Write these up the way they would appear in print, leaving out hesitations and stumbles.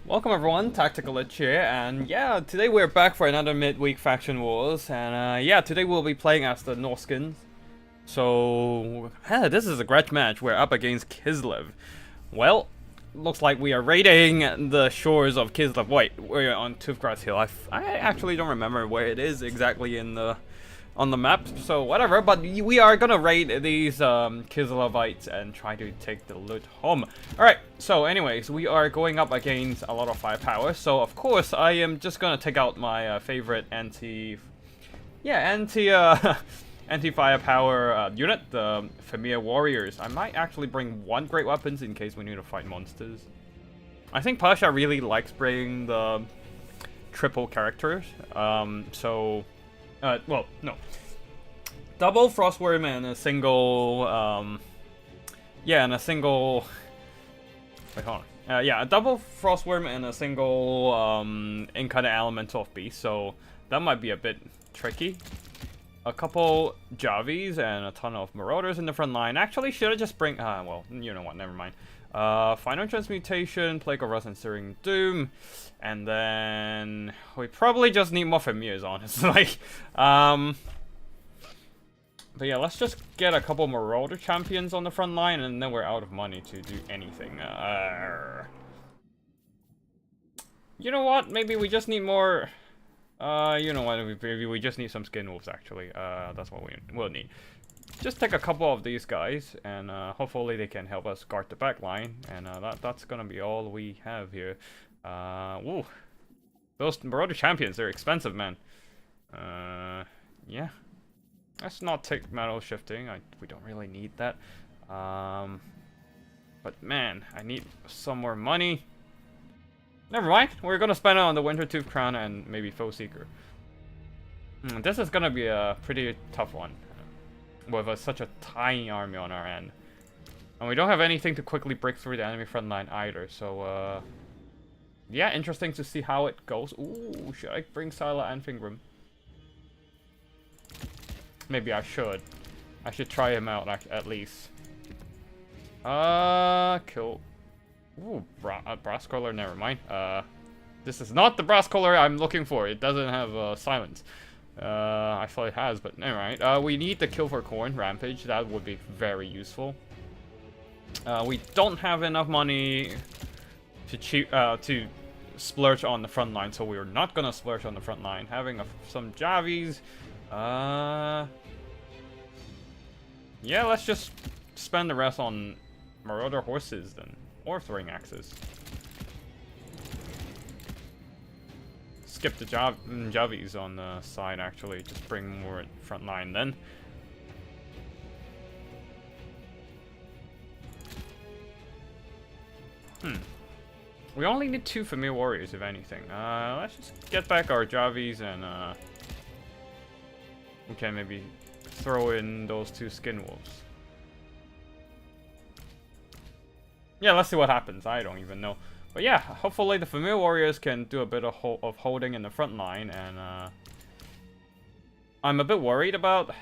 Welcome everyone, Tactical Lich here, and yeah, today we're back for another midweek faction wars, and yeah, today we'll be playing as the Norskins. So, this is a grudge match. We're up against Kislev. Well, looks like we are raiding the shores of Kislev. Wait, we're on Toothgrass Hill. I actually don't remember where it is exactly in the on the map, so whatever, but we are gonna raid these Kislevites and try to take the loot home. Alright, so anyways, we are going up against a lot of firepower, so of course I am just gonna take out my favorite anti-firepower unit, the Familiar Warriors. I might actually bring one great weapons in case we need to fight monsters. I think Pasha really likes bringing the triple characters, well, no. Double Frostworm and a single, and a single... Wait, hold on. Yeah, a double Frostworm and a single, Incarnate Elemental of Beast, so that might be a bit tricky. A couple Javis and a ton of Marauders in the front line. Actually, should I just bring... well, you know what, never mind. Final Transmutation, Plague of Rust and Searing Doom. And then... we probably just need more Familiars, honestly. But yeah, let's just get a couple Marauder champions on the front line, and then we're out of money to do anything. You know what? Maybe we just need more... you know what? Maybe we just need some Skin Wolves, actually. That's what we'll need. Just take a couple of these guys, and hopefully they can help us guard the back line. And that's gonna be all we have here. Woo. Those Marauder champions, they're expensive, man. Yeah. Let's not take metal shifting. We don't really need that. But man, I need some more money. Never mind. We're gonna spend it on the Winter Tooth Crown and maybe Foe Seeker. This is gonna be a pretty tough one. With such a tiny army on our end. And we don't have anything to quickly break through the enemy front line either, so yeah, interesting to see how it goes. Ooh, should I bring Sila and Fingram? Maybe I should. I should try him out at least. Cool. Ooh, brass collar, never mind. This is not the brass collar I'm looking for. It doesn't have silence. I thought it has, but alright. We need the Kill for Corn Rampage. That would be very useful. We don't have enough money to splurge on the front line, so we're not gonna splurge on the front line. Having some Javis. Yeah, let's just spend the rest on Marauder horses then, or throwing axes. Skip the Javis on the side, actually. Just bring more front line then. We only need 2 Familiar Warriors, if anything. Let's just get back our Javis and we can maybe throw in those 2 Skin Wolves. Yeah, let's see what happens. I don't even know. But yeah, hopefully the Familiar Warriors can do a bit of holding in the front line, and I'm a bit worried about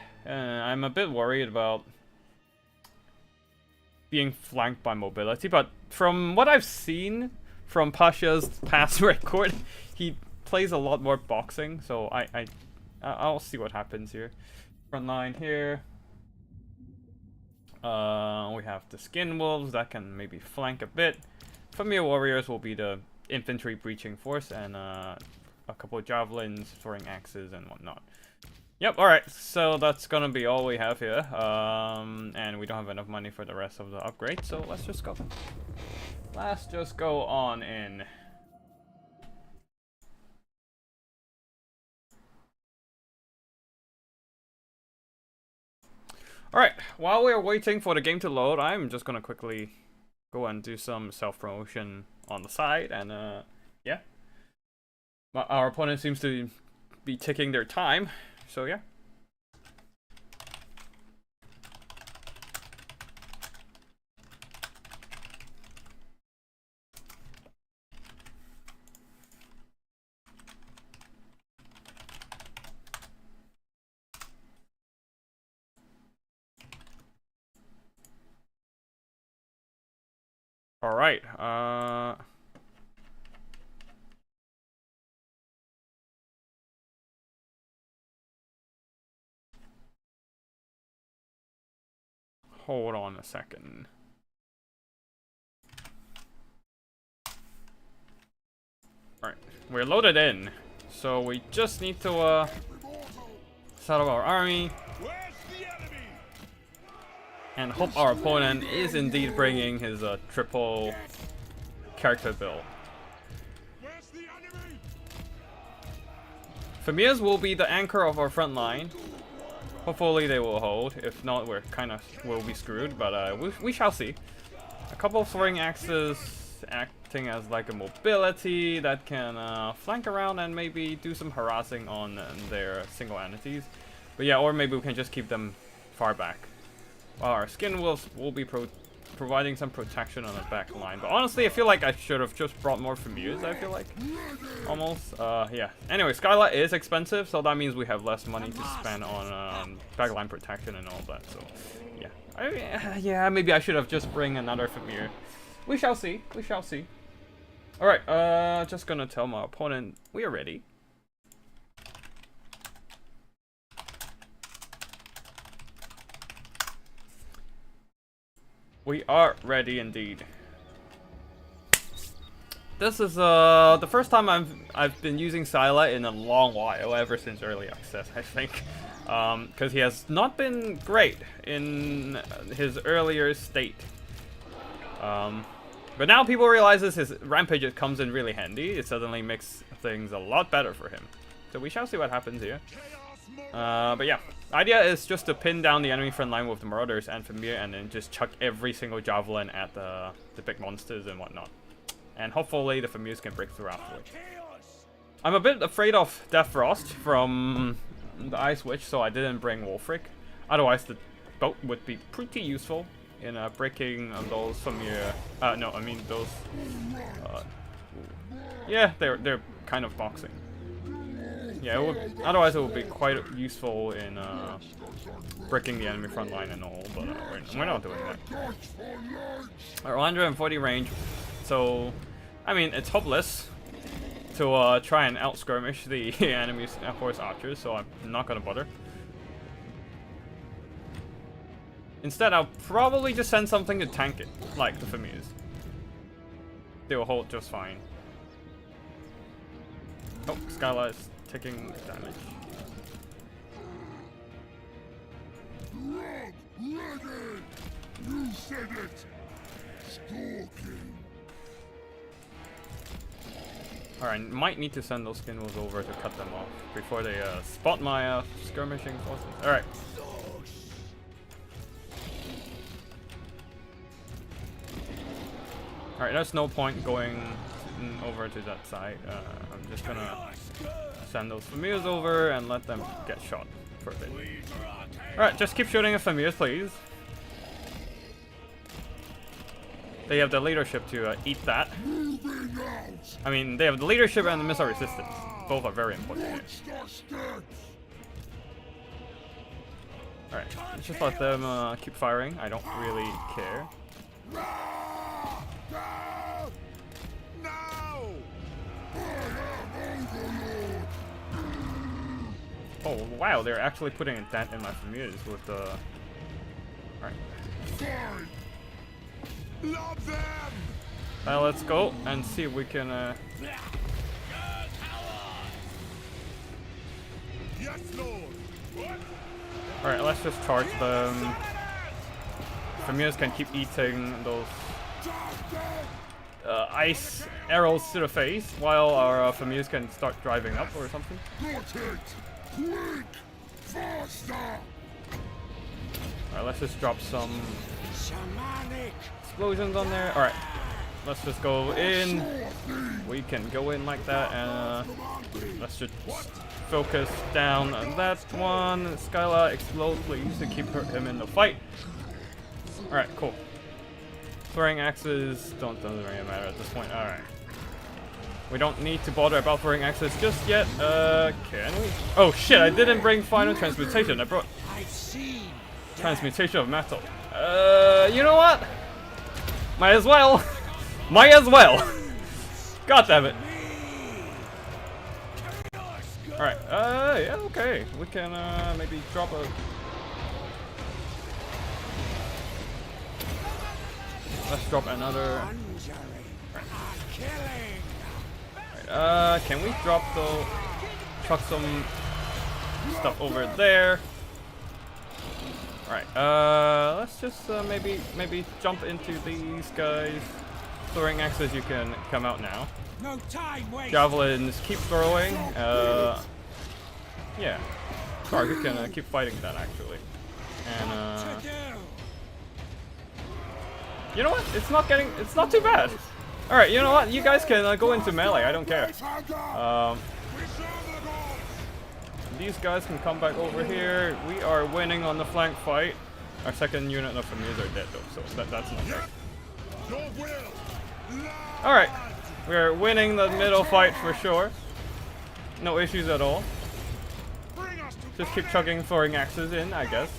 being flanked by mobility, but from what I've seen from Pasha's past record, he plays a lot more boxing, so I'll see what happens here. Front line here. We have the Skin Wolves that can maybe flank a bit. Familiar Warriors will be the infantry breaching force, and a couple of javelins, throwing axes, and whatnot. Yep, alright, so that's gonna be all we have here. And we don't have enough money for the rest of the upgrade, so let's just go. Let's just go on in. Alright, while we're waiting for the game to load, I'm just gonna quickly go and do some self-promotion on the side, and yeah. Our opponent seems to be taking their time, so yeah. Alright, Hold on a second. Alright, we're loaded in. So we just need to set up our army. And hope our opponent is indeed bringing his triple character build. Familiars will be the anchor of our front line. Hopefully they will hold. If not, we're will be screwed. But we shall see. A couple of throwing axes acting as like a mobility that can flank around and maybe do some harassing on their single entities. But yeah, or maybe we can just keep them far back. While our skin will be providing some protection on the back line. But honestly, I feel like I should have just brought more familiars, I feel like. Almost. Yeah. Anyway, Skylight is expensive, so that means we have less money to spend on backline protection and all that. So, yeah. Yeah, maybe I should have just bring another familiar. We shall see. We shall see. Alright, just gonna tell my opponent we are ready. We are ready indeed. This is the first time I've been using Skylight in a long while, ever since early access, I think. Because he has not been great in his earlier state. But now people realizes his rampage comes in really handy. It suddenly makes things a lot better for him. So we shall see what happens here. But yeah, idea is just to pin down the enemy front line with the Marauders and Familiar, and then just chuck every single javelin at the big monsters and whatnot. And hopefully the Familiars can break through afterwards. I'm a bit afraid of Death Frost from the Ice Witch, so I didn't bring Wolfric. Otherwise the boat would be pretty useful in breaking those Familiar... no, I mean those... yeah, they're kind of boxing. Yeah, otherwise it would be quite useful in breaking the enemy front line and all, but we're not doing that. Our 140 range, so I mean it's hopeless to try and out-skirmish the enemy's horse archers, so I'm not gonna bother. Instead, I'll probably just send something to tank it, like the Familiars. They will hold just fine. Oh, Skylight is taking damage. You said it. Stalking. Alright, might need to send those skin wolves over to cut them off before they spot my skirmishing forces. Alright. Alright, there's no point going over to that side. I'm just gonna send those Familiars over and let them get shot for a bit. Alright, just keep shooting at Familiars, please. They have the leadership to eat that. I mean, they have the leadership and the missile resistance. Both are very important here. Alright, let's just let them keep firing. I don't really care. Oh wow, they're actually putting a dent in my Familiars with the... Alright. Let's go and see if we can Alright, let's just charge them. Familiars can keep eating those ice arrows to the face while our Familiars can start driving up or something. Alright, let's just drop some explosions on there. Alright, let's just go in. We can go in like that, and let's just focus down on that one. Skyla, explode please to keep him in the fight. Alright, cool. Throwing axes doesn't really matter at this point. Alright. We don't need to bother about throwing axes just yet. Can we? Oh shit, I didn't bring final transmutation. I brought transmutation of metal. You know what? Might as well. Might as well. God damn it. Alright, yeah, okay. We can maybe drop a let's drop another. Can we drop the chuck some stuff over there? Alright, let's just maybe jump into these guys. Throwing axes, you can come out now. No time, wait. Javelins, keep throwing. Yeah. Sorry, you can keep fighting that actually. And you know what? It's not too bad. Alright, you know what? You guys can go into melee, I don't care. These guys can come back over here. We are winning on the flank fight. Our second unit of familiars are dead though, so that's not great. Alright, we're winning the middle fight for sure. No issues at all. Just keep chugging throwing axes in, I guess.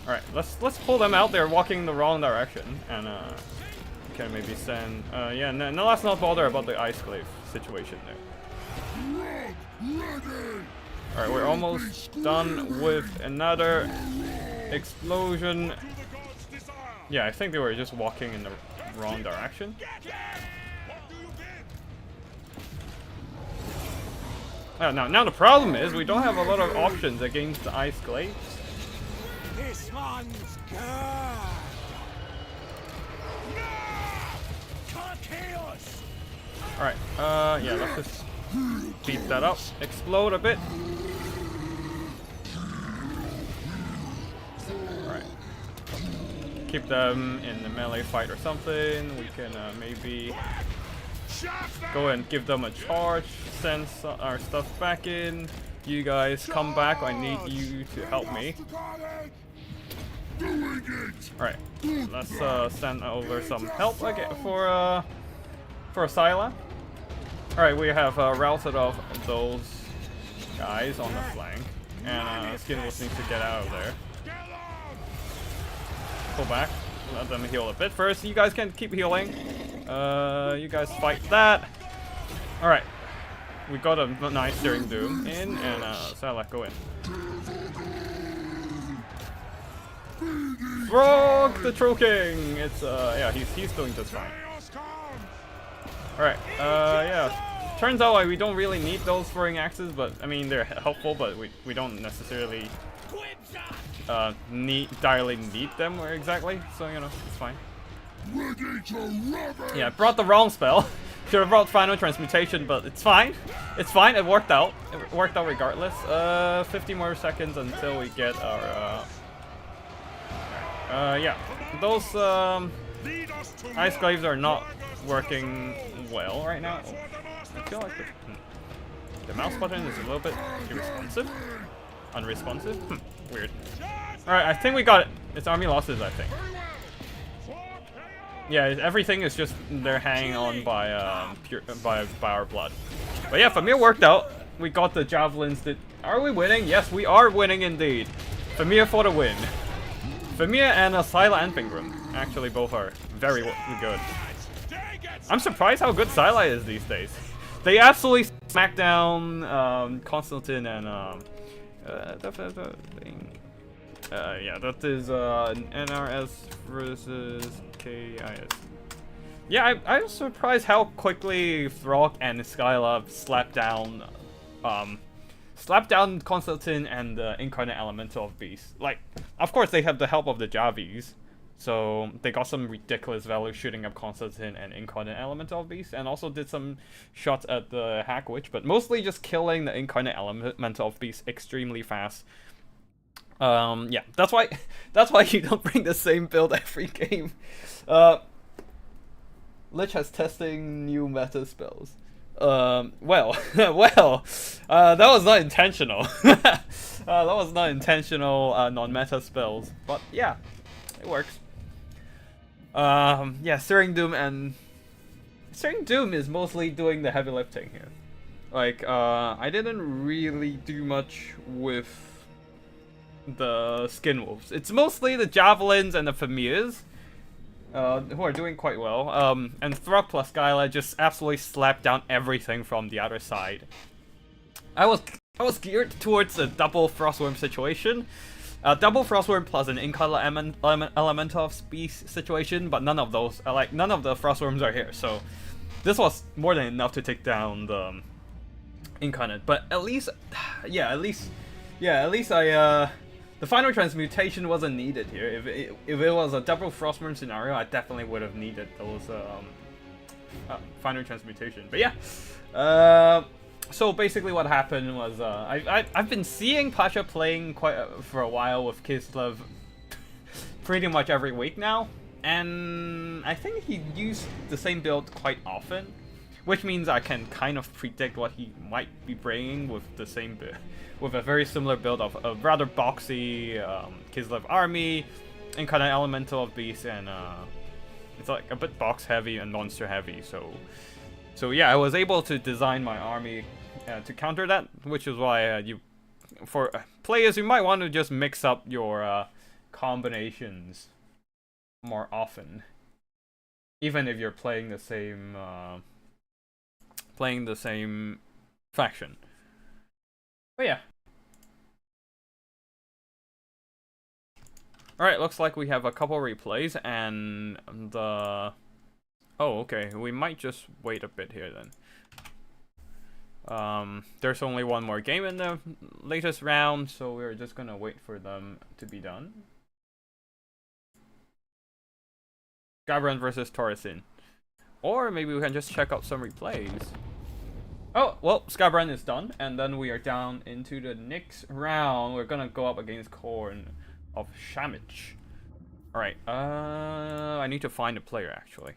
Alright, let's pull them out. They're walking the wrong direction. And we can maybe send yeah, no, let's not bother about the ice glaive situation there. Alright, we're almost done with another explosion. Yeah, I think they were just walking in the wrong direction. Now the problem is we don't have a lot of options against the ice glaives. This one's good. Alright, yeah, let's just beat that up. Explode a bit. Alright. Keep them in the melee fight or something. We can maybe go and give them a charge, send our stuff back in. You guys come back, I need you to help me. Alright, let's send over some help again for Scylla. Alright, we have routed off those guys on the flank. And Skinwolf needs to get out of there. Pull back, let them heal a bit first. You guys can keep healing. You guys fight that. Alright. We got a nice Searing Doom in, and Scylla, go in. Frog the Troll King! It's, yeah, he's doing just fine. Alright, yeah. Turns out like, we don't really need those throwing axes, but, I mean, they're helpful, but we don't necessarily direly need them exactly, so, you know, it's fine. Yeah, I brought the wrong spell. Should have brought Final Transmutation, but it's fine. It's fine, it worked out. It worked out regardless. 50 more seconds until we get our, yeah. Those, Ice Glaives are not working well right now. I feel like the mouse button is a little bit irresponsive. Unresponsive? Weird. Alright, I think we got it. It's army losses, I think. Yeah, everything is just they're hanging on by by our blood. But yeah, Famir worked out. We got the javelins. Are we winning? Yes, we are winning indeed. Famir for the win. Famir and Scylla and Pingram actually both are very good. I'm surprised how good Scylla is these days. They absolutely smack down Constantine and yeah, that is NRS versus KIS. Yeah, I was surprised how quickly Throg and Scylla slapped down Constantine and the Incarnate Elemental of Beast. Like, of course they have the help of the Javis, so they got some ridiculous value shooting up Constantine and Incarnate Elemental of Beast, and also did some shots at the Hack Witch, but mostly just killing the Incarnate Elemental of Beast extremely fast. Yeah, that's why you don't bring the same build every game. Lich has testing new meta spells. Well, well, that was not intentional. That was not intentional non-meta spells, but yeah, it works. Yeah, Searing Doom is mostly doing the heavy lifting here. Like, I didn't really do much with the Skinwolves. It's mostly the Javelins and the Famirs who are doing quite well. And Throg plus Scylla just absolutely slapped down everything from the other side. I was geared towards a double Frostworm situation, Double Frostworm plus an in-color elemental of beast situation, but none of those, none of the Frostworms are here, so this was more than enough to take down the incarnate. But at least, at least I, the final transmutation wasn't needed here. If it was a double Frostworm scenario, I definitely would have needed those final transmutation. But yeah, so basically what happened was I've been seeing Pasha playing for a while with Kislev pretty much every week now, and I think he used the same build quite often, which means I can kind of predict what he might be bringing with the same build, with a very similar build of a rather boxy Kislev army, and kind of elemental of beast, and it's like a bit box heavy and monster heavy. So yeah, I was able to design my army to counter that, which is why for players, you might want to just mix up your combinations more often, even if you're playing the same faction. But yeah. Alright, looks like we have a couple replays, and the... Oh, okay, we might just wait a bit here then. There's only one more game in the latest round, so we're just gonna wait for them to be done. Gabran versus Torresin. Or maybe we can just check out some replays. Oh, well, Scabran is done, and then we are down into the next round. We're gonna go up against Korn of Shamich. Alright, I need to find a player, actually.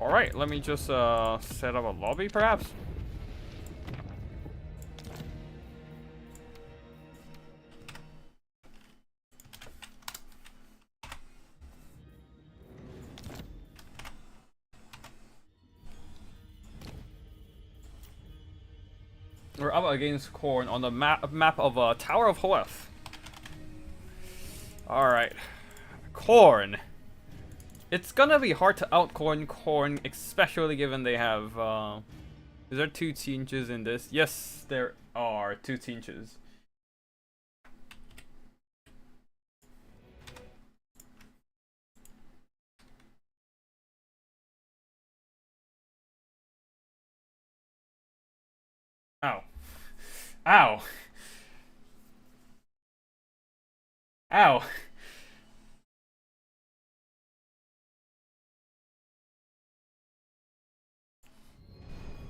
Alright, let me just set up a lobby, perhaps? We're up against Korn on the map of Tower of Hoeth. Alright. Korn. It's gonna be hard to out-Korn Korn, especially given they have, is there 2 Tinches in this? Yes, there are 2 Tinches. Ow. Ow. Ow.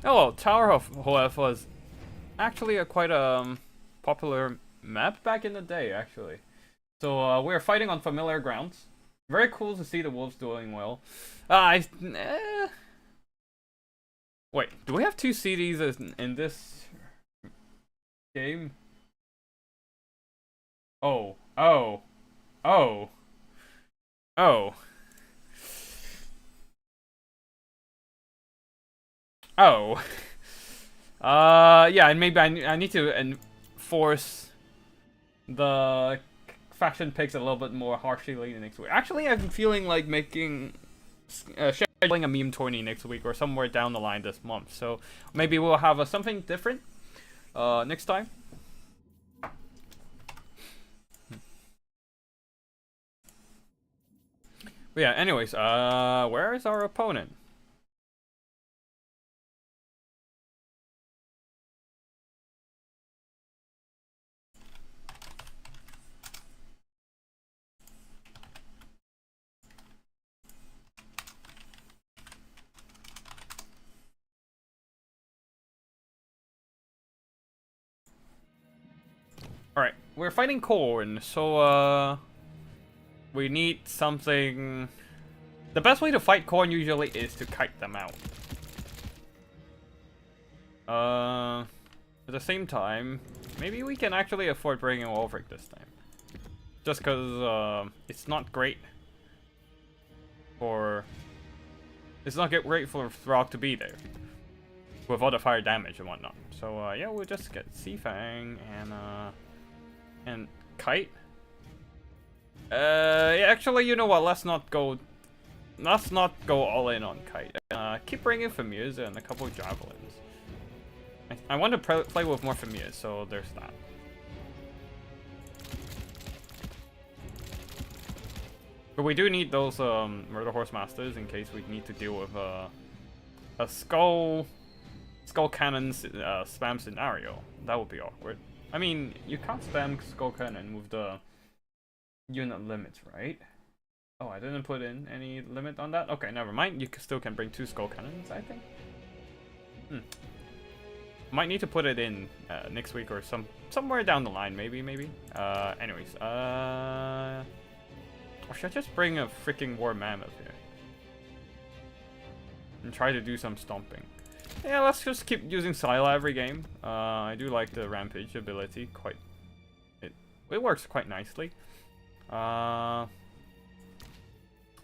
Oh, well, Tower of Hoeth was actually a quite popular map back in the day, actually. So we're fighting on familiar grounds. Very cool to see the wolves doing well. Wait, do we have 2 CDs in this game? Oh, oh, oh, oh. Oh. Yeah, and maybe I need to enforce the faction picks a little bit more harshly next week. Actually, I'm feeling like making scheduling a meme tourney next week or somewhere down the line this month. So maybe we'll have something different next time. But yeah, anyways, where is our opponent? Alright, we're fighting Korn, so we need something. The best way to fight Korn usually is to kite them out. At the same time, maybe we can actually afford bringing Wolfric this time. Just because it's not great for... It's not great for Throg to be there. With all the fire damage and whatnot. So yeah, we'll just get Seafang and Kite. Yeah, actually, you know what? Let's not go all in on Kite. keep bringing Familiars and a couple of Javelins. I want to play with more Familiars, so there's that. But we do need those Murder Horse Masters in case we need to deal with a Skull Cannon spam scenario. That would be awkward. I mean, you can't spam Skull Cannon with the unit limits, right? Oh, I didn't put in any limit on that? Okay, never mind. You still can bring 2 Skull Cannons, I think. Might need to put it in next week or somewhere down the line, maybe. Anyways, or should I just bring a freaking War Mammoth here? And try to do some stomping. Yeah, let's just keep using Scylla every game. I do like the Rampage ability. It works quite nicely.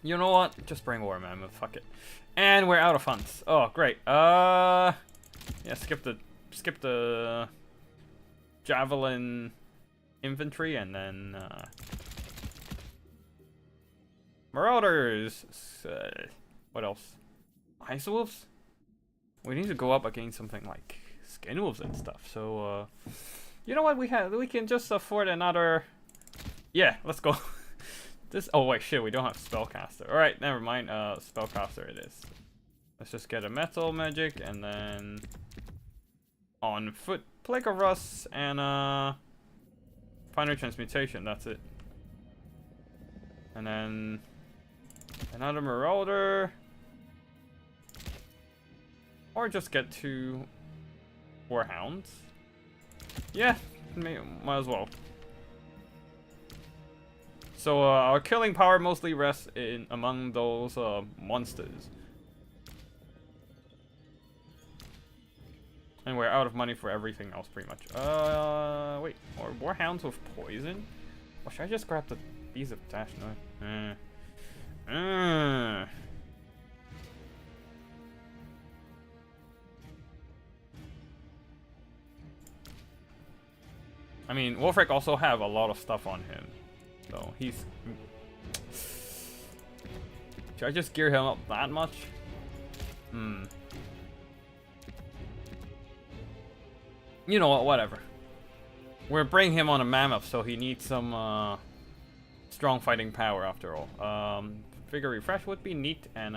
You know what? Just bring War Mammoth. Fuck it. And we're out of funds. Oh, great. Yeah, skip the Javelin infantry and then Marauders. What else? Ice Wolves? We need to go up against something like Skin Wolves and stuff. So, you know what? We can just afford another. Yeah, let's go. Oh wait, shit. We don't have Spellcaster. All right, never mind. Spellcaster it is. Let's just get a Metal Magic and then on foot Plague of Rust and Final Transmutation. That's it. And then another Marauder. Or just get 2 Warhounds. Yeah, might as well. So our killing power mostly rests among those monsters. And we're out of money for everything else pretty much. Wait, or Warhounds with poison? Or should I just grab the Bees of Dash? No. I mean, Wolfric also have a lot of stuff on him. So he's... Should I just gear him up that much? You know what, whatever. We're bringing him on a Mammoth, so he needs some strong fighting power after all. Figure Refresh would be neat, and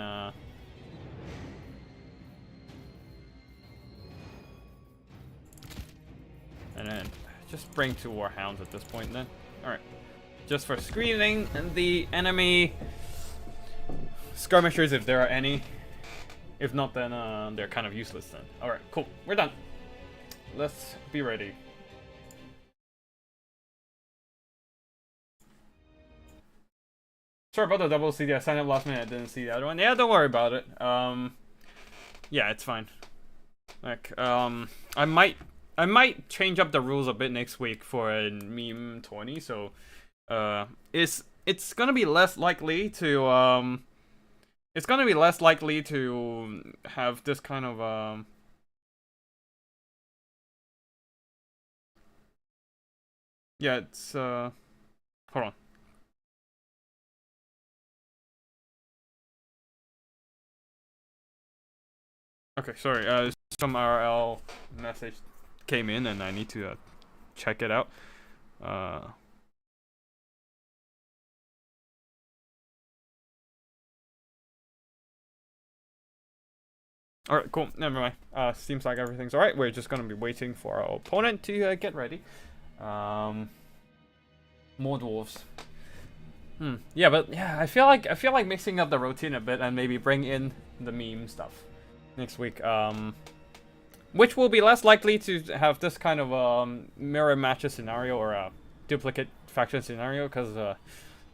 then just bring 2 Warhounds at this point then. Alright. Just for screening the enemy skirmishers if there are any. If not, then they're kind of useless then. Alright, cool. We're done. Let's be ready. Sorry about the double CD. I signed up last minute. I didn't see the other one. Yeah, don't worry about it. Yeah, it's fine. Like, I might change up the rules a bit next week for a meme 20. So, it's gonna be less likely to have this kind of yeah, it's hold on. Okay, sorry. Some RL message came in, and I need to check it out. Alright, cool. Never mind. Seems like everything's alright. We're just gonna be waiting for our opponent to get ready. More dwarves. Yeah, but yeah, I feel like mixing up the routine a bit and maybe bring in the meme stuff next week. Which will be less likely to have this kind of mirror matches scenario or a duplicate faction scenario, because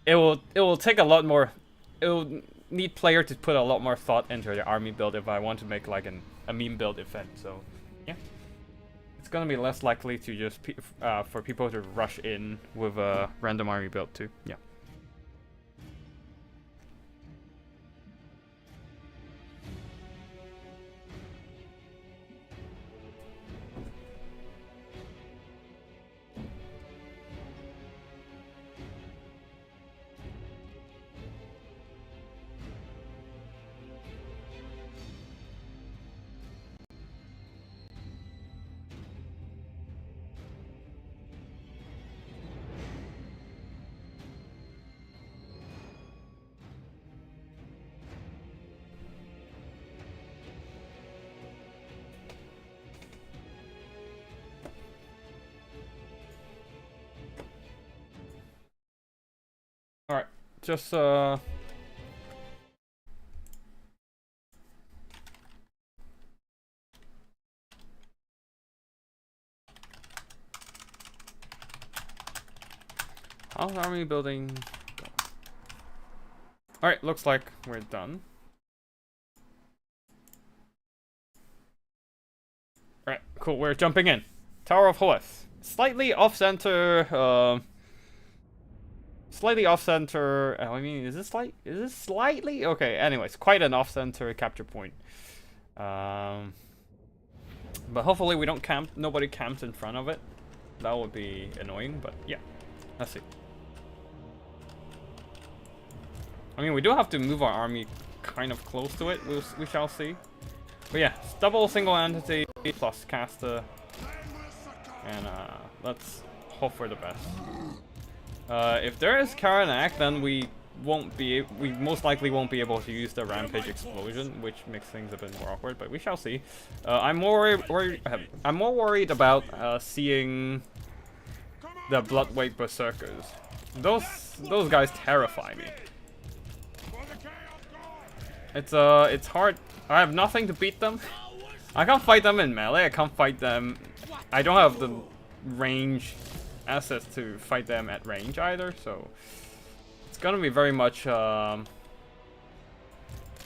it will take a lot more. It will need player to put a lot more thought into their army build if I want to make like a meme build event. So yeah, it's gonna be less likely to just for people to rush in with a random army build too. Yeah. just how's army building go? Alright, looks like we're done. Alright, cool, we're jumping in. Tower of Hoeth. Slightly off-center, slightly off-center, I mean, is this slightly? Okay, anyways, quite an off-center capture point. But hopefully we don't camp, nobody camps in front of it. That would be annoying, but yeah, let's see. I mean, we do have to move our army kind of close to it, we shall see. But yeah, it's double single entity plus caster. And let's hope for the best. If there is Karanak, then we most likely won't be able to use the Rampage Explosion, which makes things a bit more awkward, but we shall see. I'm more worried about seeing the Bloodweight Berserkers. Those guys terrify me. It's hard. I have nothing to beat them. I can't fight them in melee. I can't fight them. I don't have the range assets to fight them at range either, so it's gonna be very much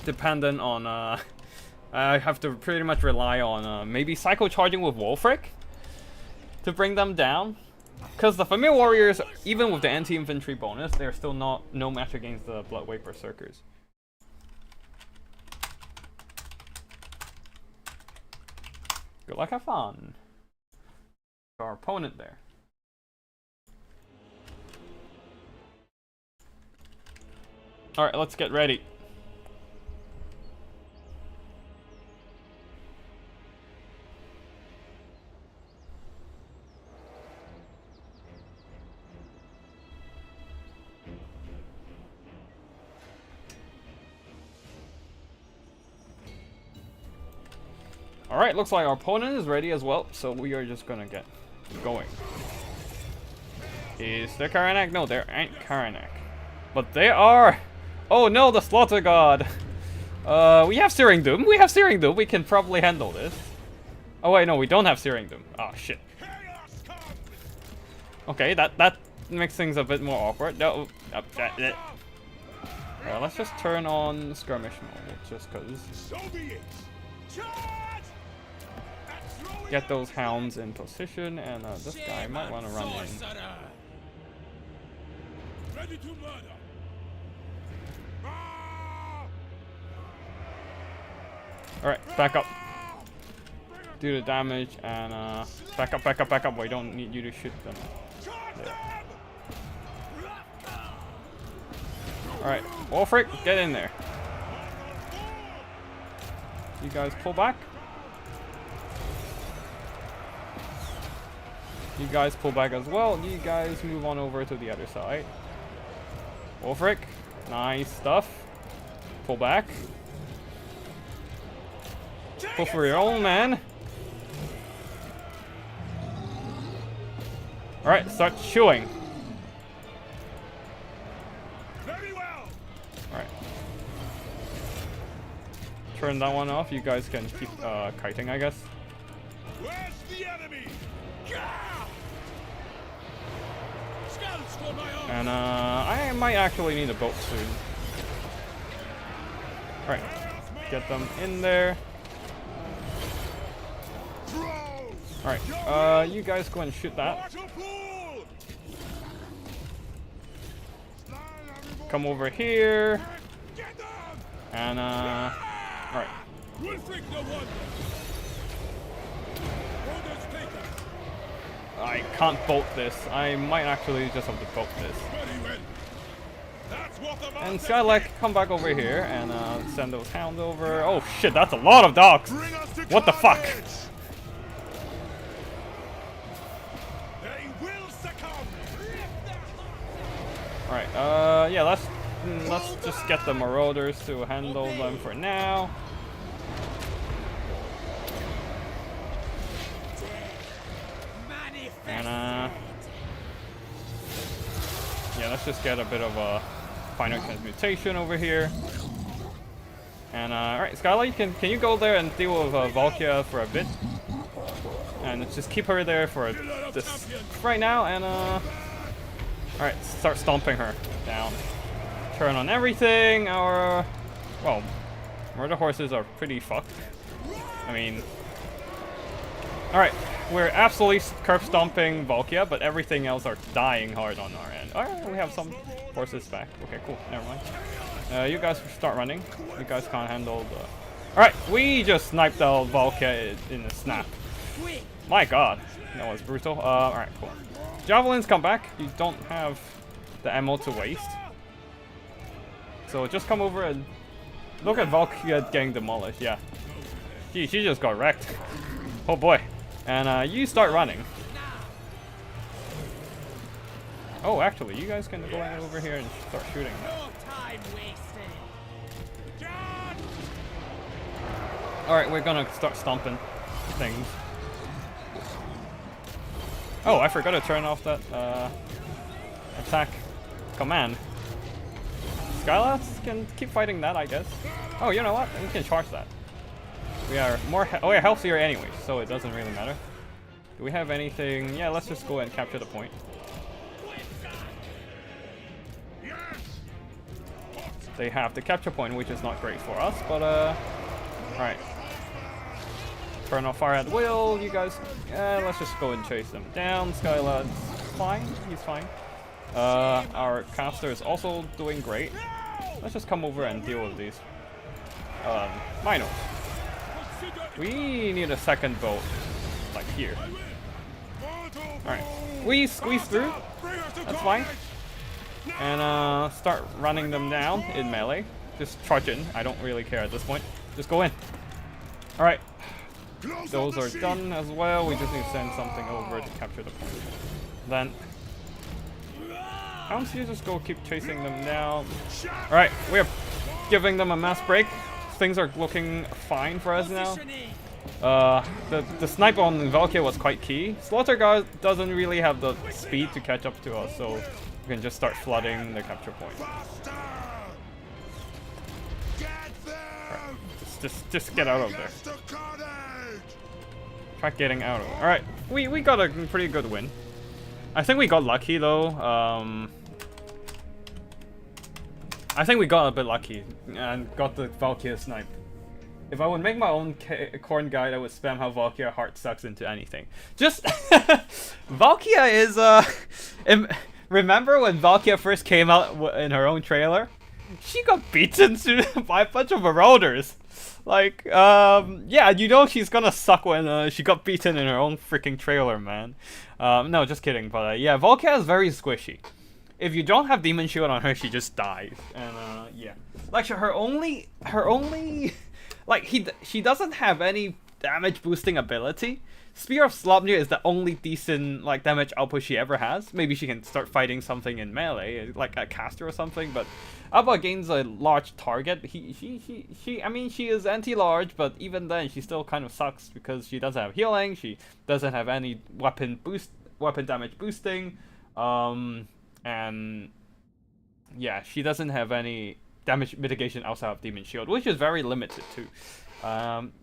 dependent on. I have to pretty much rely on maybe Psycho Charging with Wolfric to bring them down. Because the Familiar Warriors, even with the anti-infantry bonus, they're still no match against the Bloodweight Berserkers. Good luck, have fun. Our opponent there. Alright, let's get ready. Alright, looks like our opponent is ready as well, so we are just gonna get going. Is there Karanak? No, there ain't Karanak. But they are... Oh no, the Slaughter God! We have Searing Doom. We have Searing Doom. We can probably handle this. Oh wait, no, we don't have Searing Doom. Oh shit. Okay, that makes things a bit more awkward. No, let's just turn on Skirmish Mode, just cause. Get those hounds in position, and this guy might want to run in. Ready to murder. Alright, back up. Do the damage, and back up. We don't need you to shoot them. Alright, Wolfric, get in there. You guys pull back. You guys pull back as well. You guys move on over to the other side. Wolfric, nice stuff. Pull back. Pull for your own man. Alright, start chewing. Very well. Alright. Turn that one off. You guys can keep kiting, I guess. Where's the enemy? Scouts for my own. And I might actually need a boat soon. Alright. Get them in there. Alright, you guys go and shoot that. Come over here. And alright. I can't bolt this. I might actually just have to bolt this. And Skylek, come back over here and send those hounds over. Oh shit, that's a lot of dogs! What the fuck? Alright, yeah, let's just get the Marauders to handle them for now. And yeah, let's just get a bit of a Final Transmutation over here. And alright, Skyla, can you go there and deal with Valkia for a bit? And let's just keep her there for this right now, and alright, start stomping her down. Turn on everything. Our well, murder horses are pretty fucked. I mean, alright, we're absolutely curb stomping Valkia, but everything else are dying hard on our end. Alright, we have some horses back. Okay, cool. Never mind. You guys start running. You guys can't handle the... Alright, we just sniped out Valkia in a snap. My god, that was brutal. Alright, cool. Javelins come back. You don't have the ammo to waste. So just come over and look at Valkia getting demolished. Yeah. She just got wrecked. Oh boy. And you start running. Oh, actually, you guys can go over here and start shooting. Alright, we're gonna start stomping things. Oh, I forgot to turn off that attack command. Skyla can keep fighting that, I guess. Oh, you know what? We can charge that. We are more we're healthier anyway, so it doesn't really matter. Do we have anything? Yeah, let's just go and capture the point. They have the capture point, which is not great for us, but alright. Turn off fire at will, you guys. Let's just go and chase them down. Skylad's fine, he's fine. Our caster is also doing great. Let's just come over and deal with these Minos. We need a second boat, like here. Alright, we squeeze through. That's fine. And start running them down in melee. Just charge in. I don't really care at this point. Just go in. Alright. Those are done as well. We just need to send something over to capture the point. Then I don't see you just go keep chasing them down. Alright, we're giving them a mass break. Things are looking fine for us now. The snipe on Valkia was quite key. Slaughter Guard doesn't really have the speed to catch up to us, so we can just start flooding the capture point. Right. Just get out of there. Try getting out of it. Alright, we got a pretty good win. I think we got lucky though. I think we got a bit lucky and got the Valkia snipe. If I would make my own corn guide, I would spam how Valkia heart sucks into anything. Just Valkia is remember when Valkia first came out in her own trailer? She got beaten by a bunch of marauders. Like, yeah, you know she's gonna suck when she got beaten in her own freaking trailer, man. No, just kidding. But yeah, Valkia is very squishy. If you don't have Demon Shield on her, she just dies. And yeah, like her only, like she doesn't have any damage boosting ability. Spear of Slopnir is the only decent like damage output she ever has. Maybe she can start fighting something in melee, like a caster or something. But up against a large target, I mean, she is anti-large, but even then, she still kind of sucks because she doesn't have healing. She doesn't have any weapon damage boosting, and yeah, she doesn't have any damage mitigation outside of Demon Shield, which is very limited too.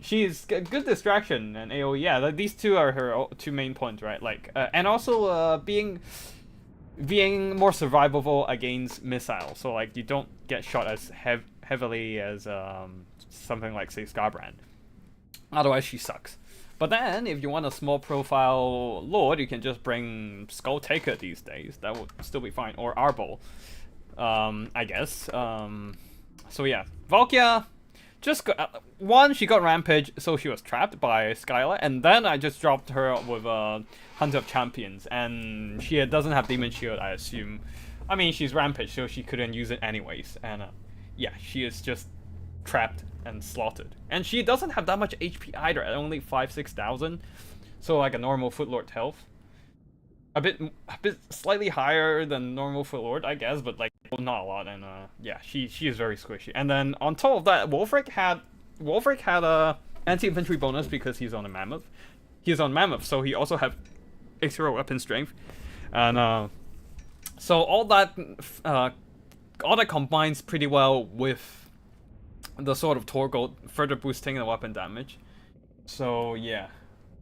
She's a good distraction and AoE. Yeah, these two are her two main points, right? Like, and also being more survivable against missiles. So like you don't get shot as heavily as something like say Scarbrand. Otherwise, she sucks. But then, if you want a small profile lord, you can just bring Skull Taker these days. That would still be fine, or Arbol, I guess. So yeah, Valkia. Just she got Rampage, so she was trapped by Skyla, and then I just dropped her with Hunter of Champions, and she doesn't have Demon Shield, I assume. I mean, she's Rampage, so she couldn't use it anyways, and yeah, she is just trapped and slaughtered. And she doesn't have that much HP either, at only 5,000-6,000, so like a normal Footlord health. A bit slightly higher than normal Footlord, I guess, but like not a lot. And yeah, she is very squishy. And then on top of that, Wolfric had a anti-infantry bonus because he's on a mammoth. He's on mammoth, so he also have extra weapon strength. And so all that all that combines pretty well with the sort of Torgold further boosting the weapon damage. So yeah,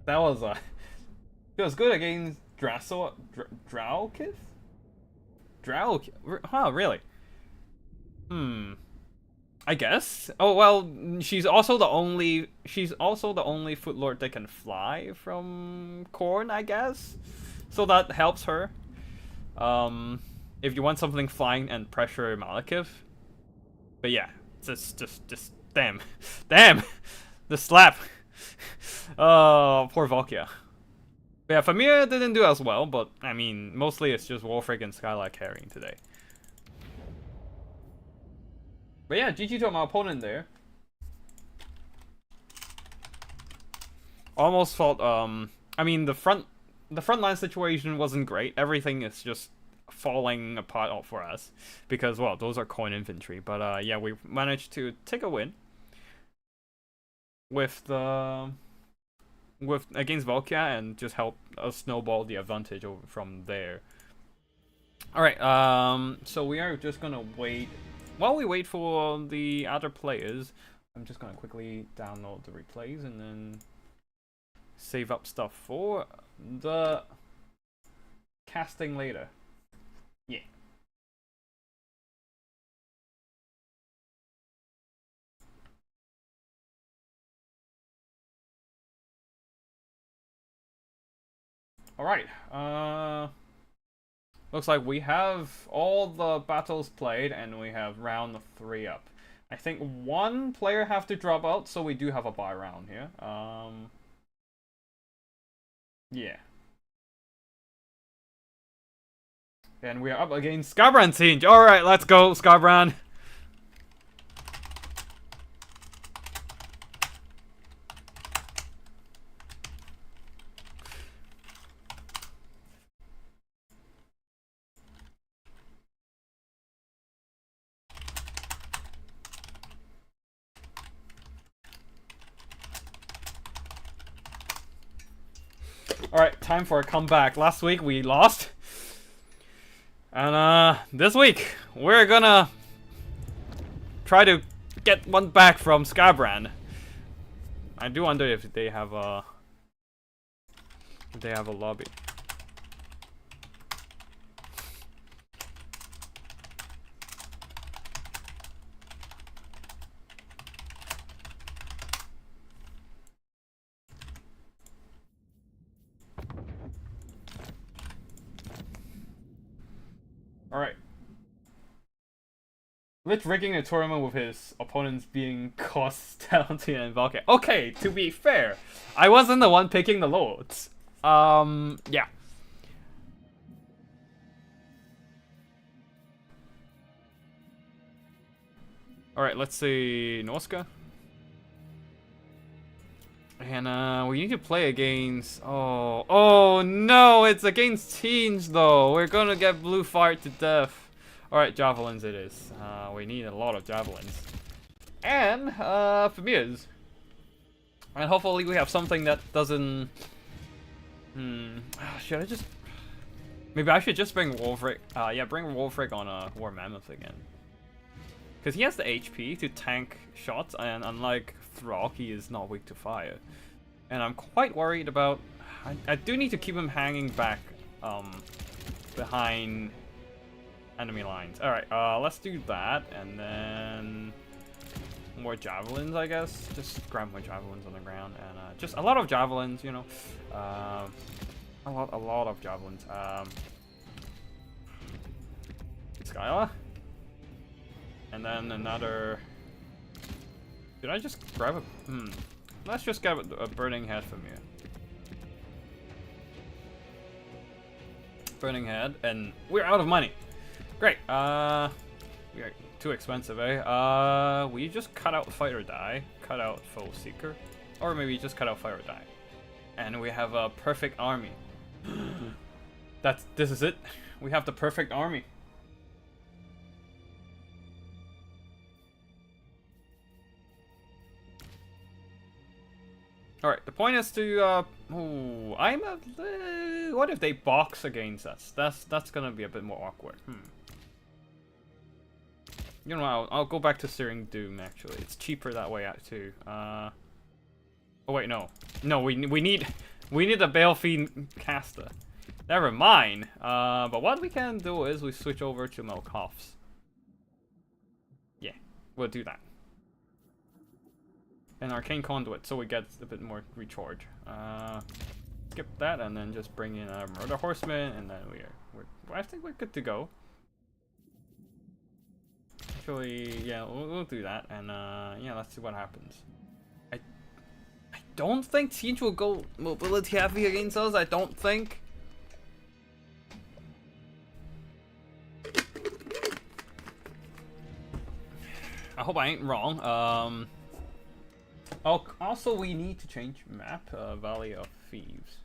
that was it was good against Draukith? Huh, really? I guess. Oh well, she's also the only Footlord that can fly from Khorne, I guess. So that helps her. If you want something flying and pressure Malekith. But yeah, just damn. Damn! The slap! Oh, poor Volkia. But yeah, Famir didn't do as well, but I mean, mostly it's just Wolfric and Skylar carrying today. But yeah, GG to my opponent there. Almost felt, I mean, the front line situation wasn't great. Everything is just falling apart for us because, well, those are coin infantry. But yeah, we managed to take a win with against Volkia and just help us snowball the advantage over from there. All right, so we are just gonna wait. While we wait for the other players, I'm just gonna quickly download the replays and then save up stuff for the casting later. Yeah. Alright, looks like we have all the battles played and we have round 3 up. I think one player have to drop out, so we do have a bye round here. Yeah. And we are up against Skarbrand Siege. Alright, let's go, Skarbrand. Alright, time for a comeback. Last week we lost. And this week we're gonna try to get one back from Skarbrand. I do wonder if they have a lobby. Alright. Lich rigging a tournament with his opponents being Costality and Valkyrie. Okay, to be fair, I wasn't the one picking the lords. Yeah. Alright, let's see Norska. And we need to play against oh no, it's against teens though. We're gonna get blue fired to death. Alright, javelins it is. We need a lot of javelins. And Famirs. And hopefully we have something that doesn't should I just maybe I should just bring Wolfric. Yeah, bring Wolfric on a War Mammoth again. Because he has the HP to tank shots, and unlike Throg, he is not weak to fire. And I'm quite worried about... I do need to keep him hanging back behind enemy lines. Alright, let's do that, and then... more javelins, I guess. Just grab more javelins on the ground, and just a lot of javelins, you know. A lot of javelins. Skyla? And then another... Did I just grab a... Let's just grab a burning head from here. Burning head, and we're out of money. Great. We are too expensive, eh? We just cut out Fight or Die. Cut out Foe Seeker. Or maybe just cut out Fight or Die. And we have a perfect army. This is it. We have the perfect army. Alright, the point is to, what if they box against us? That's gonna be a bit more awkward. You know, I'll go back to steering Doom. Actually, it's cheaper that way out too. Oh wait, no, we need a Balefiend caster. Never mind. But what we can do is we switch over to Melkoff's. Yeah, we'll do that. And Arcane Conduit, so we get a bit more recharge. Skip that and then just bring in a Murder Horseman, and then I think we're good to go. Actually, yeah, we'll do that, and yeah, let's see what happens. I don't think Siege will go mobility heavy against us. I don't think. I hope I ain't wrong. Oh, also we need to change map, Valley of Thieves.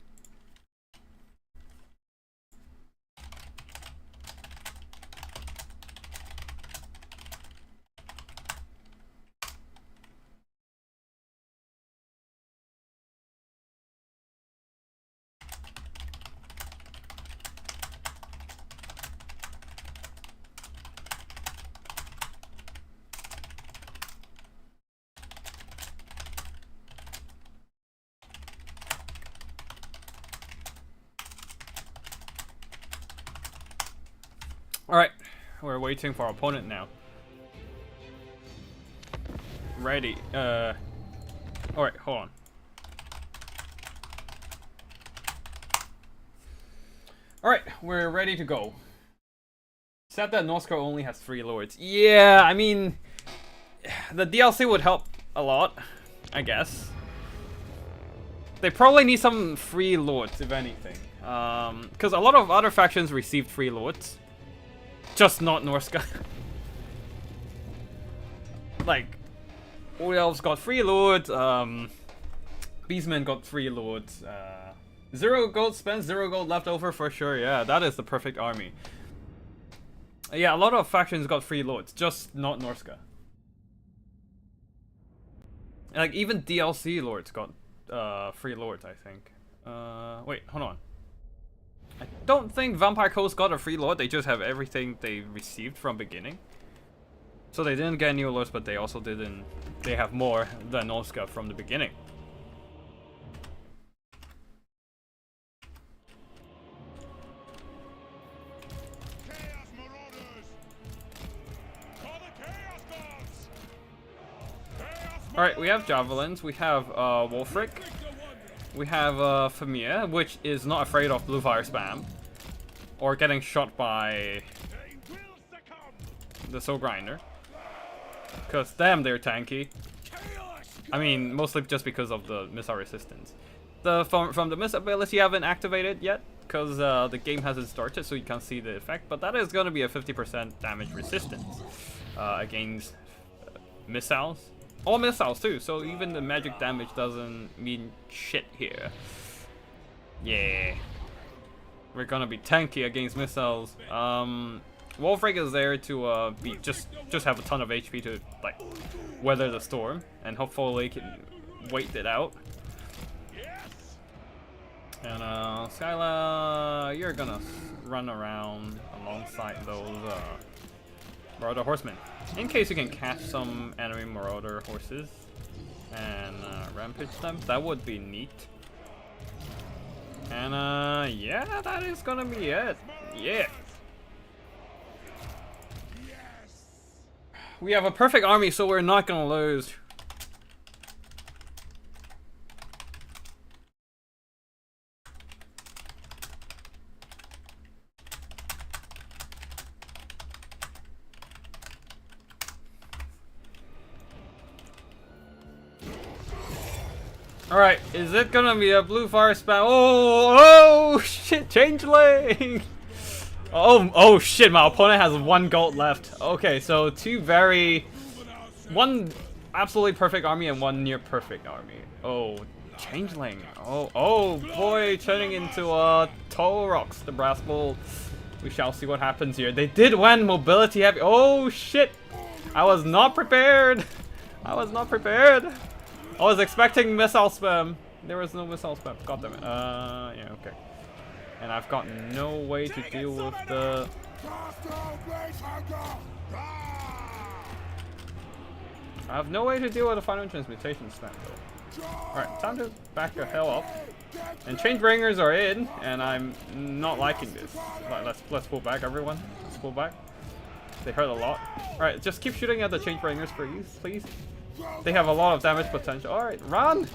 Alright, we're waiting for our opponent now. Ready. Alright, hold on. Alright, we're ready to go. Except that Northcote only has 3 lords. Yeah, I mean, the DLC would help a lot, I guess. They probably need some free lords, if anything. Because a lot of other factions received free lords. Just not Norska. Like, Old Elves got 3 lords, Beastmen got 3 lords, 0 gold spent, 0 gold left over for sure. Yeah, that is the perfect army. Yeah, a lot of factions got 3 lords, just not Norska. Like, even DLC lords got 3 lords, I think. Wait, hold on. I don't think Vampire Coast got a free lord, they just have everything they received from beginning. So they didn't get new lords, but they also didn't... They have more than Norska from the beginning. Chaos Marauders! Call the Chaos Gods! Alright, we have Javelins, we have Wolfric. We have Famir, which is not afraid of blue fire spam. Or getting shot by the Soul Grinder. Because damn, they're tanky. I mean, mostly just because of the missile resistance. From the missile ability, you haven't activated yet. Because the game hasn't started, so you can't see the effect. But that is going to be a 50% damage resistance against missiles. All missiles too, so even the magic damage doesn't mean shit here. Yeah. We're gonna be tanky against missiles. Wolfric is there to just have a ton of HP to like weather the storm and hopefully can wait it out. And Skyla, you're gonna run around alongside those Marauder Horsemen. In case you can catch some enemy Marauder horses and rampage them, that would be neat. And yeah, that is gonna be it. Yeah. We have a perfect army, so we're not gonna lose. Alright, is it gonna be a blue fire spam? Oh shit, changeling! Oh shit, my opponent has 1 gold left. Okay, so one absolutely perfect army and 1 near perfect army. Oh, changeling. Oh boy, turning into a Taurox, the Brass Bull. We shall see what happens here. They did win mobility heavy. Oh shit! I was not prepared. I was not prepared. I was expecting missile spam. There was no missile spam. God damn it. Yeah, okay. And I've got no way to deal with the... I have no way to deal with the final transmutation spam though. Alright, time to back the hell up. And Changebringers are in, and I'm not liking this. Let's pull back, everyone. Let's pull back. They hurt a lot. Alright, just keep shooting at the Changebringers, please. They have a lot of damage potential. Alright, run!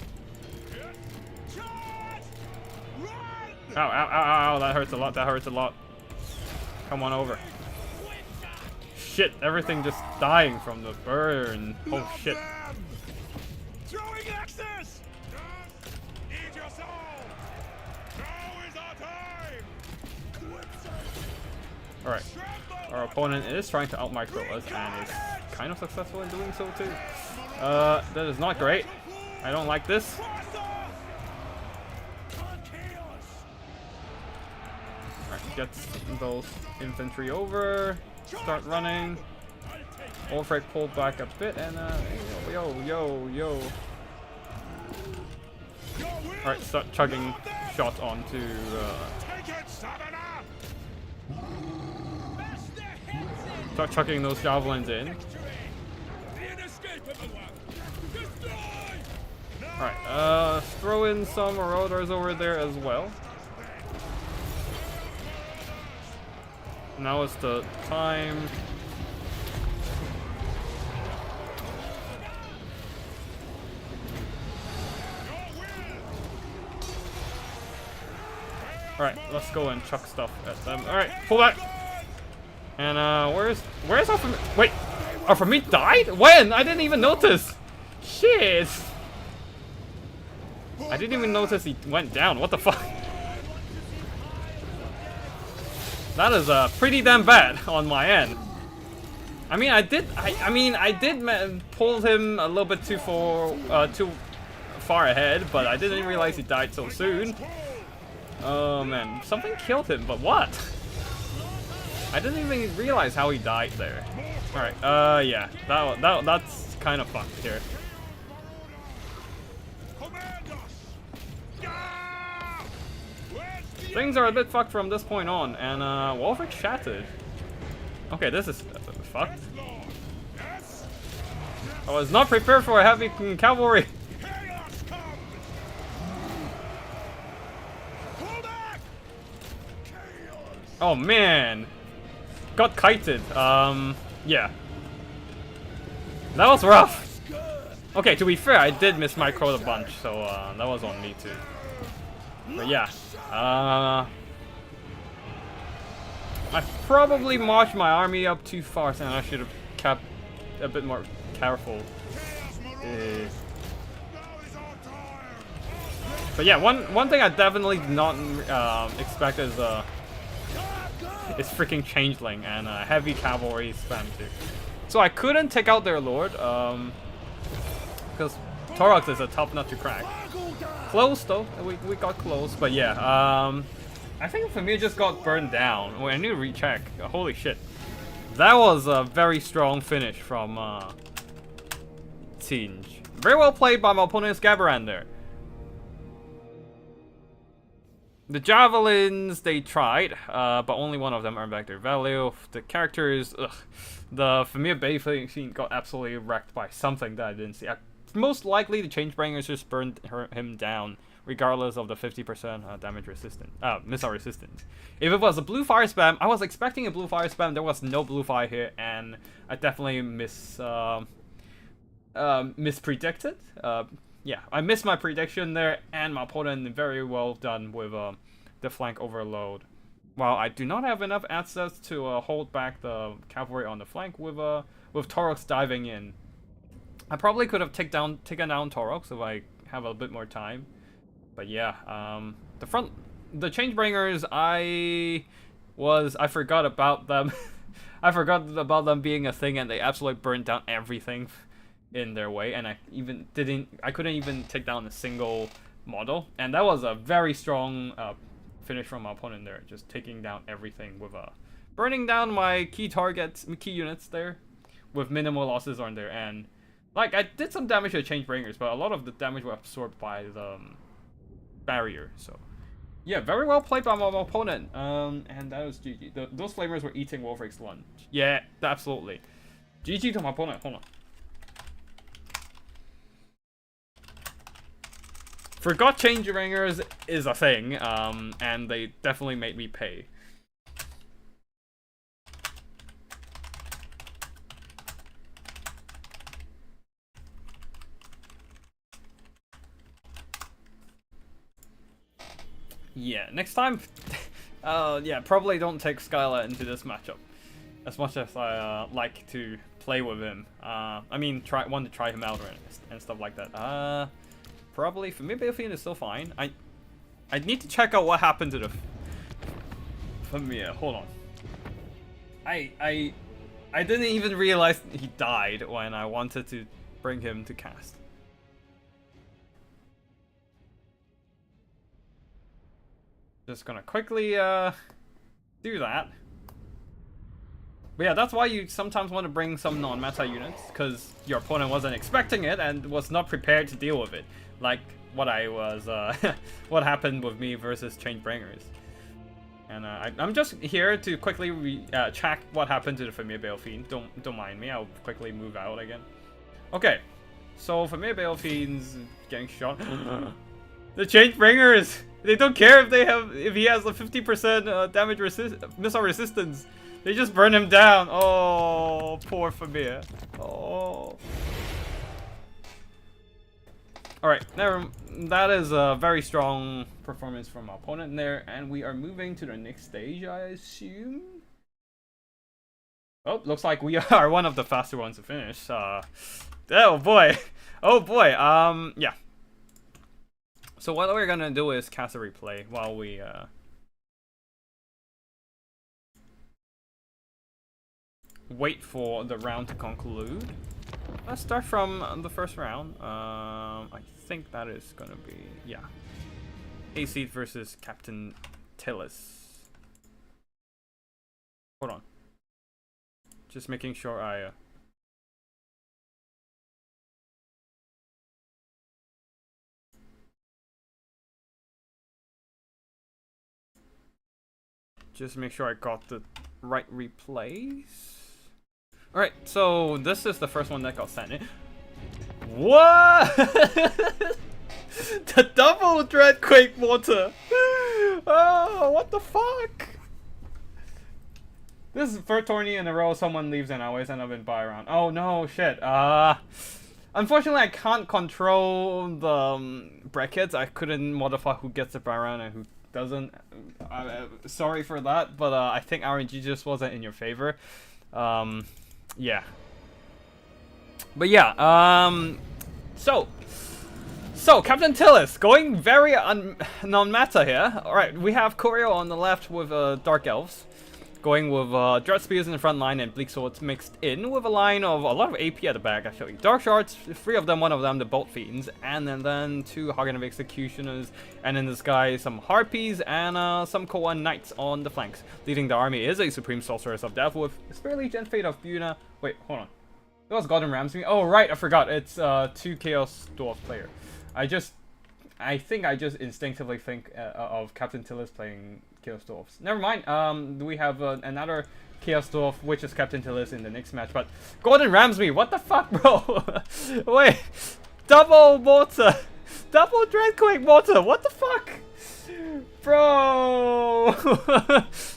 Ow, ow, ow, ow, that hurts a lot, that hurts a lot. Come on over. Shit, everything just dying from the burn. Oh shit. Throwing axes! Eat your soul! Now is our time! Alright. Our opponent is trying to out-micro us and is kind of successful in doing so too. That is not great. I don't like this. Alright, get those infantry over. Start running. Wolfric pulled back a bit and yo. Alright, start chugging shots onto start chucking those javelins in. Alright, throw in some marauders over there as well. Now is the time. Alright, let's go and chuck stuff at them. Alright, pull back! And where's our Famir? Wait! Our Famir died? When? I didn't even notice! Shit! I didn't even notice he went down. What the fuck? That is pretty damn bad on my end. I mean, I did pull him a little bit too far ahead, but I didn't realize he died so soon. Oh man, something killed him, but what? I didn't even realize how he died there. All right, yeah, that's kind of fucked here. Things are a bit fucked from this point on, and Wolfric shattered. Okay, this is fucked. I was not prepared for a heavy cavalry. Oh man, got kited. Yeah, that was rough. Okay, to be fair, I did miss my micro a bunch, so that was on me too. But yeah, I probably marched my army up too far, and I should have kept a bit more careful. But yeah, one thing I definitely did not expect is freaking changeling and heavy cavalry spam too. So I couldn't take out their lord because Taurox is a tough nut to crack. Close though, we got close, but yeah, I think Famir just got burned down. Wait, I need to recheck. Holy shit, that was a very strong finish from Tinge. Very well played by my opponent's Gabaran there. The javelins they tried, but only one of them earned back their value. The characters, the Famir Bay scene got absolutely wrecked by something that I didn't see. Most likely the Changebringers just burned him down, regardless of the 50% damage resistance, missile resistance. If it was a blue fire spam, I was expecting a blue fire spam. There was no blue fire here, and I definitely mispredicted. Yeah, I missed my prediction there, and my opponent very well done with the flank overload. While I do not have enough assets to hold back the cavalry on the flank with Taurox diving in. I probably could have taken down Taurox if I have a bit more time. But yeah, the Changebringers, I forgot about them. I forgot about them being a thing, and they absolutely burned down everything in their way, and I couldn't even take down a single model, and that was a very strong finish from my opponent there, just taking down everything with burning down my key units there with minimal losses on there. And like, I did some damage to Changebringers, but a lot of the damage was absorbed by the barrier. So yeah, very well played by my opponent, and that was GG. Those flamers were eating Wolfric's lunch. Yeah, absolutely. GG to my opponent. Hold on. Forgot change ringers is a thing, and they definitely made me pay. Yeah, next time, yeah, probably don't take Skylar into this matchup. As much as I like to play with him. I mean, want to try him out and stuff like that. Probably for me, Battlefield is still fine. I need to check out what happened to the Familiar. Hold on. I didn't even realize he died when I wanted to bring him to cast. Just gonna quickly do that. But yeah, that's why you sometimes want to bring some non-meta units, because your opponent wasn't expecting it and was not prepared to deal with it. Like what I was, what happened with me versus Changebringers. And I'm just here to quickly check what happened to the Familiar Balefiend. Don't mind me, I'll quickly move out again. Okay, so Familiar Balefiend's getting shot. The Changebringers! They don't care if he has a 50% damage missile resistance. They just burn him down. Oh, poor Familiar. Oh. Alright, that is a very strong performance from our opponent there, and we are moving to the next stage, I assume. Oh, looks like we are one of the faster ones to finish. Oh boy. Oh boy. Yeah. So what we're gonna do is cast a replay while we wait for the round to conclude. Let's start from the first round. I think that is gonna be, yeah, AC versus Captain Tillis. Hold on. Just making sure I just make sure I got the right replays. Alright, so this is the first one that got sent in. What? The double Dreadquake Mortar! Oh, what the fuck? This is the third tourney in a row someone leaves and I always end up in buy round. Oh no, shit. Unfortunately I can't control the brackets. I couldn't modify who gets the buy round and who doesn't. Sorry for that, but I think RNG just wasn't in your favor. Yeah. But yeah, so Captain Tillis going very non-meta here. Alright, we have Corio on the left with Dark Elves. Going with Dread Spears in the front line and Bleak Swords mixed in with a line of a lot of AP at the back, actually. Dark Shards, 3 of them, 1 of them the Bolt Fiends, and then 2 Hagen of Executioners, and in the sky some Harpies and some Koan Knights on the flanks. Leading the army is a Supreme Sorceress of Death with Spirit Leech and Fate of Buna. Wait, hold on. That was Gordon Ramsay. Oh right, I forgot. It's 2 Chaos Dwarf player. I think I just instinctively think of Captain Tillis playing Chaos Dwarfs. Never mind. We have another Chaos Dwarf, which is Captain Tillis in the next match. But Gordon Ramsay, what the fuck, bro? Wait, double mortar, double Dreadquake Mortar. What the fuck, bro?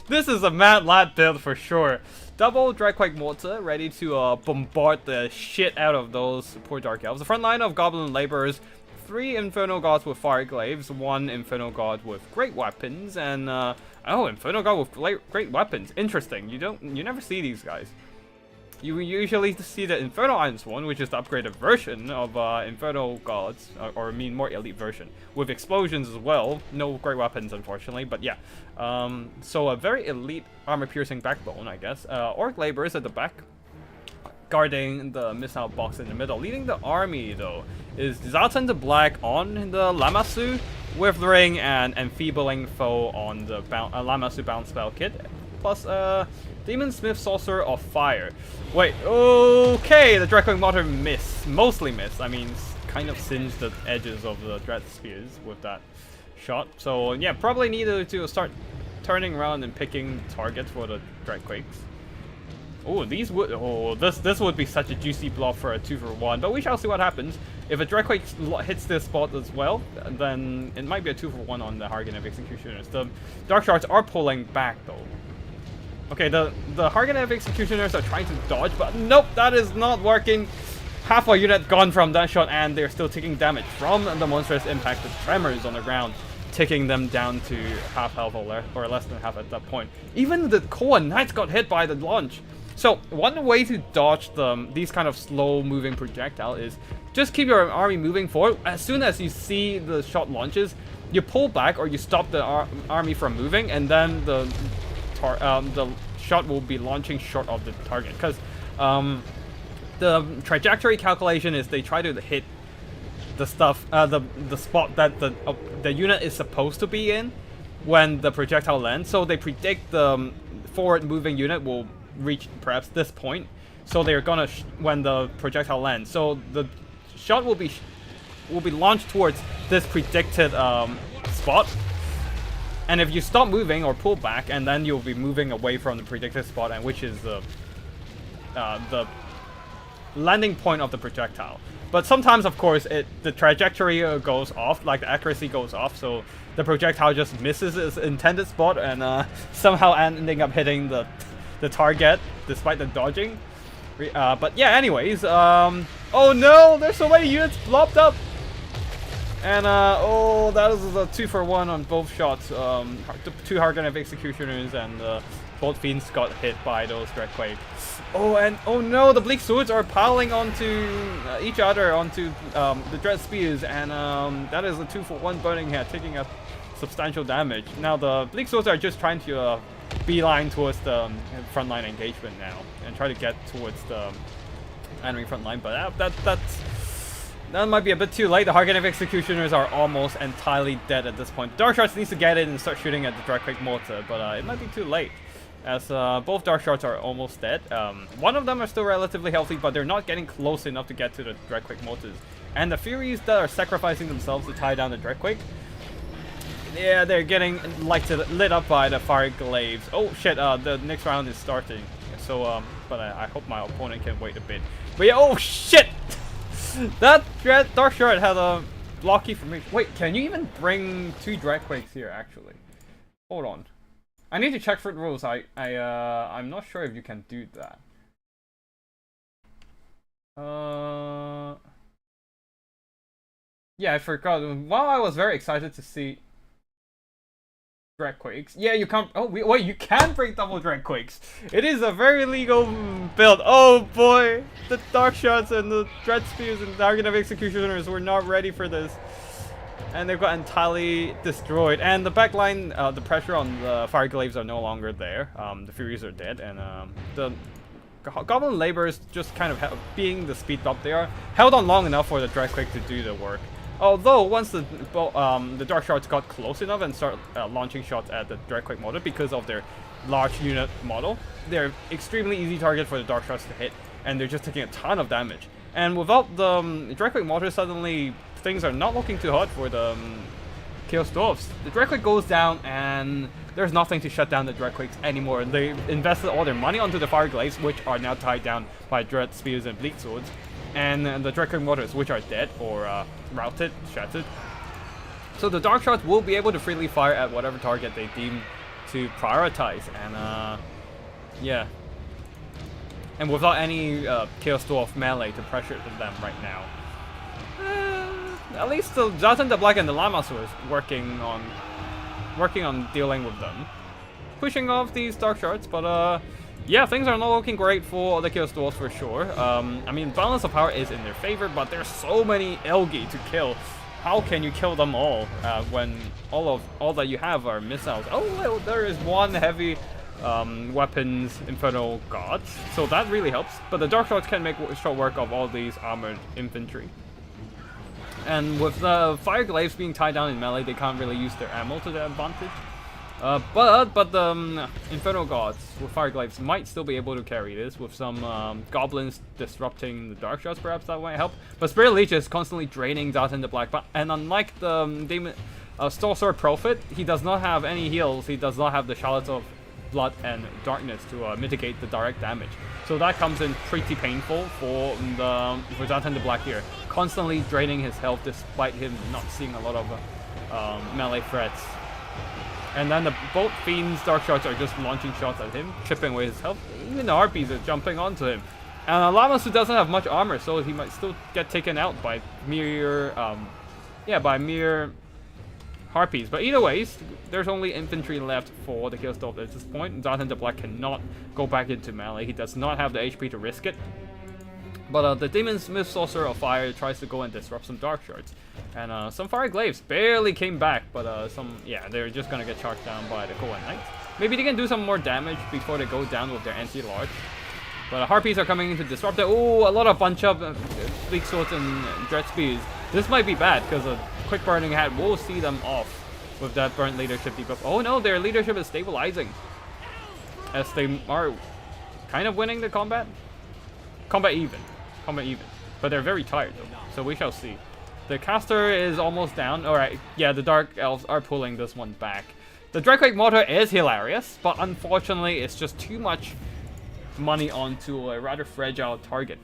This is a mad lad build for sure. Double Dreadquake Mortar, ready to bombard the shit out of those poor Dark Elves. The front line of Goblin Laborers. 3 Infernal Gods with Fire Glaives, 1 Infernal God with Great Weapons, and oh, Infernal God with Great Weapons. Interesting. You never see these guys. You usually see the Infernal Ironsworn, which is the upgraded version of Infernal Gods, or I mean more elite version, with explosions as well. No Great Weapons, unfortunately, but yeah. So a very elite armor-piercing backbone, I guess. Orc Laborers at the back, guarding the missile box in the middle. Leading the army, though, is Zaltan the Black on the Lamassu, Withering and Enfeebling Foe on the Lamassu Bound Spell Kit, plus Demon Smith Sorcerer of Fire. Wait, okay, the Dreadquake Mortar mostly missed. I mean, kind of singed the edges of the Dread Spears with that shot. So yeah, probably needed to start turning around and picking targets for the Dreadquakes. Oh, these would. Oh, this would be such a juicy blob for a 2-for-1, but we shall see what happens. if a Dreadquake hits this spot as well, then it might be a 2-for-1 on the Harganev Executioners. The Dark Shards are pulling back though. Okay, the Harganev Executioners are trying to dodge, but nope, that is not working. Half a unit gone from that shot, and they're still taking damage from the monstrous impact. The tremors on the ground, taking them down to half health or less than half at that point. Even the Koa Knights got hit by the launch. So one way to dodge these kind of slow-moving projectile is just keep your army moving forward. As soon as you see the shot launches, you pull back or you stop the army from moving, and then the shot will be launching short of the target. Because the trajectory calculation is they try to hit the stuff, the spot that the unit is supposed to be in when the projectile lands. So they predict the forward-moving unit will reach perhaps this point. So they're gonna when the projectile lands. So the shot will be launched towards this predicted spot. And if you stop moving or pull back, and then you'll be moving away from the predicted spot, and which is the landing point of the projectile. But sometimes, of course, the trajectory goes off, like the accuracy goes off, so the projectile just misses its intended spot and somehow ending up hitting the target despite the dodging. But yeah, anyways, oh no, there's so many units blobbed up. And oh, that is a 2-for-1 on both shots. Two Harganev Executioners and both Fiends got hit by those Dreadquake. Oh, and oh no, the Bleak Swords are piling onto each other, onto the Dread Spears, and that is a 2-for-1 burning head, taking a substantial damage. Now the Bleak Swords are just trying to beeline towards the frontline engagement now, and try to get towards the enemy frontline, but that might be a bit too late. The Harganev Executioners are almost entirely dead at this point. Dark Shards needs to get in and start shooting at the Dreadquake Mortar, but it might be too late, as both Dark Shards are almost dead. One of them are still relatively healthy, but they're not getting close enough to get to the Dreadquake Mortars. And the Furies that are sacrificing themselves to tie down the Dreadquake, yeah, they're getting lit up by the Fire Glaives. Oh shit, the next round is starting. So, but I hope my opponent can wait a bit. But yeah, oh shit! That Dark Shard had a blocky for me. Wait, can you even bring 2 Dreadquakes here, actually? Hold on. I need to check for the rules. I'm not sure if you can do that. Yeah, I forgot. While I was very excited to see Dreadquakes. Yeah, you can't. Oh, wait, you can bring double Dreadquakes. It is a very legal build. Oh boy, the Dark Shards and the Dread Spears and the Harganev Executioners were not ready for this, and they've got entirely destroyed. And the backline, the pressure on the Fire Glaives are no longer there. The Furies are dead, and the Goblin Laborers, just kind of being the speed bump they are, held on long enough for the Dreadquake to do the work. Although once the Dark Shards got close enough and start launching shots at the Dreadquake model because of their large unit model, they're extremely easy target for the Dark Shards to hit, and they're just taking a ton of damage. And without the Dreadquake model, suddenly things are not looking too hot for the Chaos Dwarfs. The Dreadquake goes down, and there's nothing to shut down the Dreadquakes anymore. They invested all their money onto the Fire Glaives, which are now tied down by Dread Spears and Bleak Swords, and the Dreadquake Mortars, which are dead or routed, shattered. So the Dark Shards will be able to freely fire at whatever target they deem to prioritize, and yeah. And without any Chaos Dwarf melee to pressure them right now. At least the Zatan the Black and the Lamassu is working on dealing with them. Pushing off these Dark Shards, but yeah, things are not looking great for the Chaos Dwarfs for sure. I mean, balance of power is in their favor, but there's so many Elgi to kill. How can you kill them all when all that you have are missiles? Oh, well, there is one heavy weapons Infernal Gods, so that really helps. But the Dark Shards can make short work of all these armored infantry. And with the Fire Glaives being tied down in melee, they can't really use their ammo to their advantage. But the Infernal Gods with Fire Glaives might still be able to carry this, with some goblins disrupting the Dark Shards, perhaps that might help. But Spirit Leech is constantly draining Zatan the Black, and unlike the Demon Stolsword Prophet, he does not have any heals. He does not have the Shallots of Blood and Darkness to mitigate the direct damage. So that comes in pretty painful for Zatan the Black here. constantly draining his health despite him not seeing a lot of melee threats. And then both Fiend's Dark Shots are just launching shots at him, chipping away his health. Even the Harpies are jumping onto him. And Lamasu doesn't have much armor, so he might still get taken out by mere, Harpies. But either ways, there's only infantry left for the Kill Stove at this point. Jonathan the Black cannot go back into melee. He does not have the HP to risk it. But the Demon Smith Sorcerer of Fire tries to go and disrupt some Dark Shards. And some Fire Glaives barely came back, but they're just gonna get charged down by the Koan Knights. Maybe they can do some more damage before they go down with their anti-large. But Harpies are coming in to disrupt it. Oh, a lot of bunch up Bleak Swords and Dread Spears. This might be bad, because a Quick Burning Hat will see them off with that Burnt Leadership debuff. Oh no, their leadership is stabilizing. As they are kind of winning the combat. Combat even. But they're very tired though, so we shall see. The caster is almost down. Alright, yeah, the Dark Elves are pulling this one back. The Drakequake Mortar is hilarious, but unfortunately it's just too much money onto a rather fragile target.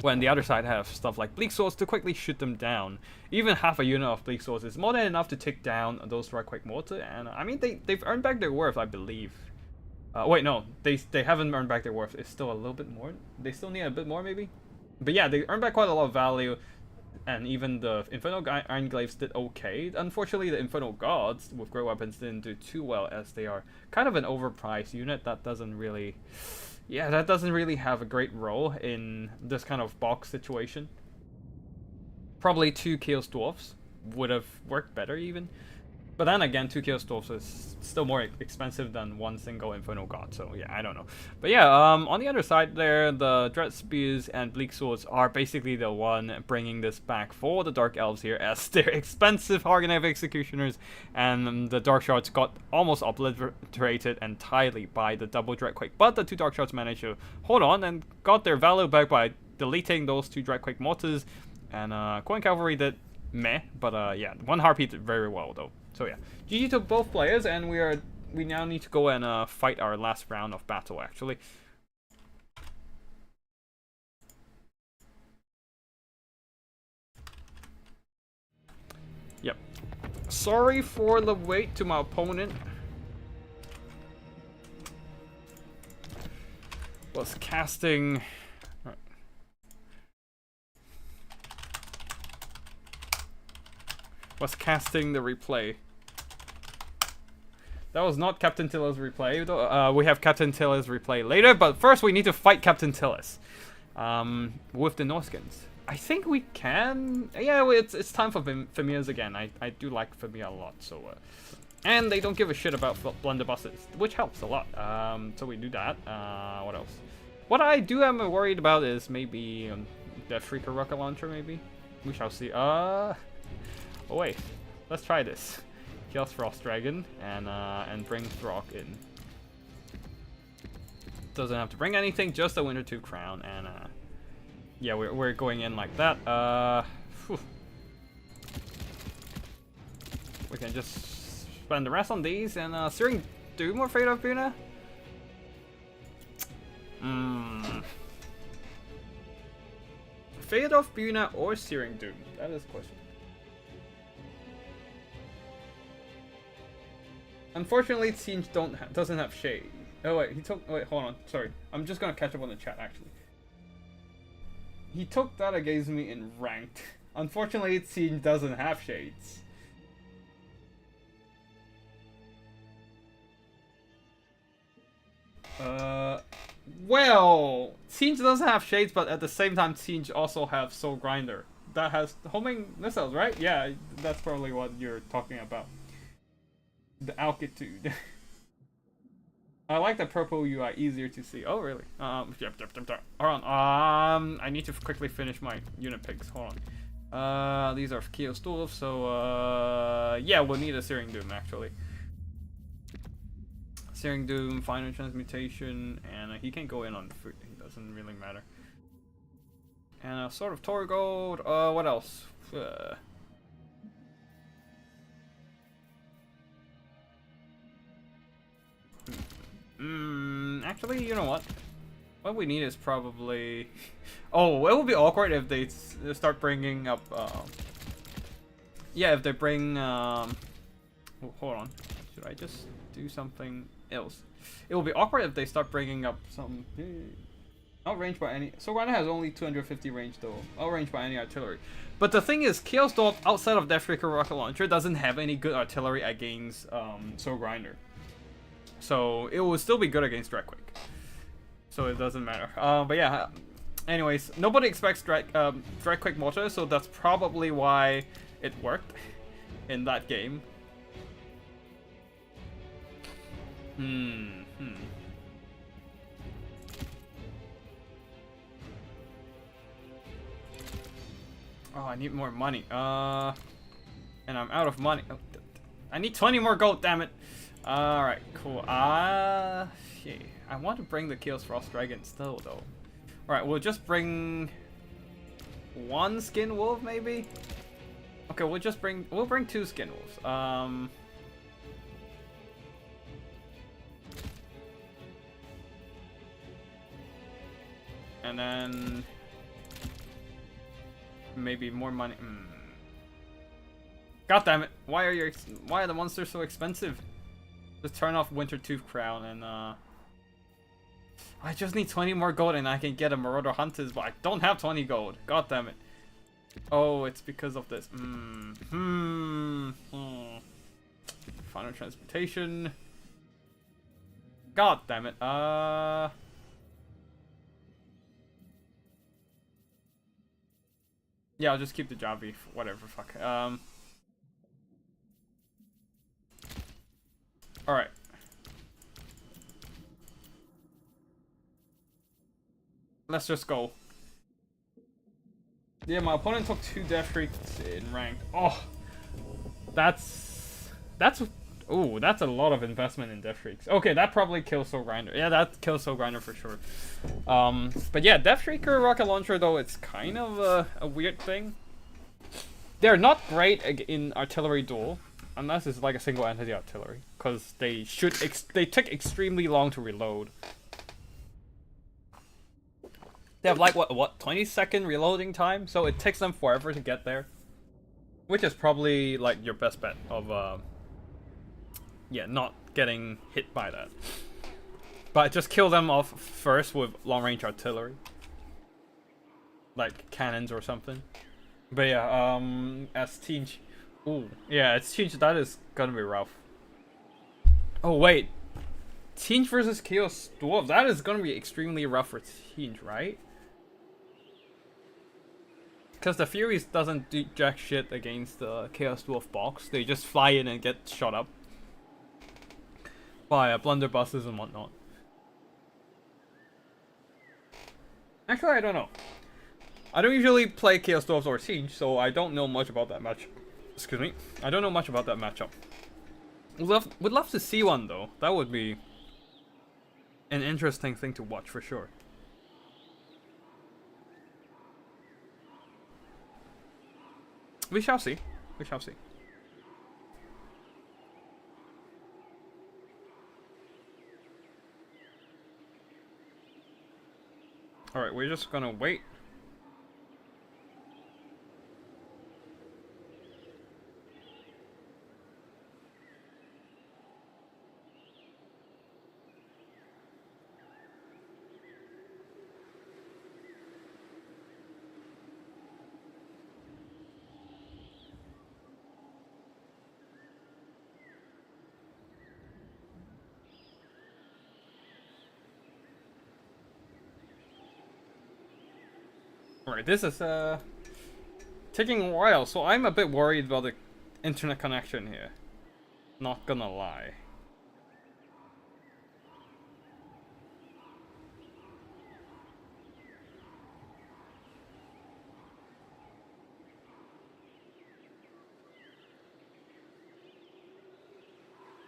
When the other side have stuff like Bleak Swords to quickly shoot them down. Even half a unit of Bleak Swords is more than enough to take down those Drakequake Mortar, and I mean they've earned back their worth, I believe. Wait, no, they haven't earned back their worth. It's still a little bit more. They still need a bit more, maybe? But yeah, they earned back quite a lot of value, and even the Infernal Iron Glaives did okay. Unfortunately, the Infernal Gods with Great Weapons didn't do too well, as they are kind of an overpriced unit that doesn't really... Yeah, that doesn't really have a great role in this kind of box situation. Probably 2 Chaos Dwarfs would have worked better, even. But then again, 2 Chaos Dwarfs is still more expensive than 1 single Infernal God, so yeah, I don't know. But yeah, on the other side there, the Dread Spears and Bleak Swords are basically the one bringing this back for the Dark Elves here, as they're expensive Hagenheim Executioners, and the Dark Shards got almost obliterated entirely by the double Dreadquake. But the 2 Dark Shards managed to hold on and got their value back by deleting those 2 Dreadquake Mortars, and Coin Cavalry did meh, but yeah, 1 Harpy did very well though. So yeah, GG to both players, and we now need to go and fight our last round of battle, actually. Yep. Sorry for the wait to my opponent. Was casting... Was casting the replay. That was not Captain Tillis replay. We have Captain Tillis replay later, but first we need to fight Captain Tillis with the Norskins. I think we can. Yeah, it's time for Famias again. I do like Famia a lot, so and they don't give a shit about blunderbusses, which helps a lot. So we do that. What else? What I do am worried about is maybe the Freaker rocket launcher. Maybe we shall see. Oh wait, let's try this. Chaos Frost Dragon and bring Throg in. Doesn't have to bring anything, just a Winter Tooth Crown, and yeah, we're going in like that. We can just spend the rest on these and Searing Doom or Fate of Buna. Fate of Buna or Searing Doom? That is the question. Unfortunately, Siege doesn't have shade. Oh wait, wait, hold on. Sorry, I'm just gonna catch up on the chat actually. He took that against me in ranked. Unfortunately, Siege doesn't have shades. Well, Siege doesn't have shades, but at the same time, Siege also have Soul Grinder. That has homing missiles, right? Yeah, that's probably what you're talking about. The altitude. I like the purple UI, easier to see. Oh, really? Yep. Hold on. I need to quickly finish my unit picks. Hold on. These are Chaos Dwarves, so yeah, we'll need a Searing Doom actually. Searing Doom, Final Transmutation, and he can go in on foot. It doesn't really matter. And a Sword of Torgold. What else? Actually, you know what? What we need is probably... Oh, it would be awkward if they start bringing up... Yeah, if they bring... Oh, hold on. Should I just do something else? It will be awkward if they start bringing up some... Outranged by any... So Rhino has only 250 range though. Outranged by any artillery. But the thing is, Chaos Dwarf outside of Deathshaker Rocket Launcher doesn't have any good artillery against Soul Grinder. So it will still be good against Dreadquake. So it doesn't matter. But yeah, anyways, nobody expects Dreadquake Mortar, so that's probably why it worked in that game. Oh, I need more money. And I'm out of money. Oh, I need 20 more gold, damn it. Alright, cool. Shit. I want to bring the Chaos Frost Dragon still, though. Alright, we'll just bring... one Skin Wolf, maybe? Okay, we'll bring 2 Skin Wolves. And then... maybe more money. God damn it! Why are the monsters so expensive? Just turn off Winter Tooth Crown and I just need 20 more gold and I can get a Marauder Hunters, but I don't have 20 gold. God damn it! Oh, it's because of this. Final transportation. God damn it! Yeah, I'll just keep the Javi. Whatever, fuck. Alright. Let's just go. Yeah, my opponent took 2 Death Freaks in ranked. Oh! That's... Ooh, that's a lot of investment in Death Freaks. Okay, that probably kills Soul Grinder. Yeah, that kills Soul Grinder for sure. But yeah, Deathshaker Rocket Launcher, though, it's kind of a weird thing. They're not great in artillery duel, unless it's like a single entity artillery, because they take extremely long to reload. They have like what 20-second reloading time, so it takes them forever to get there, which is probably like your best bet of yeah, not getting hit by that. But just kill them off first with long-range artillery. Like cannons or something. But yeah, as Teench... Ooh, yeah, as Teench, that is gonna be rough. Oh, wait. Teench versus Chaos Dwarf, that is gonna be extremely rough for Teench, right? Because the Furies doesn't do jack shit against the Chaos Dwarf box. They just fly in and get shot up by blunderbusses and whatnot. Actually, I don't know. I don't usually play Chaos Dwarves or Siege, so I don't know much about that match. Excuse me. I don't know much about that matchup. Would love to see one, though. That would be an interesting thing to watch for sure. We shall see. We shall see. Alright, we're just gonna wait. Alright, this is taking a while, so I'm a bit worried about the internet connection here. Not gonna lie.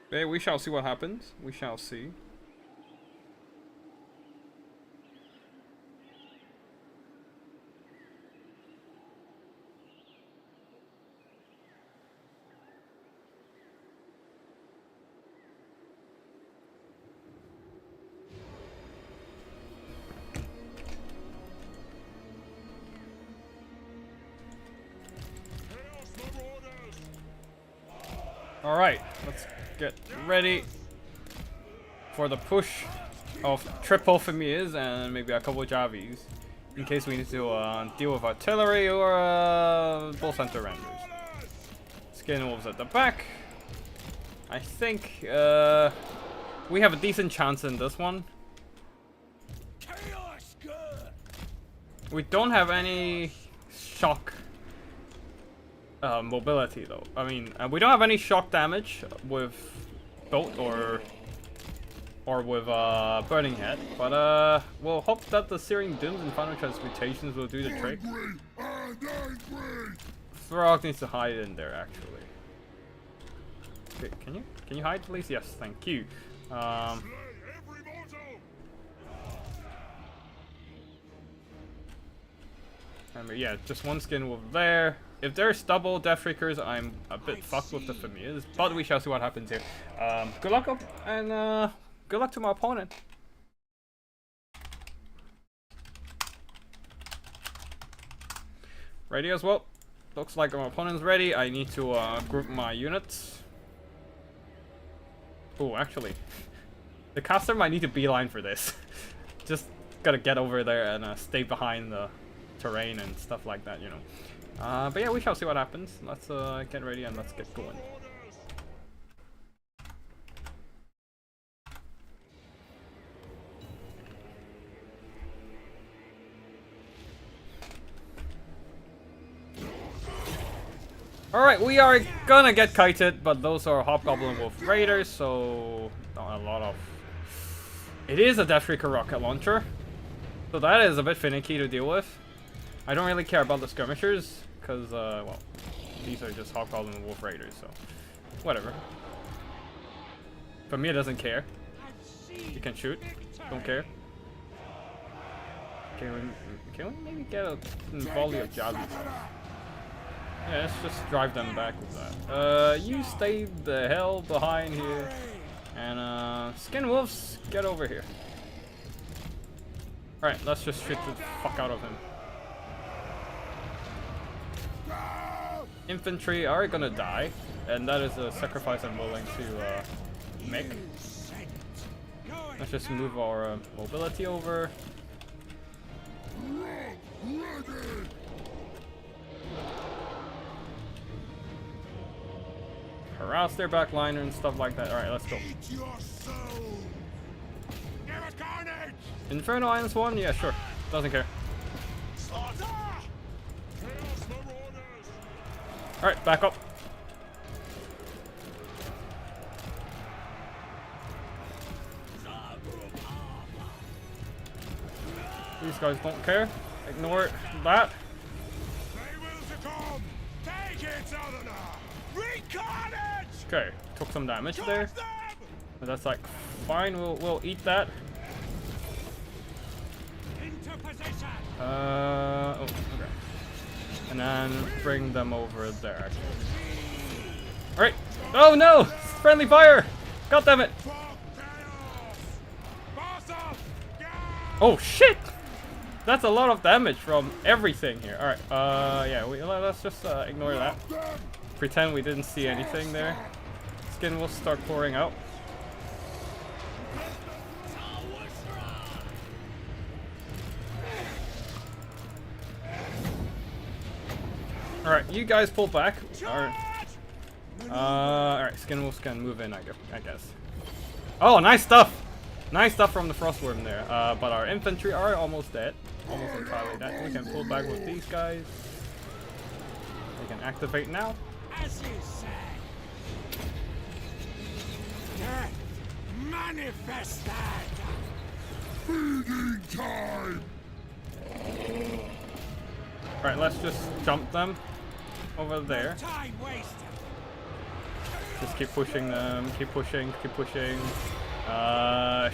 Okay, we shall see what happens. We shall see. Alright, let's get ready for the push of triple Famirs and maybe a couple of Javis in case we need to deal with artillery or bull center renders. Skin wolves at the back. I think we have a decent chance in this one. We don't have any shock mobility though. I mean, we don't have any shock damage with bolt or with burning head, but we'll hope that the Searing Dooms and Final Transmutations will do the trick. Throg needs to hide in there actually. Okay, can you hide please? Yes, thank you. Yeah, just one skin wolf there. If there's double Death Freakers, I'm a bit fucked with the Famirs, but we shall see what happens here. Good luck up, and good luck to my opponent. Ready as well. Looks like my opponent's ready. I need to group my units. Oh, actually, the caster might need to beeline for this. Just gotta get over there and stay behind the terrain and stuff like that, you know. But yeah, we shall see what happens. Let's get ready and let's get going. Alright, we are gonna get kited, but those are Hobgoblin Wolf Raiders, so not a lot of... It is a Death Freaker rocket launcher, so that is a bit finicky to deal with. I don't really care about the skirmishers, because, well, these are just Hobgoblin Wolf Raiders, so whatever. For me, it doesn't care. You can shoot, don't care. Can we maybe get a volley of jabs? Yeah, let's just drive them back with that. You stay the hell behind here. And, Skin Wolves, get over here. Alright, let's just shoot the fuck out of him. Infantry are gonna die, and that is a sacrifice I'm willing to make. Let's just move our mobility over. Harass their backliner and stuff like that. Alright, let's go. Inferno Islands 1? Yeah, sure. Doesn't care. Alright, back up. These guys don't care. Ignore that. Okay, took some damage there. But that's like fine, we'll eat that. Oh, okay. And then bring them over there. Alright. Oh no! Friendly fire! God damn it! Oh shit! That's a lot of damage from everything here. Alright, yeah, let's just ignore that. Pretend we didn't see anything there. Skin will start pouring out. Alright, you guys pull back. Alright, Skin Wolves can move in, I guess. Oh, nice stuff! Nice stuff from the Frostworm there. But our infantry are almost dead. Almost entirely dead. We can pull back with these guys. They can activate now. As you say. Manifest that. Feeding time. Alright, let's just jump them over there. Time wasted. Just keep pushing them, keep pushing, keep pushing.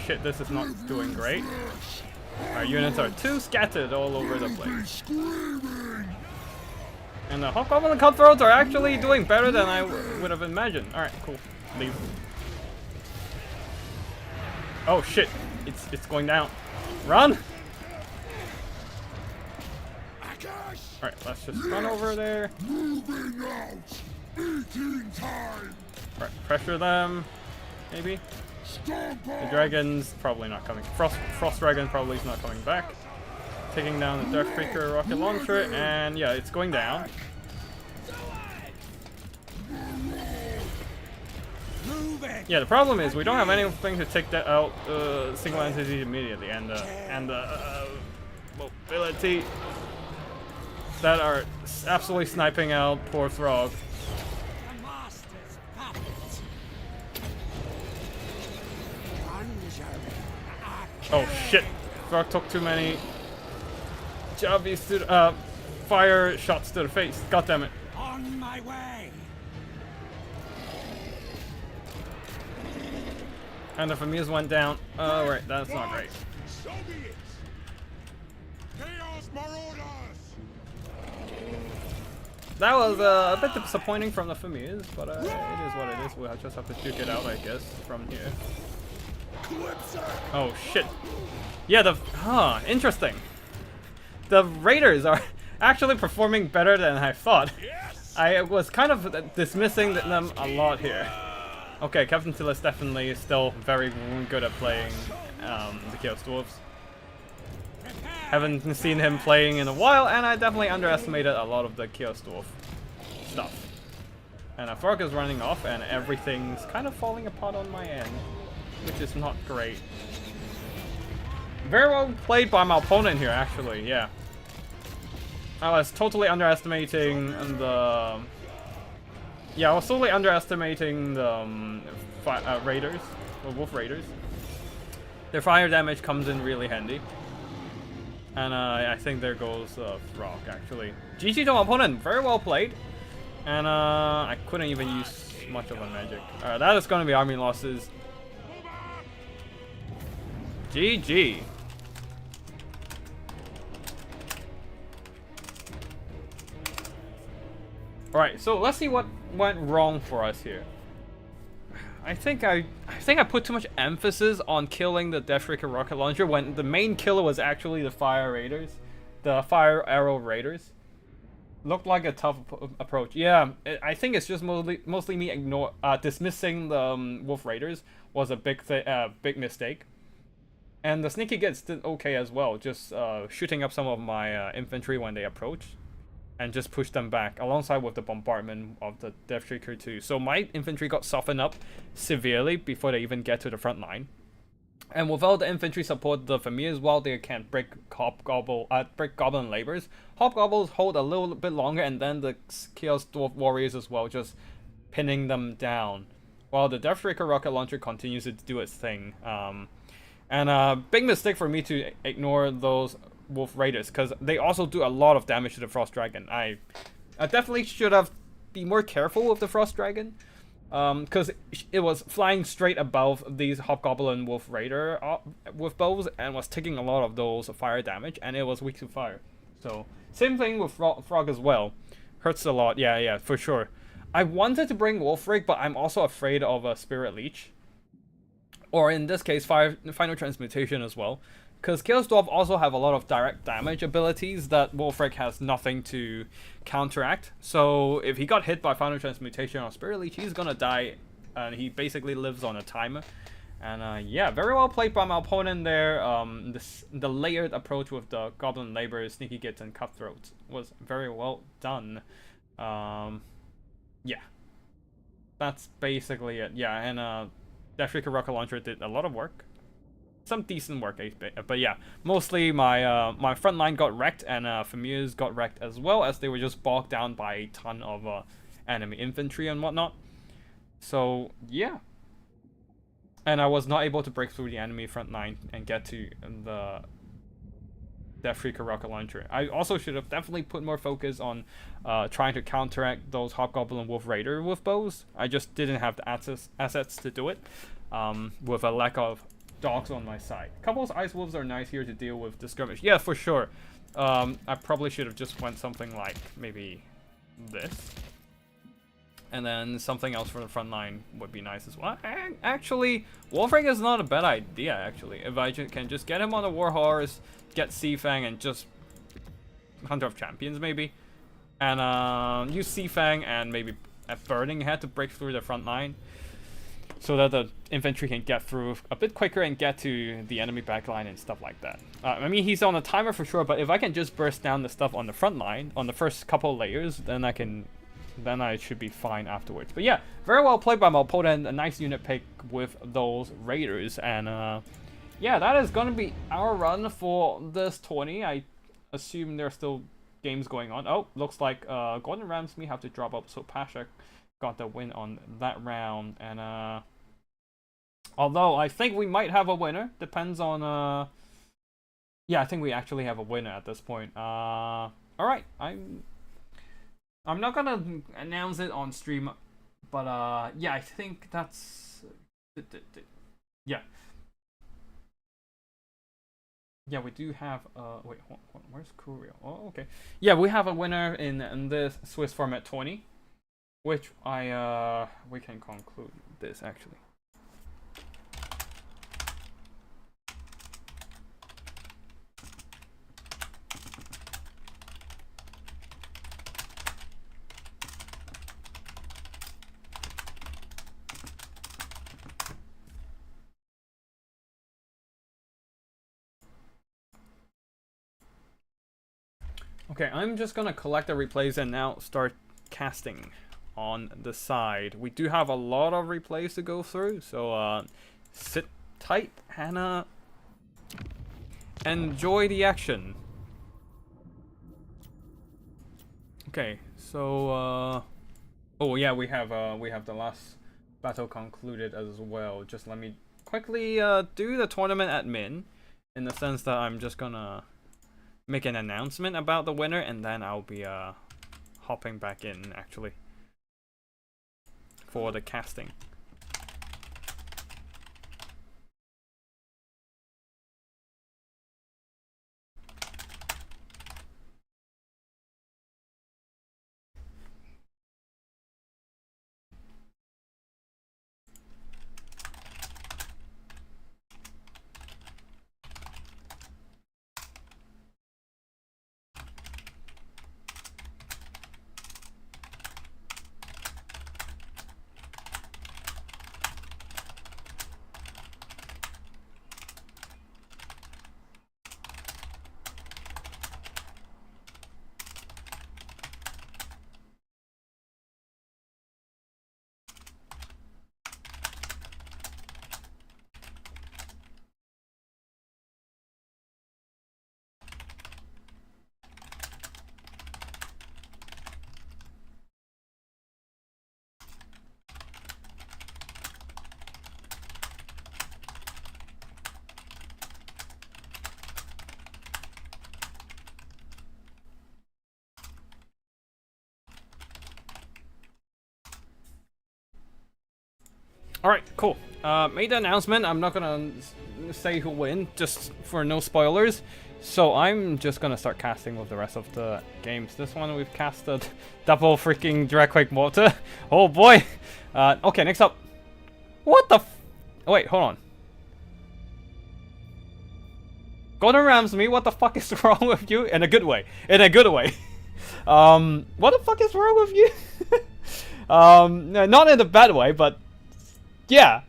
Shit, this is not doing great. Our units are too scattered all over the place. And the Hobgoblin Cutthroats are actually doing better than I would have imagined. Alright, cool. Leave. Oh shit, it's going down. Run! Alright, let's just run over there. Moving out. Eating time. Right, pressure them. Maybe. The dragon's probably not coming. Frost dragon probably is not coming back. Taking down the Death Freaker rocket launcher, and yeah, it's going down. Yeah, the problem is we don't have anything to take that out single entity immediately, and mobility that are absolutely sniping out poor Throg. The master's puppet. Oh shit! Throg took too many jabbies to fire shots to the face. God damn it! On my way. And the Familiars went down. Oh right, that's not great. So be it. Chaos Marauders. That was a bit disappointing from the Familiars, but it is what it is. We'll just have to duke it out, I guess, from here. Oh shit! Yeah, interesting. The Raiders are actually performing better than I thought. I was kind of dismissing them a lot here. Okay, Captain Tillis definitely is still very good at playing the Chaos Dwarves. Haven't seen him playing in a while, and I definitely underestimated a lot of the Chaos Dwarf stuff. And Frog is running off, and everything's kind of falling apart on my end, which is not great. Very well played by my opponent here, actually, yeah. I was totally underestimating the... Yeah, I was totally underestimating the Raiders, or Wolf Raiders. Their fire damage comes in really handy. And I think there goes Frog, actually. GG to my opponent, very well played. And I couldn't even use much of a magic. Alright, that is going to be army losses. GG. Alright, so let's see what went wrong for us here. I think I put too much emphasis on killing the Death Freaker rocket launcher when the main killer was actually the Fire Raiders, the Fire Arrow Raiders. Looked like a tough approach. Yeah, I think it's just mostly me dismissing the Wolf Raiders was a big mistake. And the Sneaky Gits did okay as well, just shooting up some of my infantry when they approached. And just push them back, alongside with the bombardment of the Death Freaker too. So my infantry got softened up severely before they even get to the front line. And without the infantry support, the Familiars, while they can break Goblin Labors, Hobgoblins hold a little bit longer, and then the Chaos Dwarf Warriors as well, just pinning them down. While the Death Freaker rocket launcher continues to do its thing. Big mistake for me to ignore those Wolf Raiders, because they also do a lot of damage to the Frost Dragon. I definitely should have been more careful with the Frost Dragon, because it was flying straight above these Hobgoblin Wolf Raider with bows and was taking a lot of those fire damage, and it was weak to fire. So same thing with Frog as well. Hurts a lot. Yeah, for sure. I wanted to bring Wolfrig, but I'm also afraid of a Spirit Leech, or in this case, Final Transmutation as well. Because Chaos Dwarf also have a lot of direct damage abilities that Wolfric has nothing to counteract. So if he got hit by Final Transmutation or Spirit Leech, he's gonna die, and he basically lives on a timer. And yeah, very well played by my opponent there. The layered approach with the Goblin Labor, Sneaky Gits, and Cutthroats was very well done. Yeah, that's basically it. Yeah, and Death Freaker rocket launcher did a lot of work. Some decent work, but yeah, mostly my front line got wrecked, and Familiars got wrecked as well, as they were just bogged down by a ton of enemy infantry and whatnot. So yeah, and I was not able to break through the enemy front line and get to the Death Freaker rocket launcher. I also should have definitely put more focus on trying to counteract those Hobgoblin Wolf Raider with bows. I just didn't have the assets to do it, with a lack of dogs on my side. A couple of Ice Wolves are nice here to deal with the skirmish. Yeah, for sure. I probably should have just went something like maybe this. And then something else for the front line would be nice as well. Actually, Wolfring is not a bad idea, actually. If I can just get him on the Warhorse, get Seafang, and just Hunter of Champions, maybe. And use Seafang and maybe a burning head to break through the front line, so that the infantry can get through a bit quicker and get to the enemy backline and stuff like that. I mean, he's on a timer for sure, but if I can just burst down the stuff on the front line, on the first couple layers, then I should be fine afterwards. But yeah, very well played by my opponent. A nice unit pick with those raiders. And yeah, that is going to be our run for this tourney. I assume there's still games going on. Oh, looks like Gordon Ramsay have to drop up, so Pasha got the win on that round. And although I think we might have a winner, depends on yeah, I think we actually have a winner at this point. All right, I'm not gonna announce it on stream, but yeah, I think that's yeah. Yeah, we do have wait, hold on, where's Courier? Oh, okay. Yeah, we have a winner in this Swiss format 20, which we can conclude this actually. Okay, I'm just gonna collect the replays and now start casting on the side. We do have a lot of replays to go through, so sit tight and enjoy the action. Okay, so oh yeah, we have the last battle concluded as well. Just let me quickly do the tournament admin, in the sense that I'm just gonna make an announcement about the winner, and then I'll be hopping back in actually for the casting. Alright, cool. Made the announcement. I'm not gonna say who win, just for no spoilers. So I'm just gonna start casting with the rest of the games. This one we've casted double freaking Dragquake Mortar. Oh boy! Okay, next up. What the oh, wait, hold on. Gordon Ramsay, what the fuck is wrong with you? In a good way. In a good way. What the fuck is wrong with you? Not in a bad way, but yeah.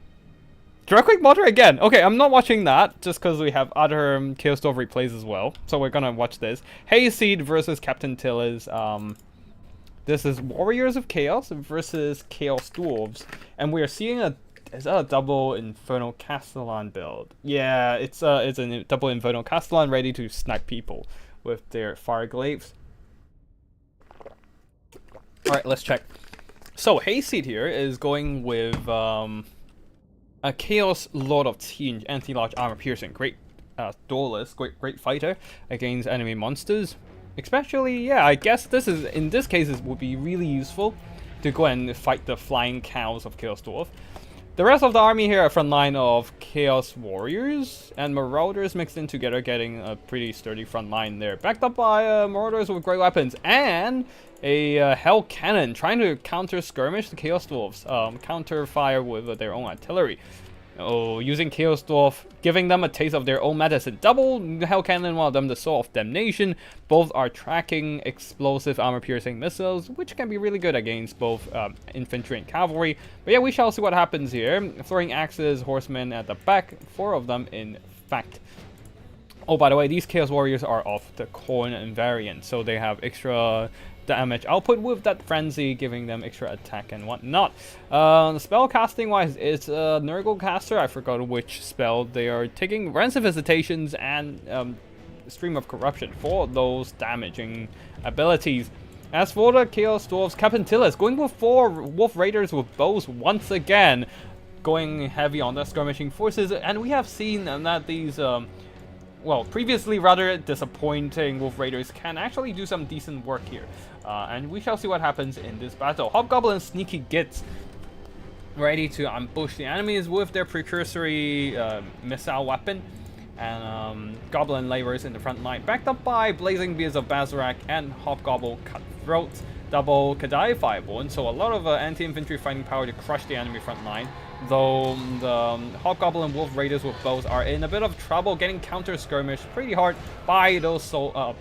Dragquake Mortar again. Okay, I'm not watching that just because we have other Chaos Dwarf replays as well. So we're gonna watch this. Hayseed versus Captain Tillis. This is Warriors of Chaos versus Chaos Dwarves, and we are seeing is that a double Infernal Castellan build? Yeah, it's a double Infernal Castellan ready to snipe people with their fire glaives. All right, let's check. So Hayseed here is going with a Chaos Lord of Tinge, anti-large armor piercing, great duelist, great fighter against enemy monsters. Especially, yeah, I guess in this case it would be really useful to go and fight the flying cows of Chaos Dwarf. The rest of the army here are front line of Chaos Warriors and Marauders mixed in together, getting a pretty sturdy front line there, backed up by Marauders with great weapons and a Hell Cannon trying to counter skirmish the Chaos Dwarves, counter fire with their own artillery. Oh, using Chaos Dwarf, giving them a taste of their own medicine. Double Hell Cannon, one of them the Soul of Damnation. Both are tracking explosive armor-piercing missiles, which can be really good against both infantry and cavalry. But yeah, we shall see what happens here. Throwing axes, horsemen at the back, 4 of them in fact. Oh, by the way, these Chaos Warriors are of the Corn variant, so they have extra damage output with that frenzy, giving them extra attack and whatnot. Spell casting wise, it's a Nurgle caster. I forgot which spell they are taking. Rancid Visitations and Stream of Corruption for those damaging abilities. As for the Chaos Dwarves, Captain Tillis going with 4 Wolf Raiders with bows once again, going heavy on the skirmishing forces, and we have seen that these well, previously rather disappointing Wolf Raiders can actually do some decent work here. And we shall see what happens in this battle. Hobgoblin Sneaky Gits ready to ambush the enemies with their precursory missile weapon. And Goblin Laborers in the front line, backed up by Blazing Beards of Bazarak and Hobgoblin Cutthroats. Double Kadai Fireborn, so a lot of anti-infantry fighting power to crush the enemy front line. Though the Hobgoblin Wolf Raiders with bows are in a bit of trouble, getting counter-skirmished pretty hard by those Hell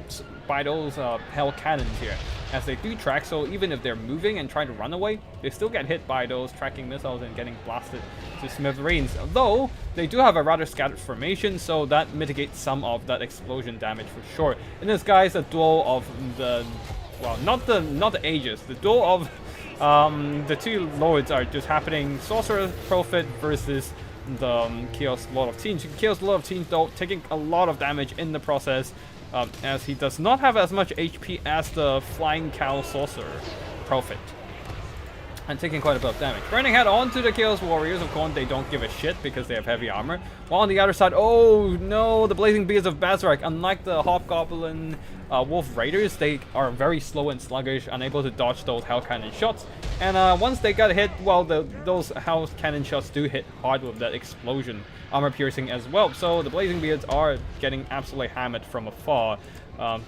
Cannons here, as they do track. So even if they're moving and trying to run away, they still get hit by those tracking missiles and getting blasted to smithereens. Though they do have a rather scattered formation, so that mitigates some of that explosion damage for sure. And this guy's a duel of the, well, not the ages. The duel of the 2 lords are just happening. Sorcerer Prophet versus the Chaos Lord of Teens. Chaos Lord of Teens, though, taking a lot of damage in the process, as he does not have as much HP as the Flying Cow Sorcerer Prophet, and taking quite a bit of damage. Burning Head onto the Chaos Warriors. Of course, they don't give a shit because they have heavy armor. While on the other side, oh no, the Blazing Beards of Bazarak, unlike the Hobgoblin Wolf Raiders, they are very slow and sluggish, unable to dodge those Hell Cannon shots. And once they got hit, well, those Hell Cannon shots do hit hard with that explosion armor piercing as well. So the Blazing Beards are getting absolutely hammered from afar.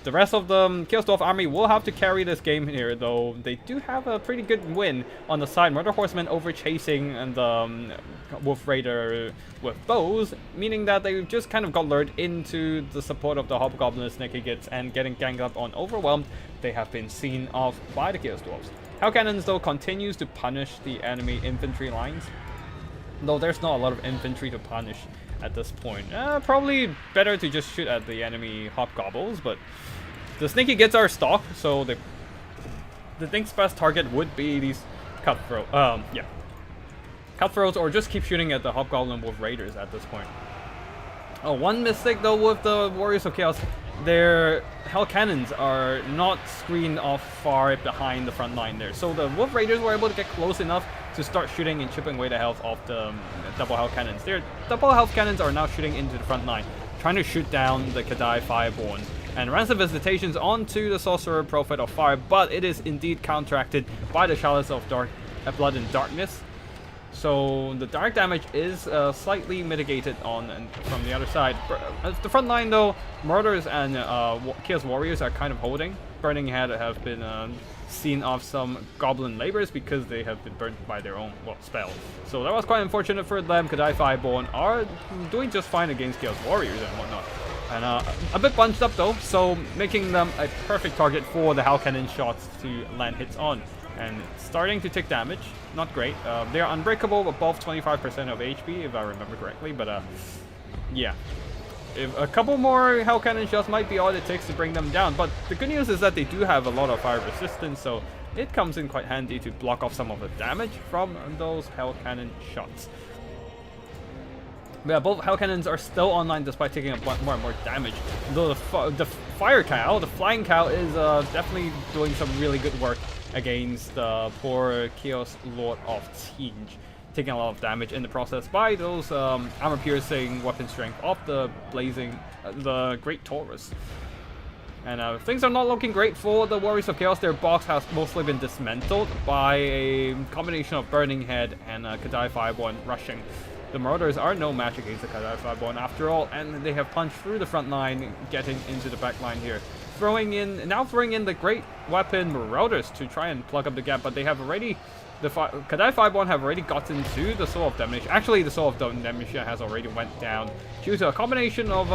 The rest of the Chaos Dwarf army will have to carry this game here, though they do have a pretty good win on the side. Murder Horsemen over chasing and the Wolf Raider with bows, meaning that they just kind of got lured into the support of the Hobgoblin Sneaky Gits and getting ganged up on Overwhelmed. They have been seen off by the Chaos Dwarfs. Hell Cannons, though, continues to punish the enemy infantry lines, though there's not a lot of infantry to punish at this point. Probably better to just shoot at the enemy Hobgoblins, but the Sneaky Gits are stock, so the next best target would be these Cutthroats, or just keep shooting at the Hobgoblin Wolf Raiders at this point. Oh, one mistake though with the Warriors of Chaos, their Hell Cannons are not screened off far behind the front line there. So the Wolf Raiders were able to get close enough to start shooting and chipping away the health of the double Hell Cannons. Their double Hell Cannons are now shooting into the front line, trying to shoot down the Kadai Fireborn. And Rancid Visitations onto the Sorcerer Prophet of Fire, but it is indeed counteracted by the Chalice of Blood and Darkness. So the dark damage is slightly mitigated from the other side. The front line, though, Murders and Chaos Warriors are kind of holding. Burning Head have been seen off some Goblin Laborers because they have been burnt by their own spell. So that was quite unfortunate for them. Kadai Fireborn are doing just fine against Chaos Warriors and whatnot. And a bit bunched up though, so making them a perfect target for the Hell Cannon shots to land hits on. And starting to take damage, not great. They are unbreakable, above 25% of HP, if I remember correctly. But yeah, if a couple more Hell Cannon shots might be all it takes to bring them down. But the good news is that they do have a lot of fire resistance, so it comes in quite handy to block off some of the damage from those Hell Cannon shots. Yeah, both Hell Cannons are still online despite taking more and more damage. Though the Fire Cow, the Flying Cow, is definitely doing some really good work against the poor Chaos Lord of Teens, taking a lot of damage in the process by those armor-piercing weapon strength of the the Great Taurus. And things are not looking great for the Warriors of Chaos. Their box has mostly been dismantled by a combination of Burning Head and Kadai Fireborn rushing. The Marauders are no match against the Kadai Fireborn after all, and they have punched through the front line, getting into the back line here. Throwing in the great weapon Marauders to try and plug up the gap, but they have already The Kadai 5-1 have already gotten to the Soul of Damnation. Actually, the Soul of Damnation has already went down due to a combination of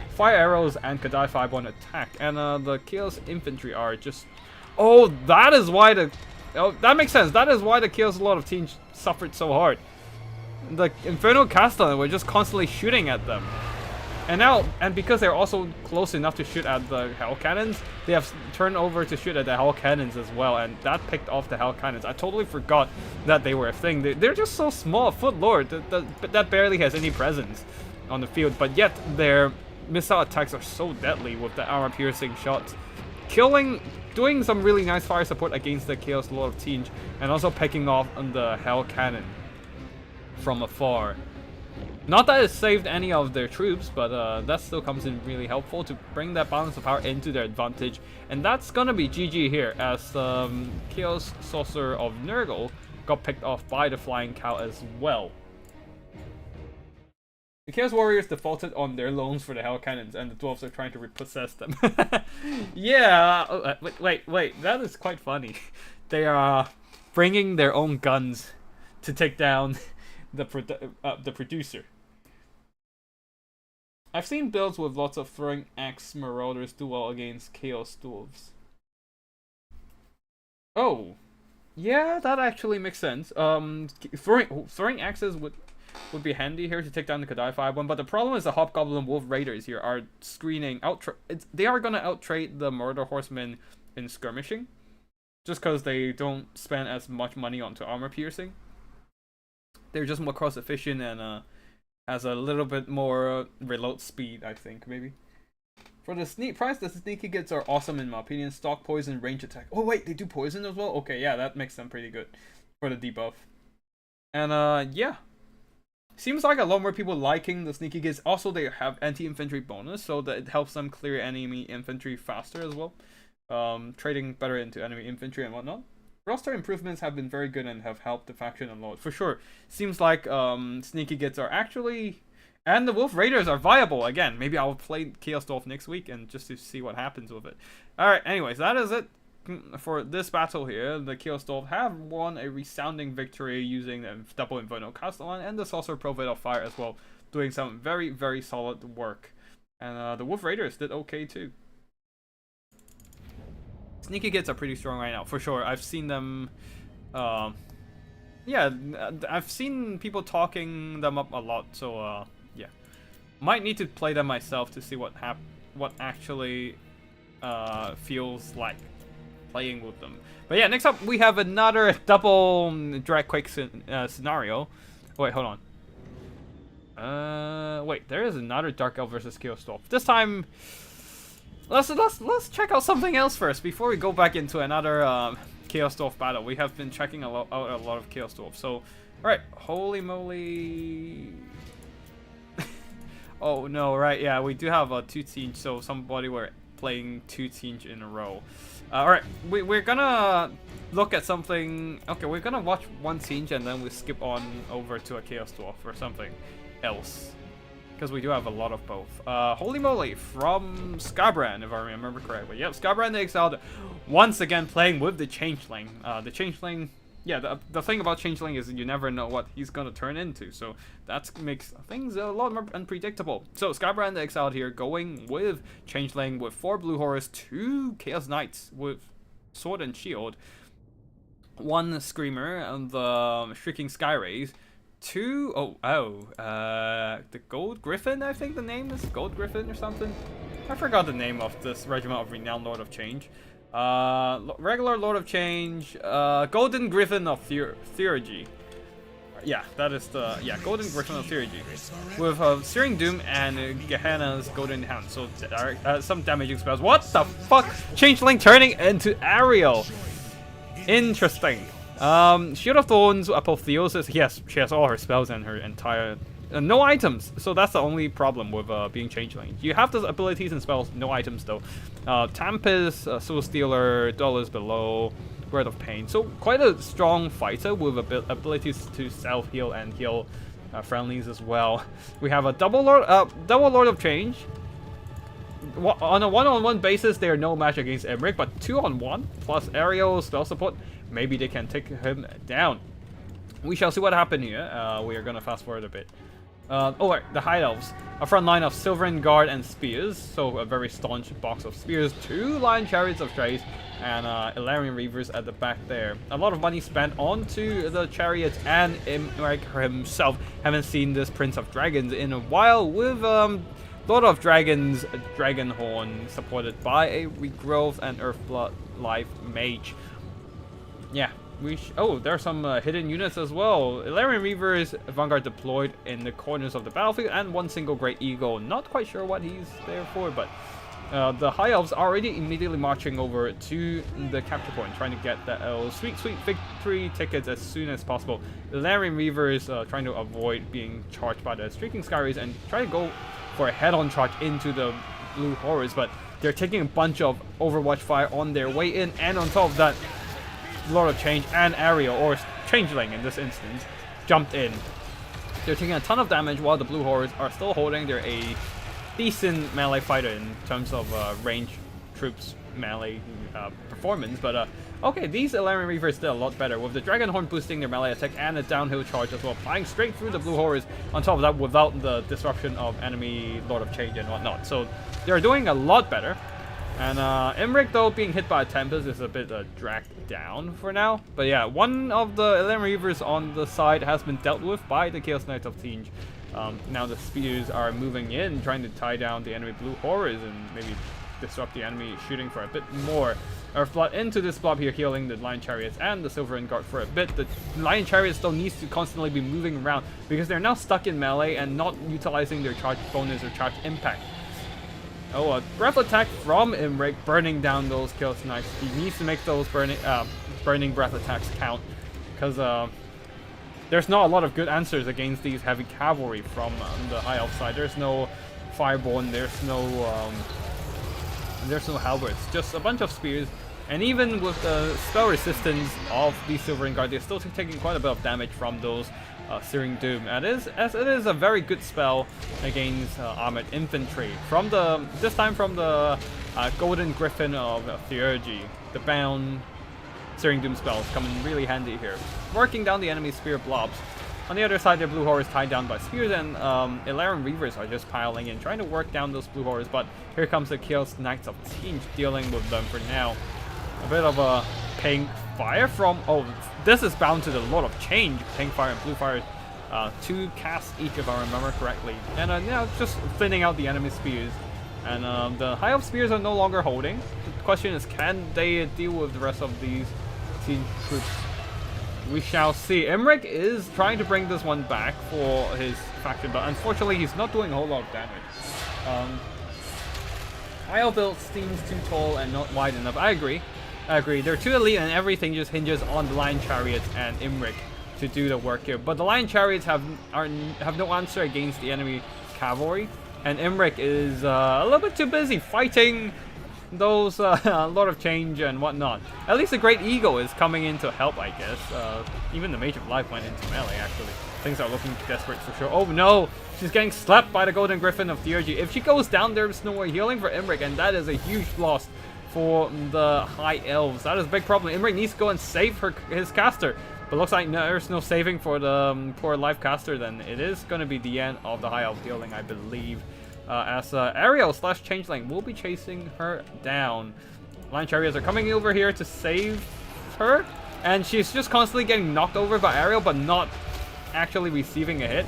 fire arrows and Kadai 5-1 attack. And the Chaos Infantry are just... Oh, that is why the... Oh, that makes sense. That is why the Chaos Lord of Teens suffered so hard. The Infernal Castellan were just constantly shooting at them. And now, and because they're also close enough to shoot at the Hell Cannons, they have turned over to shoot at the Hell Cannons as well, and that picked off the Hell Cannons. I totally forgot that they were a thing. They're just so small. Foot Lord, that barely has any presence on the field, but yet their missile attacks are so deadly with the armor-piercing shots. Doing some really nice fire support against the Chaos Lord of Teens, and also picking off on the Hell Cannon from afar. Not that it saved any of their troops, but that still comes in really helpful to bring that balance of power into their advantage. And that's gonna be GG here, as Chaos Saucer of Nurgle got picked off by the Flying Cow as well. The Chaos Warriors defaulted on their loans for the Hell Cannons, and the Dwarves are trying to repossess them. Yeah, wait, that is quite funny. They are bringing their own guns to take down the producer. I've seen builds with lots of throwing axe marauders do well against Chaos Dwarves. Oh, yeah, that actually makes sense. Throwing axes would be handy here to take down the Kadai 5-1, but the problem is the Hobgoblin Wolf Raiders here are screening they are gonna outtrade the Murder Horsemen in skirmishing, just because they don't spend as much money onto armor piercing. They're just more cost efficient and has a little bit more reload speed, I think, maybe. For the sneaky gits are awesome in my opinion. Stock, poison, range attack. Oh wait, they do poison as well? Okay, yeah, that makes them pretty good for the debuff. And yeah. Seems like a lot more people liking the sneaky gits. Also, they have anti-infantry bonus, so that it helps them clear enemy infantry faster as well. Trading better into enemy infantry and whatnot. Roster improvements have been very good and have helped the faction a lot. For sure. Seems like sneaky gits are actually... And the Wolf Raiders are viable. Again, maybe I'll play Chaos Dwarf next week and just to see what happens with it. Alright, anyways, that is it for this battle here. The Chaos Dwarf have won a resounding victory using the double Infernal Castellan and the Saucer Prophet of Fire as well. Doing some very, very solid work. And the Wolf Raiders did okay too. Sneaky gits are pretty strong right now, for sure. I've seen them, yeah, I've seen people talking them up a lot, so, yeah. Might need to play them myself to see what actually, feels like playing with them. But yeah, next up we have another double Dragquake scenario. Wait, hold on. Wait, there is another Dark Elf versus Chaos Dwarf. This time... Let's check out something else first before we go back into another Chaos Dwarf battle. We have been checking out a lot of Chaos Dwarf. So, alright, holy moly. Oh no, right, yeah, we do have a 2 teams, so somebody were playing 2 teams in a row. Alright, we're gonna look at something. Okay, we're gonna watch 1 team and then we skip on over to a Chaos Dwarf or something else. Because we do have a lot of both. Holy moly, from Skarbrand, if I remember correctly. Yep, Skarbrand the Exiled once again playing with the Changeling. The Changeling, yeah, the thing about Changeling is you never know what he's gonna turn into. So that makes things a lot more unpredictable. So Skarbrand the Exiled here going with Changeling with 4 Blue Horrors, 2 Chaos Knights with Sword and Shield, 1 Screamer and the Shrieking Skyrays. 2 the Gold Griffin, I think the name is Gold Griffin or something. I forgot the name of this regiment of Renowned Lord of Change. Regular Lord of Change, Golden Griffin of Theurgy. Yeah, that is the Golden Griffin of Theurgy with Searing Doom and Gehenna's Golden Hound. So some damaging spells. What the fuck? Changeling turning into Ariel. Interesting. Shield of Thorns, Apotheosis. Yes, she has all her spells and her entire... no items, so that's the only problem with being Changeling. You have those abilities and spells, no items though. Tempest, Soul Stealer, Dollars Below, Word of Pain. So quite a strong fighter with abilities to self-heal and heal friendlies as well. We have a double Lord of Change. On a one-on-one basis, they are no match against Emmerich, but 2-on-1 plus aerial spell support maybe they can take him down. We shall see what happened here. We are gonna fast forward a bit. Right, the High Elves. A front line of Silverin Guard and Spears, so a very staunch box of Spears, 2 Lion Chariots of Strays, and Illyrian Reavers at the back there. A lot of money spent onto the Chariots, and Imrek himself. Haven't seen this Prince of Dragons in a while, with Lord of Dragons, Dragonhorn, supported by a Regrowth and Earthblood Life Mage. Yeah. There are some hidden units as well. Illyrian Reavers, Vanguard deployed in the corners of the battlefield, and 1 single Great Eagle. Not quite sure what he's there for, but the High Elves are already immediately marching over to the capture point, trying to get the sweet victory tickets as soon as possible. Illyrian Reavers trying to avoid being charged by the Streaking Skyrays and try to go for a head-on charge into the Blue Horrors, but they're taking a bunch of Overwatch fire on their way in, and on top of that, Lord of Change and Ariel, or Changeling in this instance, jumped in. They're taking a ton of damage while the Blue Horrors are still holding. They're a decent melee fighter in terms of range troops melee performance, but okay, these Illyrian Reavers did a lot better, with the Dragonhorn boosting their melee attack and a downhill charge as well, flying straight through the Blue Horrors, on top of that without the disruption of enemy Lord of Change and whatnot. So they're doing a lot better. And Imrek, though, being hit by a Tempest is a bit dragged down for now. But yeah, one of the Illyrian Reavers on the side has been dealt with by the Chaos Knights of Tinge. Now the Spears are moving in, trying to tie down the enemy Blue Horrors and maybe disrupt the enemy shooting for a bit more. Earthblood into this blob here, healing the Lion Chariots and the Silverin Guard for a bit. The Lion Chariots still needs to constantly be moving around because they're now stuck in melee and not utilizing their charge bonus or charge impact. A breath attack from Imrek, burning down those Chaos Knights. He needs to make those burning breath attacks count, because there's not a lot of good answers against these heavy cavalry from the High Elf side. There's no Fireborn, there's no halberds, just a bunch of spears. And even with the spell resistance of the Silverin Guard, they're still taking quite a bit of damage from those Searing Doom. As it is a very good spell against armored infantry. This time from the Golden Griffin of Theurgy. The bound Searing Doom spells come in really handy here, working down the enemy spear blobs. On the other side, their Blue Horrors tied down by spears, and Illyrian Reavers are just piling in, trying to work down those Blue Horrors. But here comes the Chaos Knights of Tinge dealing with them for now. A bit of a pink fire from... this is bound to the Lord of Change. Pink fire and blue fire, 2 casts each if I remember correctly. And now just thinning out the enemy spears. And the High Elf spears are no longer holding. The question is, can they deal with the rest of these Tinge troops? We shall see. Imrek is trying to bring this one back for his faction, but unfortunately he's not doing a whole lot of damage. High Elf build seems too tall and not wide enough. I agree. They're too elite, and everything just hinges on the Lion Chariots and Imrek to do the work here. But the Lion Chariots have no answer against the enemy cavalry, and Imrek is a little bit too busy fighting those Lord of Change and whatnot. At least the Great Eagle is coming in to help, I guess. Even the Mage of Life went into melee, actually. Things are looking desperate for sure. Oh no! She's getting slapped by the Golden Griffin of Theurgy. If she goes down, there's no more healing for Imrek, and that is a huge loss for the High Elves. That is a big problem. Imrek needs to go and save his caster. But looks like there's no saving for the poor life caster, then. It is going to be the end of the High Elf dealing, I believe. As Ariel / Changeling will be chasing her down. Lion Chariots are coming over here to save her, and she's just constantly getting knocked over by Ariel, but not actually receiving a hit.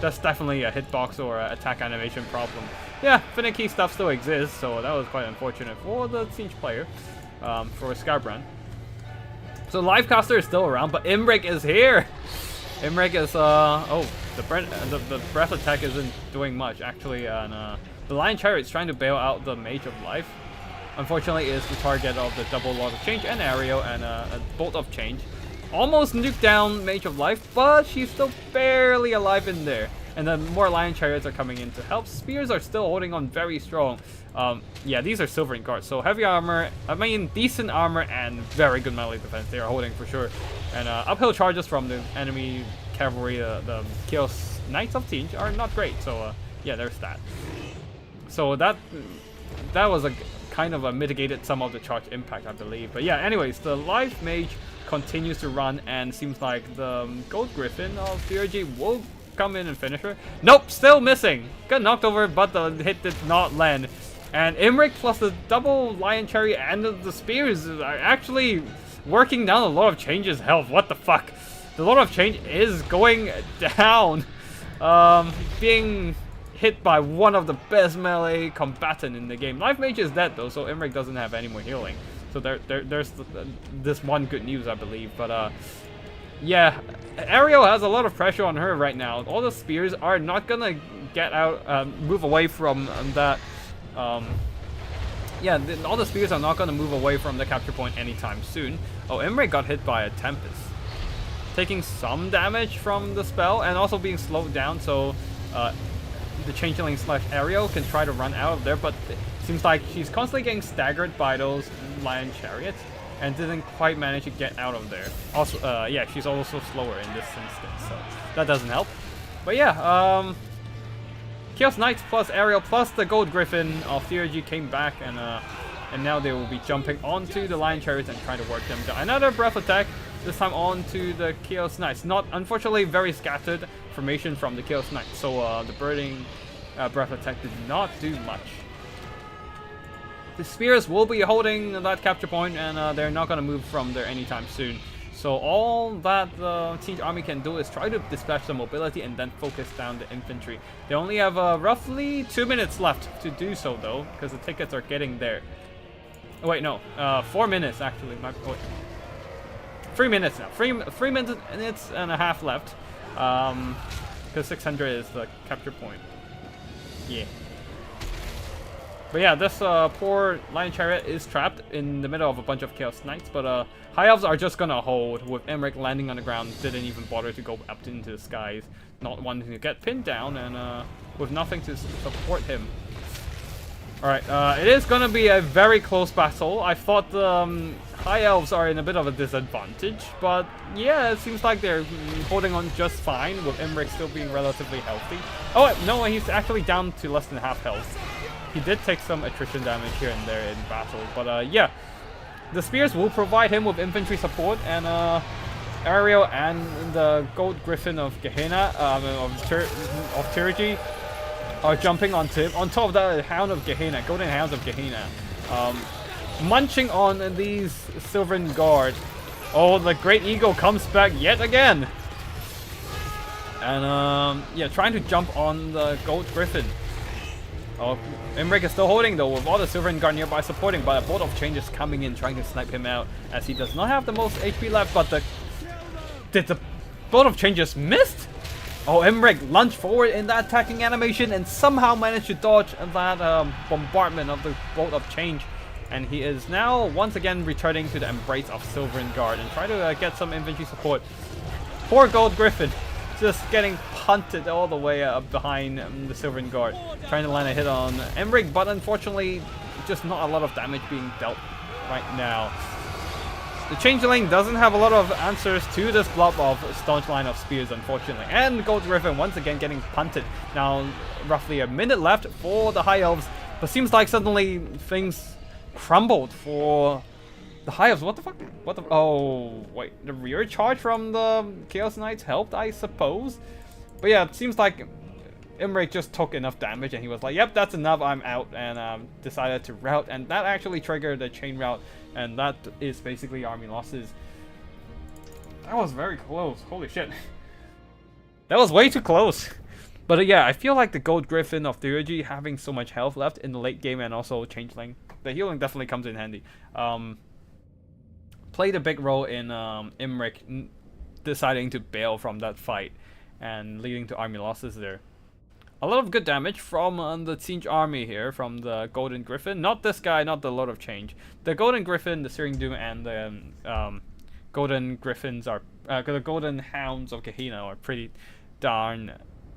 That's definitely a hitbox or an attack animation problem. Yeah, finicky stuff still exists, so that was quite unfortunate for the Siege player, for Skybrand. So Livecaster is still around, but Imrek is here! Imrek is, the breath attack isn't doing much, actually, and the Lion Chariot is trying to bail out the Mage of Life. Unfortunately, it is the target of the double Lord of Change and Ariel and a Bolt of Change. Almost nuked down Mage of Life, but she's still barely alive in there. And then more Lion Chariots are coming in to help. Spears are still holding on very strong. Yeah, these are Silverin Guards, so heavy armor, decent armor and very good melee defense they are holding for sure. And uphill charges from the enemy cavalry, the Chaos Knights of Tinge, are not great, so yeah, there's that. So that that was a kind of a mitigated some of the charge impact, I believe. But yeah, anyways, the life mage continues to run, and seems like the gold griffin of Theurgy will come in and finish her. Nope, still missing. Got knocked over, but the hit did not land. And Imrik plus the double lion cherry and the spears are actually working down a lot of change's health. What the fuck? The lot of change is going down. Being hit by one of the best melee combatant in the game. Life mage is dead though, so Imrik doesn't have any more healing. So there's this one good news, I believe. But yeah, Ariel has a lot of pressure on her right now. All the spears are not gonna get out, move away from that. Yeah, all the spears are not gonna move away from the capture point anytime soon. Oh, Imrik got hit by a Tempest, taking some damage from the spell and also being slowed down. So the Changeling slash Ariel can try to run out of there, but it seems like she's constantly getting staggered by those lion chariots and didn't quite manage to get out of there. Also, yeah, she's also slower in this instance, so that doesn't help. But yeah, Chaos Knights plus Ariel plus the Gold Griffin of Theurgy came back, and now they will be jumping onto the lion chariots and trying to work them down. Another breath attack, this time onto the Chaos Knights. Not, unfortunately, very scattered formation from the Chaos Knights, so the burning breath attack did not do much. The spears will be holding that capture point, and they're not going to move from there anytime soon. So all that the siege army can do is try to dispatch the mobility and then focus down the infantry. They only have roughly 2 minutes left to do so though, because the tickets are getting there. Oh, wait, no, 4 minutes actually. Wait. 3 minutes now. 3 minutes and a half left, because 600 is the capture point. Yeah. But yeah, this poor Lion Chariot is trapped in the middle of a bunch of Chaos Knights, but High Elves are just gonna hold, with Imrik landing on the ground, didn't even bother to go up into the skies, not wanting to get pinned down, and with nothing to support him. Alright, it is gonna be a very close battle. I thought the High Elves are in a bit of a disadvantage, but yeah, it seems like they're holding on just fine, with Imrik still being relatively healthy. Oh, wait, no, he's actually down to less than half health. He did take some attrition damage here and there in battle, but yeah, the spears will provide him with infantry support, and Ariel and the Gold Griffin of Gehenna, of Theurgy, are jumping onto him, on top of the Hound of Gehenna, Golden Hounds of Gehenna, munching on these Silvern Guard. Oh, the Great Eagle comes back yet again, and yeah, trying to jump on the Gold Griffin. Oh, Imrik is still holding though, with all the Silvern Guard nearby supporting, but a Bolt of Change is coming in trying to snipe him out, as he does not have the most HP left. But did the Bolt of Change just missed? Oh, Imrik lunged forward in that attacking animation and somehow managed to dodge that bombardment of the Bolt of Change. And he is now once again returning to the embrace of Silvern Guard and try to get some infantry support. Poor Gold Griffin, just getting punted all the way up behind the Silvern Guard, trying to land a hit on Imrik, but unfortunately just not a lot of damage being dealt right now. The Changeling doesn't have a lot of answers to this blob of staunch line of spears, unfortunately, and Gold Griffin once again getting punted. Now roughly a minute left for the High Elves, but seems like suddenly things crumbled for the High Elves. What the fuck? What the? Oh, wait. The rear charge from the Chaos Knights helped, I suppose. But yeah, it seems like Imrik just took enough damage and he was like, yep, that's enough, I'm out, and decided to rout. And that actually triggered the chain rout, and that is basically army losses. That was very close. Holy shit. That was way too close. But yeah, I feel like the Gold Griffin of Theurgy having so much health left in the late game, and also Changeling, the healing definitely comes in handy. Played a big role in Imrik deciding to bail from that fight and leading to army losses there. A lot of good damage from the siege army here, from the Golden Griffin. Not this guy, not the Lord of Change. The Golden Griffin, the Searing Doom, and the Golden Griffins are, the Golden Hounds of Gehenna are pretty darn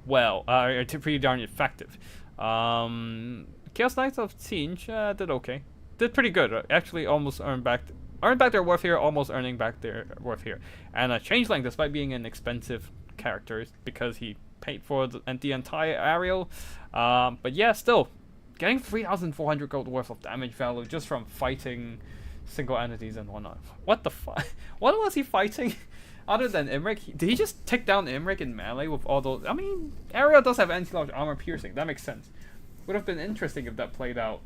well, pretty darn effective. Chaos Knights of Siege did okay. Did pretty good. Actually almost earned back their worth here, almost earning back their worth here. And Changeling, despite being an expensive character, because he paid for the entire Ariel, but yeah, still getting 3,400 gold worth of damage value just from fighting single entities and whatnot. What the fuck? What was he fighting? Other than Imrik? Did he just take down Imrik in melee with all those? I mean, Ariel does have anti-large armor piercing. That makes sense. Would have been interesting if that played out.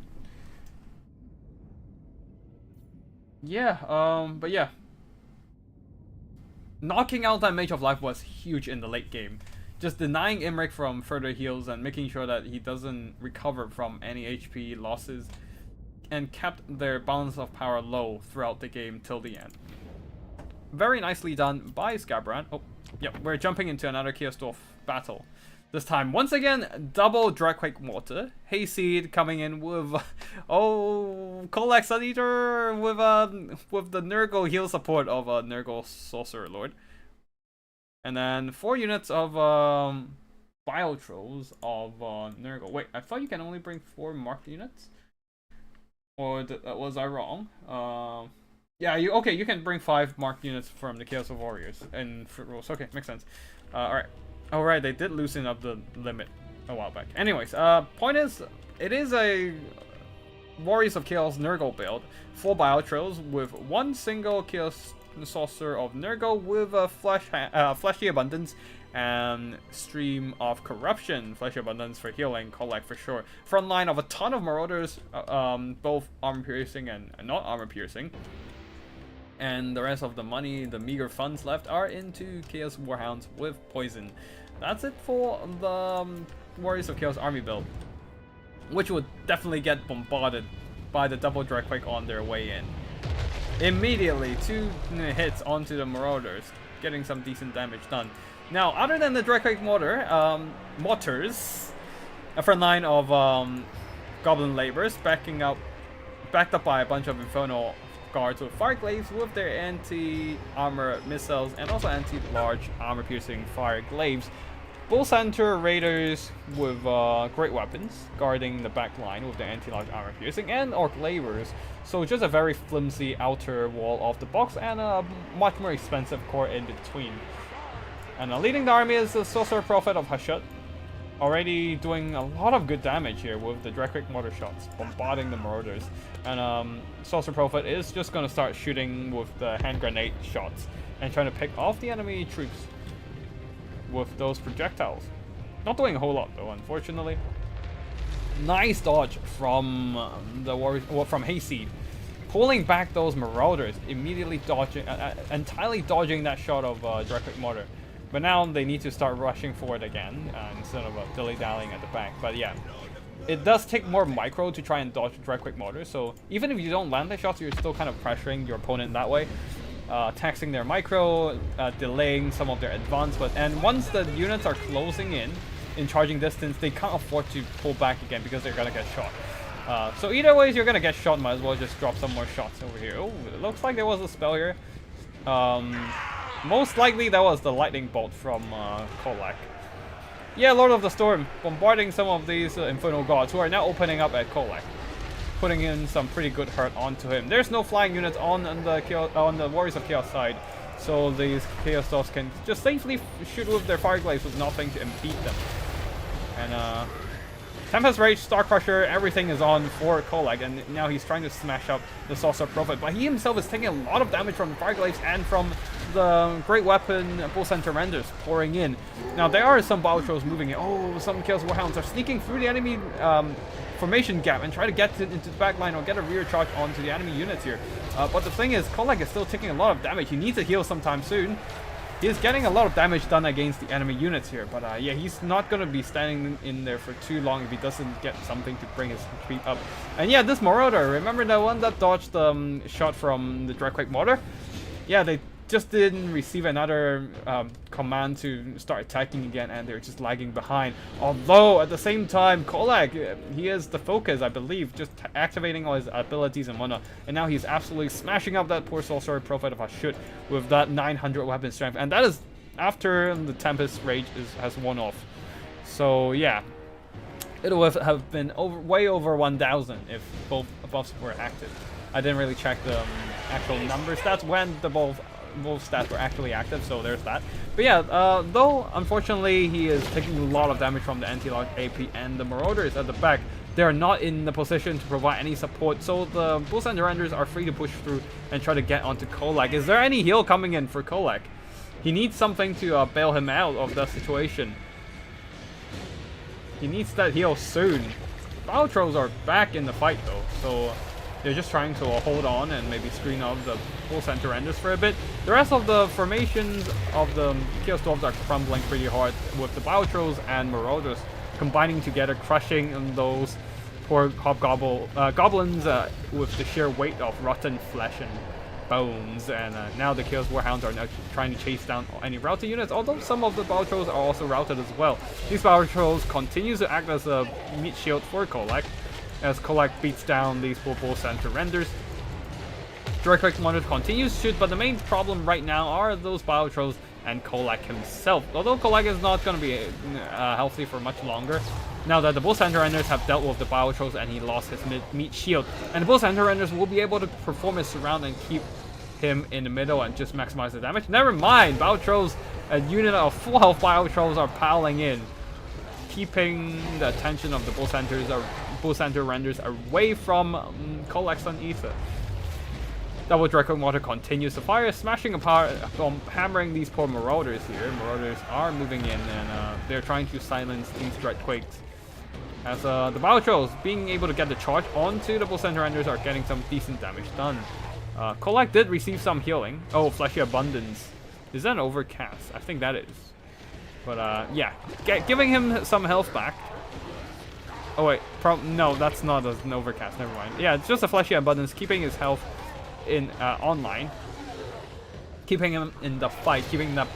Yeah, but yeah. Knocking out that Mage of Life was huge in the late game. Just denying Imrik from further heals and making sure that he doesn't recover from any HP losses, and kept their balance of power low throughout the game till the end. Very nicely done by Scabrand. Oh, yep, we're jumping into another Chaos Dwarf battle. This time, once again, double Dragquake Mortar. Hayseed coming in with, Kolak Suneater with the Nurgle heal support of Nurgle Sorcerer Lord. And then 4 units of Biotrolls of Nurgle. Wait, I thought you can only bring 4 marked units? Or was I wrong? Yeah, you can bring 5 marked units from the Chaos of Warriors and Fruit Rolls. Okay, makes sense. Alright. Alright, they did loosen up the limit a while back. Anyways, point is, it is a Warriors of Chaos Nurgle build. 4 Biotrolls with 1 single Chaos Sorcerer of Nurgle with a Fleshy Abundance and Stream of Corruption. Fleshy Abundance for healing, Kolak for sure. Front line of a ton of Marauders, both armor piercing and not armor piercing. And the rest of the money, the meager funds left, are into Chaos Warhounds with poison. That's it for the Warriors of Chaos army build, which would definitely get bombarded by the double Dragquake on their way in. Immediately, 2 hits onto the Marauders, getting some decent damage done. Now, other than the Dragquake mortars, a front line of Goblin Laborers backed up by a bunch of Infernal Guards with Fire Glaives with their anti-armor missiles and also anti-large armor-piercing Fire Glaives. Bull Center Raiders with great weapons guarding the back line with their anti-large armor piercing, and Orc Laborers. So just a very flimsy outer wall of the box and a much more expensive core in between. And leading the army is the Sorcerer Prophet of Hashut, already doing a lot of good damage here with the Dragquake mortar shots, bombarding the Marauders. And Sorcerer Prophet is just going to start shooting with the hand grenade shots and trying to pick off the enemy troops with those projectiles. Not doing a whole lot though, unfortunately. Nice dodge from the Warriors, from Hayseed, pulling back those Marauders, immediately dodging, entirely dodging that shot of Dragquake mortar. But now they need to start rushing forward again instead of dilly-dallying at the back. But yeah, it does take more micro to try and dodge Dragquake mortar. So even if you don't land the shots, you're still kind of pressuring your opponent that way. Taxing their micro, delaying some of their advancement, and once the units are closing in charging distance, they can't afford to pull back again because they're gonna get shot. So either way, you're gonna get shot, might as well just drop some more shots over here. Oh, it looks like there was a spell here. Most likely that was the lightning bolt from Kolak. Yeah, Lord of the Storm, bombarding some of these Infernal Gods who are now opening up at Kolak, putting in some pretty good hurt onto him. There's no flying units on the Warriors of Chaos side, so these Chaos Dogs can just safely shoot with their Fire Glaives with nothing to impede them. And Tempest Rage, Star Crusher, everything is on for Kolak, and now he's trying to smash up the Sorcerer Prophet, but he himself is taking a lot of damage from the Fire Glaives and from the Great Weapon Bull Center Renders pouring in. Now there are some Biotrolls moving in. Oh, some Chaos Warhounds are sneaking through the enemy formation gap and try to get into the back line or get a rear charge onto the enemy units here. But the thing is, Kolak is still taking a lot of damage. He needs to heal sometime soon. He's getting a lot of damage done against the enemy units here, but yeah, he's not going to be standing in there for too long if he doesn't get something to bring his creep up. And yeah, this Marauder, remember the one that dodged the shot from the Dragquake mortar? Yeah, they just didn't receive another command to start attacking again, and they're just lagging behind. Although at the same time, Kolak, he is the focus, I believe, just activating all his abilities and whatnot, and now he's absolutely smashing up that poor Sorcerer Prophet of Hashut with that 900 weapon strength, and that is after the Tempest Rage has worn off. So yeah, it would have been way over 1,000 if both buffs were active. I didn't really check the actual numbers. That's when the both both stats were actually active, so there's that. But yeah, though unfortunately he is taking a lot of damage from the anti-lock AP and the Marauders at the back. They are not in the position to provide any support, so the Bulls and Duranders are free to push through and try to get onto Kolak. Is there any heal coming in for Kolak? He needs something to bail him out of that situation. He needs that heal soon. Battle Trolls are back in the fight though, so they're just trying to hold on and maybe screen off the Bulls and Duranders for a bit. The rest of the formations of the Chaos Dwarves are crumbling pretty hard, with the Battle Trolls and Marauders combining together, crushing those poor goblins with the sheer weight of rotten flesh and bones. And now the Chaos Warhounds are now trying to chase down any routed units, although some of the Battle Trolls are also routed as well. These Battle Trolls continue to act as a meat shield for Kolak, as Kolak beats down these poor Bulls and Duranders. Direct Click Monitor continues to shoot, but the main problem right now are those Battle Trolls and Kolak himself. Although Kolak is not going to be healthy for much longer, now that the Bulls and Duranders have dealt with the Battle Trolls and he lost his meat shield. And the Bulls and Duranders will be able to perform his surround and keep him in the middle and just maximize the damage. Never mind, Battle Trolls, a unit of full health Battle Trolls are piling in, keeping the attention of the Bulls and Duranders away from Kolak's on Ether. Double Draco Mortar continues to fire, smashing apart, hammering these poor Marauders here. Marauders are moving in and they're trying to silence these Dreadquakes. As the Battle Trolls, being able to get the charge onto the Bulls and Duranders, are getting some decent damage done. Kolak did receive some healing. Oh, Fleshy Abundance. Is that an Overcast? I think that is. But yeah, giving him some health back. Oh wait, no, that's not an Overcast, never mind. Yeah, it's just a Fleshy Abundance, keeping his health in online, keeping him in the fight, keeping the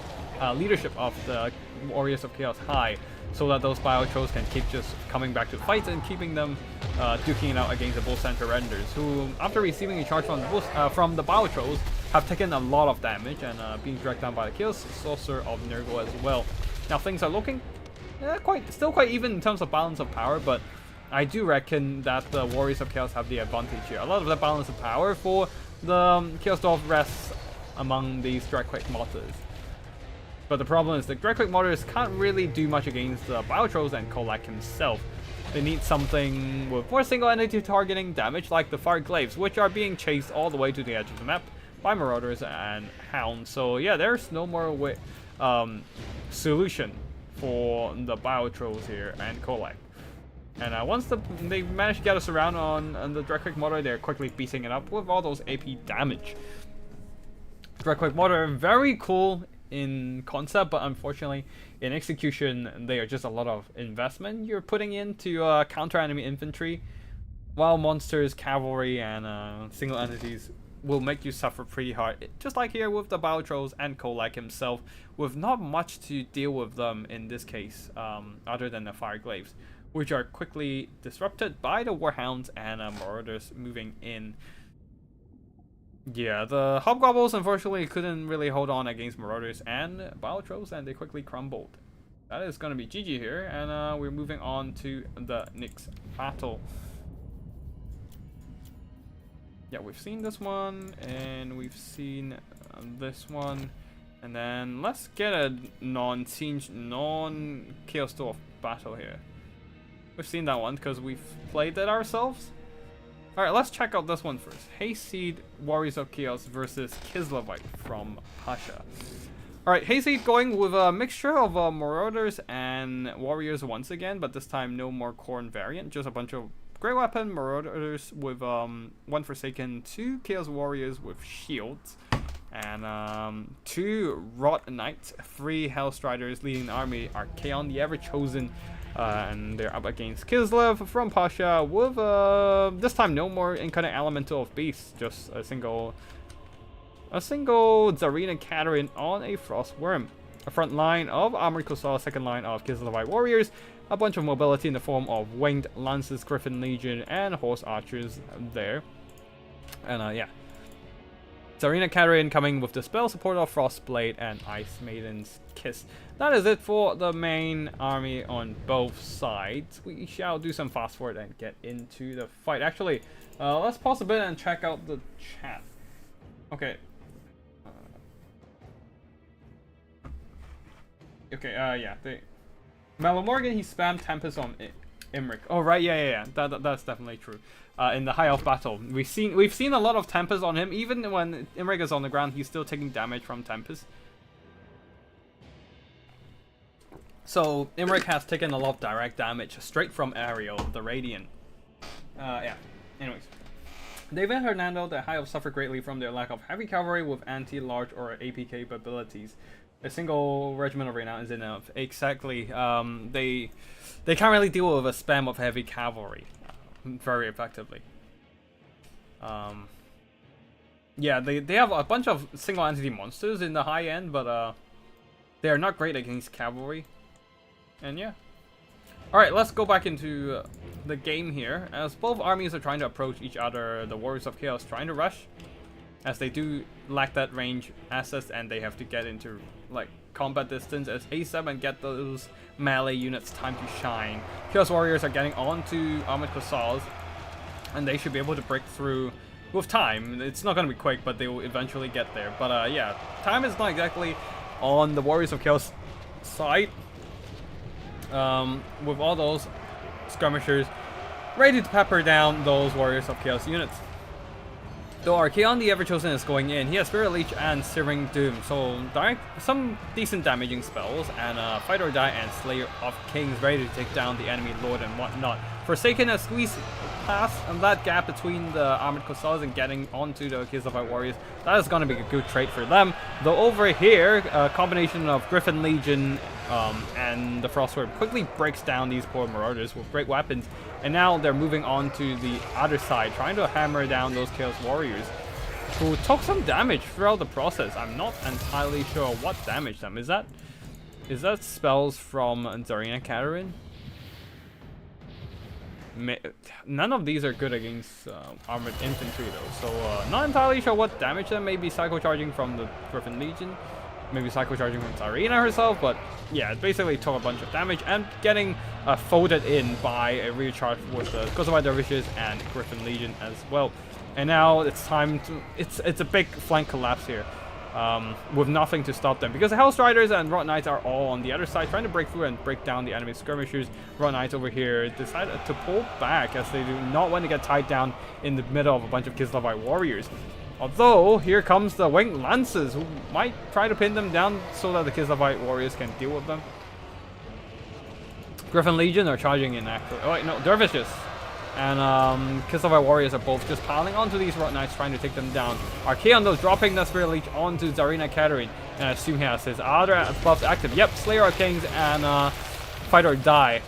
leadership of the Warriors of Chaos high, so that those Battle Trolls can keep just coming back to fights and keeping them duking it out against the Bulls and Duranders, who, after receiving a charge from the Battle Trolls, have taken a lot of damage and being dragged down by the Chaos Sorcerer of Nurgle as well. Now things are looking still quite even in terms of balance of power, but I do reckon that the Warriors of Chaos have the advantage here. A lot of the balance of power for the Chaos Dwarf rests among these Dreadquake Mortars. But the problem is the Dreadquake Mortars can't really do much against the Battle Trolls and Kolak himself. They need something with more single entity targeting damage, like the Fire Glaives, which are being chased all the way to the edge of the map by Marauders and Hounds. So yeah, there's no more solution for the Battle Trolls here and Kolak. And once they manage to get us around on the Dreadquake Mortar, they're quickly beating it up with all those AP damage. Dreadquake Mortar, very cool in concept, but unfortunately in execution they are just a lot of investment you're putting into counter enemy infantry, while monsters, cavalry, and single entities will make you suffer pretty hard, just like here with the Battle Trolls and Kolak himself, with not much to deal with them in this case, other than the Fire Glaives, which are quickly disrupted by the Warhounds and Marauders moving in. Yeah, the Hobgoblins unfortunately couldn't really hold on against Marauders and Battle Trolls, and they quickly crumbled. That is going to be GG here, and we're moving on to the next battle. Yeah, we've seen this one, and we've seen this one, and then let's get a non-siege, non-Chaos Dwarf battle here. We've seen that one because we've played it ourselves. Alright, let's check out this one first. Hayseed Warriors of Chaos versus Kislevites from Pasha. Alright, Hayseed going with a mixture of Marauders and Warriors once again, but this time no more Khorne variant, just a bunch of Great Weapon Marauders with 1 Forsaken, 2 Chaos Warriors with shields, and 2 Rot Knights, 3 Hellstriders leading the army, Archaon, the Ever-Chosen, and they're up against Kislev from Pasha with this time no more Incarnate Elemental of Beast, just a single Zarina Katarine on a Frostworm. A front line of Armored Kusal, second line of Kislevite Warriors, a bunch of mobility in the form of Winged Lances, Griffin Legion, and Horse Archers there. And yeah, Zarina Katarine coming with the spell support of Frostblade and Ice Maiden's Kiss. That is it for the main army on both sides. We shall do some fast forward and get into the fight. Actually, let's pause a bit and check out the chat. Okay. Okay, yeah. Morgan, he spammed Tempest on Imric. Oh right, yeah. That's definitely true. In the high elf battle, we've seen a lot of Tempest on him. Even when Imric is on the ground, he's still taking damage from Tempest. So Imric has taken a lot of direct damage straight from Ariel, the Radiant. Yeah. Anyways, David and Hernando, the high elves suffer greatly from their lack of heavy cavalry with anti-large or AP capabilities. A single regiment of renown is enough. Exactly. They can't really deal with a spam of heavy cavalry very effectively. Yeah, they have a bunch of single entity monsters in the high end, but they are not great against cavalry. And yeah. Alright, let's go back into the game here. As both armies are trying to approach each other, the Warriors of Chaos trying to rush, as they do lack that range assets and they have to get into like combat distance as A7 and get those melee units time to shine. Chaos Warriors are getting onto Armored Hussars and they should be able to break through with time. It's not going to be quick, but they will eventually get there. But yeah, time is not exactly on the Warriors of Chaos side. With all those skirmishers ready to pepper down those Warriors of Chaos units. Though Archaon the Everchosen is going in, he has Spirit Leech and Searing Doom, so some decent damaging spells, and Fight or Die and Slayer of Kings ready to take down the enemy lord and whatnot. Forsaken has squeezed past that gap between the Armored Hussars and getting onto the Kizlavite Warriors. That is going to be a good trade for them. Though over here, a combination of Griffin Legion and the Frostword quickly breaks down these poor Marauders with great weapons. And now they're moving on to the other side, trying to hammer down those Chaos Warriors, who took some damage throughout the process. I'm not entirely sure what damaged them. Is that spells from Zarina Katarine? None of these are good against armored infantry though, so not entirely sure what damage them. Maybe Psycho Charging from the Griffin Legion, maybe Psycho Charging from Zarina herself, but yeah, it basically took a bunch of damage and getting folded in by a recharge with the Kozovai Dervishes and Griffin Legion as well. And now it's time to, it's a big flank collapse here. With nothing to stop them, because the Hell's Riders and Rot Knights are all on the other side trying to break through and break down the enemy skirmishers. Rot Knights over here decided to pull back as they do not want to get tied down in the middle of a bunch of Kislavite warriors. Although here comes the Winged Lances, who might try to pin them down so that the Kislavite warriors can deal with them. Griffin Legion are charging in actually. Oh wait, no, Dervishes and Kislavite warriors are both just piling onto these Rot Knights, trying to take them down. Archaon though dropping that Spirit Leech onto Zarina Katarine, and I assume he has his other buffs active. Yep, Slayer of Kings and Fight or Die.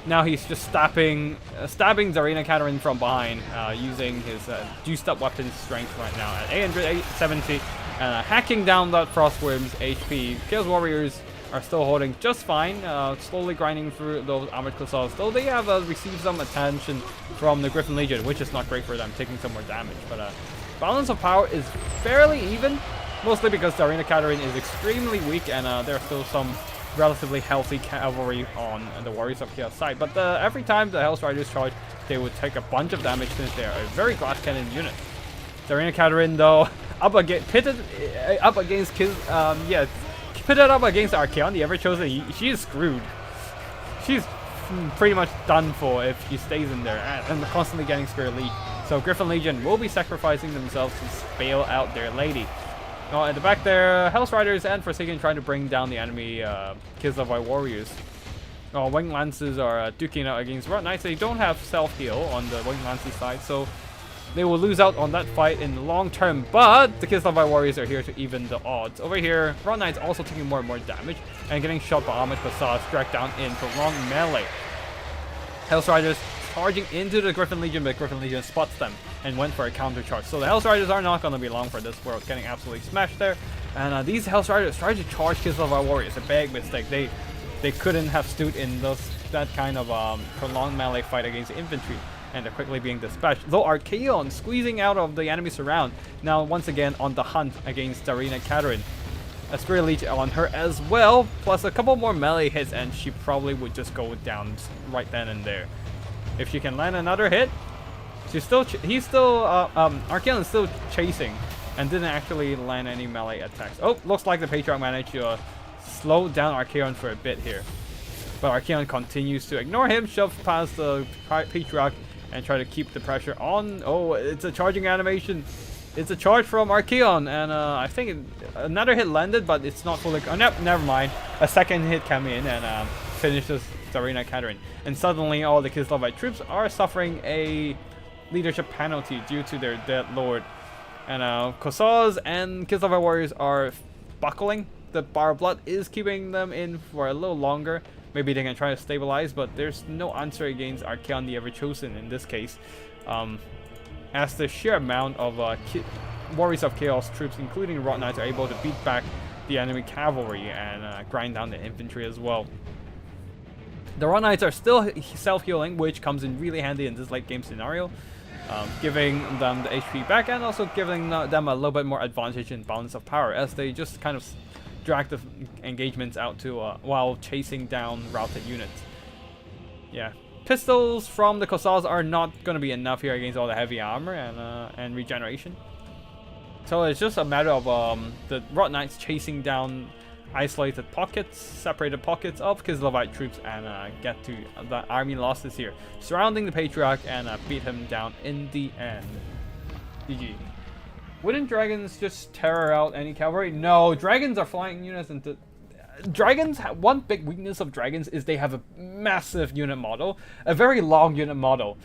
Now he's just stabbing Zarina Katarine from behind, using his juiced up weapon strength right now at 870, and hacking down that Frostworm's HP. Chaos Warriors are still holding just fine, slowly grinding through those Armored Hussars, though they have received some attention from the Griffin Legion, which is not great for them, taking some more damage. But balance of power is fairly even, mostly because Zarina Katarine is extremely weak, and there are still some relatively healthy cavalry on the Warriors of Chaos side. But every time the Hell's Riders charge, they would take a bunch of damage since they are a very glass cannon unit. Zarina Katarine, though, pitted up against Archaon, the Everchosen, she is screwed. She's pretty much done for if she stays in there and constantly getting Spirit Leech. So Griffin Legion will be sacrificing themselves to bail out their lady. At the back there, Hell's Riders and Forsaken trying to bring down the enemy Kislavite Warriors. Winged Lances are duking out against Rot Knights. They don't have self-heal on the Winged Lances side, so they will lose out on that fight in the long term, but the Kislavite Warriors are here to even the odds. Over here, Rot Knights also taking more and more damage and getting shot by Armored Hussars, dragged down in prolonged melee. Hell's Riders charging into the Griffin Legion, but Griffin Legion spots them and went for a counter charge. So the Hell's Riders are not going to be long for this world, getting absolutely smashed there. And these Hell's Riders tried to charge Kislavite Warriors, a big mistake. They couldn't have stood in that kind of prolonged melee fight against the infantry, and they're quickly being dispatched. Though Archaon squeezing out of the enemy surround, now once again on the hunt against Zarina Katarine. A Spirit Leech on her as well, plus a couple more melee hits, and she probably would just go down right then and there. If she can land another hit, Archaon is still chasing and didn't actually land any melee attacks. Oh, looks like the Patriarch managed to slow down Archaon for a bit here. But Archaon continues to ignore him, shove past the Patriarch, and try to keep the pressure on. Oh, it's a charging animation. It's a charge from Archaon, and I think another hit landed, but it's not fully... Oh, no, never mind. A second hit came in and finishes Tsarina Katerin. And suddenly all the Kislevite troops are suffering a leadership penalty due to their dead lord. And Kosaz and Kislevite warriors are buckling. The Bar of Blood is keeping them in for a little longer. Maybe they can try to stabilize, but there's no answer against Archaon the Ever-Chosen in this case. As the sheer amount of Warriors of Chaos troops, including Rot Knights, are able to beat back the enemy cavalry and grind down the infantry as well. The Rot Knights are still self-healing, which comes in really handy in this late game scenario, giving them the HP back and also giving them a little bit more advantage in balance of power, as they just kind of drag the engagements out to while chasing down routed units. Yeah. Pistols from the Kosaz are not going to be enough here against all the heavy armor and regeneration. So it's just a matter of the Rot Knights chasing down isolated pockets, separated pockets of Kislevite troops and get to the army losses here, surrounding the Patriarch and beat him down in the end. GG. Wouldn't dragons just tear out any cavalry? No, dragons are flying units into... Dragons, one big weakness of dragons is they have a massive unit model, a very long unit model,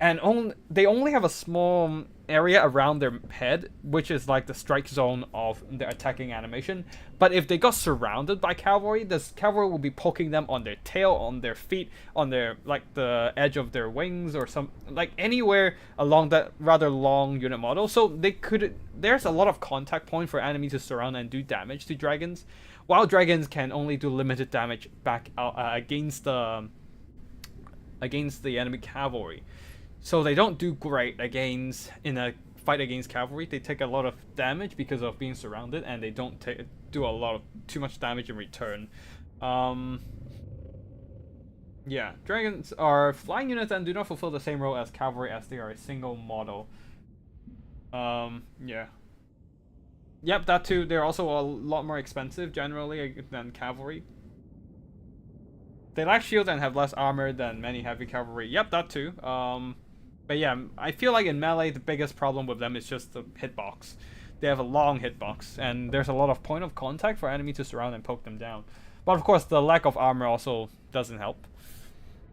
and they only have a small area around their head, which is like the strike zone of the attacking animation. But if they got surrounded by cavalry, this cavalry will be poking them on their tail, on their feet, on their like the edge of their wings, or some like anywhere along that rather long unit model. So they could. There's a lot of contact point for enemies to surround and do damage to dragons. While dragons can only do limited damage back against the enemy cavalry, so they don't do great in a fight against cavalry. They take a lot of damage because of being surrounded, and they don't do too much damage in return. Yeah, dragons are flying units and do not fulfill the same role as cavalry, as they are a single model. Yeah. Yep, that too. They're also a lot more expensive generally than cavalry. They lack shields and have less armor than many heavy cavalry. Yep, that too. But yeah, I feel like in melee the biggest problem with them is just the hitbox. They have a long hitbox, and there's a lot of point of contact for enemies to surround and poke them down. But of course, the lack of armor also doesn't help.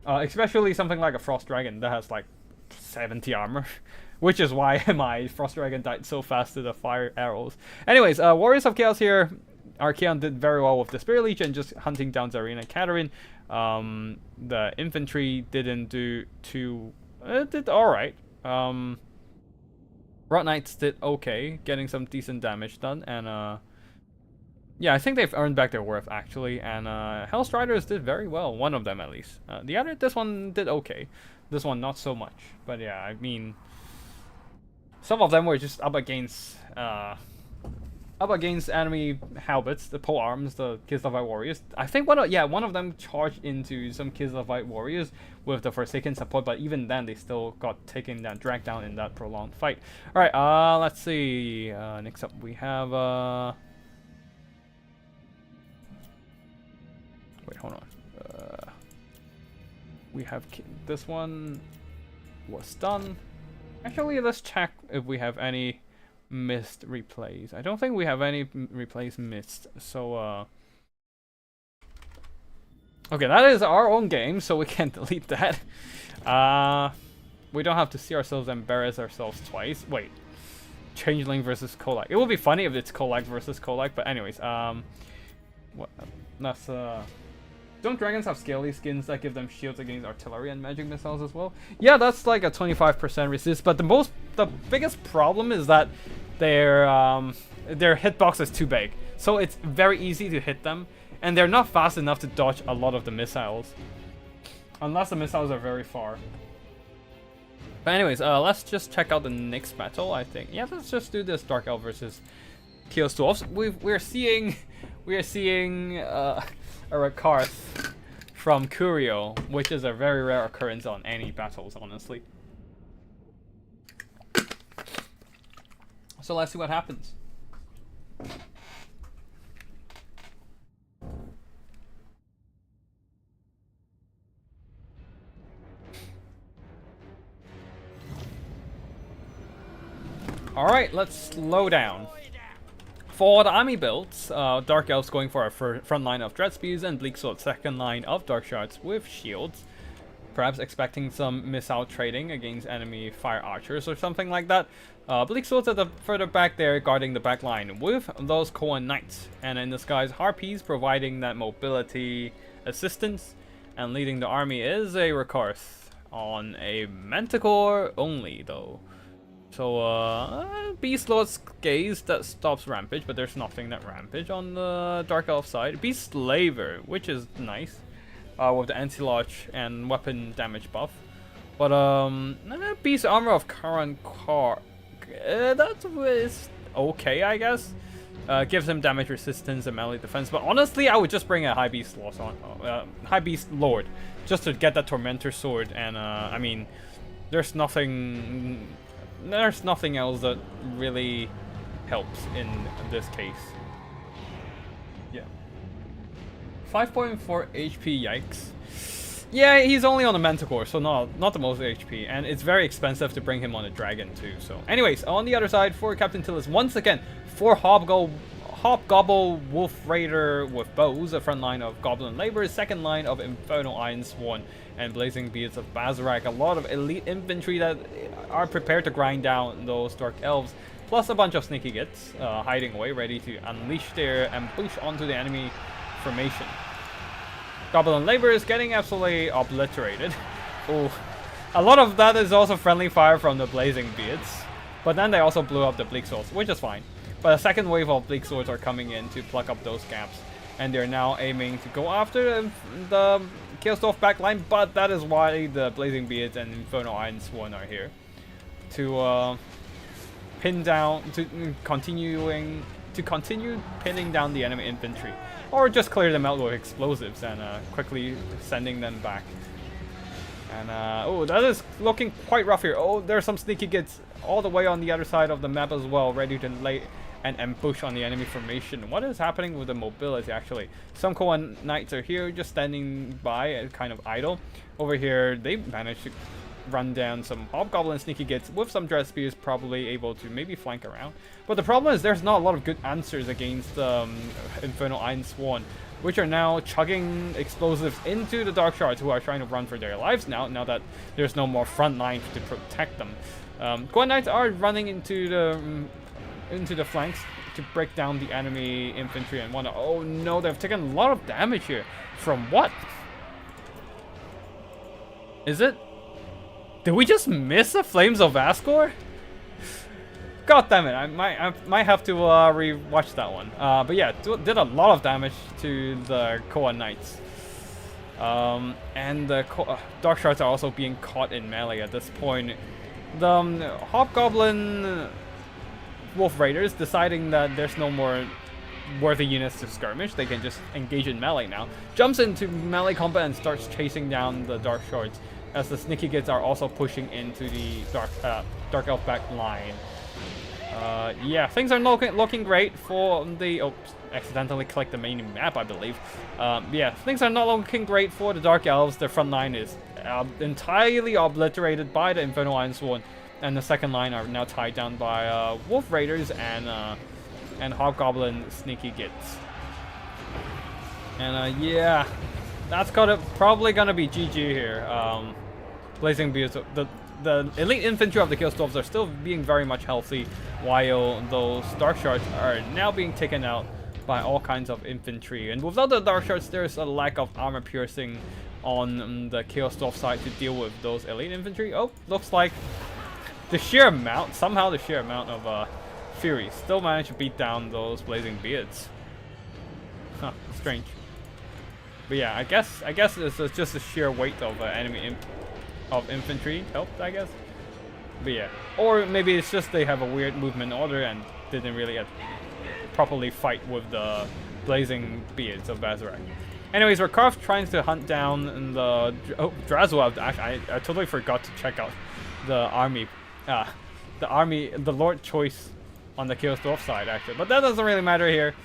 Especially something like a Frost Dragon that has like 70 armor. Which is why my Frost Dragon died so fast to the fire arrows. Anyways, Warriors of Chaos here. Archaon did very well with the Spirit Legion, just hunting down Tsarina Katerin. The infantry didn't do too... It did alright. Rot Knights did okay, getting some decent damage done. And yeah, I think they've earned back their worth, actually. And Hellstriders did very well, one of them at least. This one did okay. This one not so much. But yeah, I mean... Some of them were just up against enemy halberds, the pole arms, the Kislevite warriors. I think one of them charged into some Kislevite warriors with the Forsaken support, but even then they still got dragged down in that prolonged fight. All right, let's see. Next up we have wait, hold on. We have this one was done. Actually, let's check if we have any missed replays. I don't think we have any replays missed. So, okay, that is our own game, so we can't delete that. We don't have to see ourselves embarrass ourselves twice. Wait, Changeling versus Kolak. It would be funny if it's Kolak versus Kolak, but anyways, what? That's Don't dragons have scaly skins that give them shields against artillery and magic missiles as well? Yeah, that's like a 25% resist, but the biggest problem is that their hitbox is too big. So it's very easy to hit them, and they're not fast enough to dodge a lot of the missiles. Unless the missiles are very far. But anyways, let's just check out the next battle, I think. Yeah, let's just do this Dark Elf versus Chaos Dwarfs. We're seeing a Rakarth from Curio, which is a very rare occurrence on any battles, honestly. So let's see what happens. Alright, let's slow down. For the army builds, Dark Elves going for a front line of Dread Spears and Bleak Sword second line of Dark Shards with shields. Perhaps expecting some missile trading against enemy fire archers or something like that. Bleak Swords at the further back there guarding the back line with those Koan Knights. And in this guy's Harpies providing that mobility assistance. And leading the army is a Rakarth on a Manticore only though. So, Beast Lord's Gaze that stops Rampage, but there's nothing that Rampage on the Dark Elf side. Beast Slaver, which is nice, with the anti-lodge and weapon damage buff. But, Beast Armor of Karan Kar, that is okay, I guess. Gives him damage resistance and melee defense, but honestly, I would just bring a High Beast Lord on, High Beast Lord, just to get that Tormentor Sword, and, I mean, there's nothing else that really helps in this case. Yeah. 5.4 HP, yikes. Yeah, he's only on a Manticore, so not the most HP, and it's very expensive to bring him on a dragon too. So anyways, on the other side, for Captain Tillis, once again, 4 Hobgobble Wolf Raider with bows, a front line of Goblin Laborers, second line of Infernal Iron Sworn, and Blazing Beards of Bazarak. A lot of elite infantry that are prepared to grind down those Dark Elves, plus a bunch of sneaky gits hiding away, ready to unleash their ambush onto the enemy formation. Goblin Laborers getting absolutely obliterated. Ooh. A lot of that is also friendly fire from the Blazing Beards, but then they also blew up the Bleak Swords, which is fine. But a second wave of Bleak Swords are coming in to pluck up those gaps, and they're now aiming to go after the Killstone backline, but that is why the Blazing Beards and Infernal Iron Sworn are here. To pin down, to continue pinning down the enemy infantry. Or just clear them out with explosives and quickly sending them back. And oh, that is looking quite rough here. Oh, there's some sneaky gits all the way on the other side of the map as well, ready to lay an ambush on the enemy formation. What is happening with the mobility actually? Some Koan Knights are here just standing by and kind of idle. Over here, they managed to run down some Hobgoblin sneaky gits with some Dread Spears, probably able to maybe flank around. But the problem is there's not a lot of good answers against Infernal Iron Sworn, which are now chugging explosives into the Dark Shards, who are trying to run for their lives now that there's no more front line to protect them. Koan Knights are running into the flanks to break down the enemy infantry and whatnot. Oh no, they've taken a lot of damage here. From what? Is it? Did we just miss the Flames of Asgore? God damn it, I might have to re-watch that one. But yeah, did a lot of damage to the Koan Knights. And the Dark Shards are also being caught in melee at this point. The Hobgoblin Wolf Raiders deciding that there's no more worthy units to skirmish, they can just engage in melee now. Jumps into melee combat and starts chasing down the Dark Shards, as the sneaky gits are also pushing into the Dark Elf back line. Yeah, things are looking great for the... Oh, accidentally clicked the main map, I believe. Yeah, things are not looking great for the Dark Elves. Their front line is entirely obliterated by the Infernal Iron Sworn, and the second line are now tied down by Wolf Raiders and Hobgoblin sneaky gits. And yeah, that's probably gonna be GG here. Blazing Beards, the elite infantry of the Killstones are still being very much healthy, while those Dark Shards are now being taken out by all kinds of infantry. And without the Dark Shards, there's a lack of armor piercing on the Killstone side to deal with those elite infantry. Oh, looks like somehow the sheer amount of Fury still managed to beat down those Blazing Beards. Huh, strange. But yeah, I guess it's just the sheer weight of enemy infantry helped, I guess. But yeah, or maybe it's just they have a weird movement order and didn't really properly fight with the Blazing Beards of Bazarak. Anyways, Rakarth trying to hunt down the Drazwa. I totally forgot to check out the army, the Lord Choice on the Chaos Dwarf side actually, but that doesn't really matter here.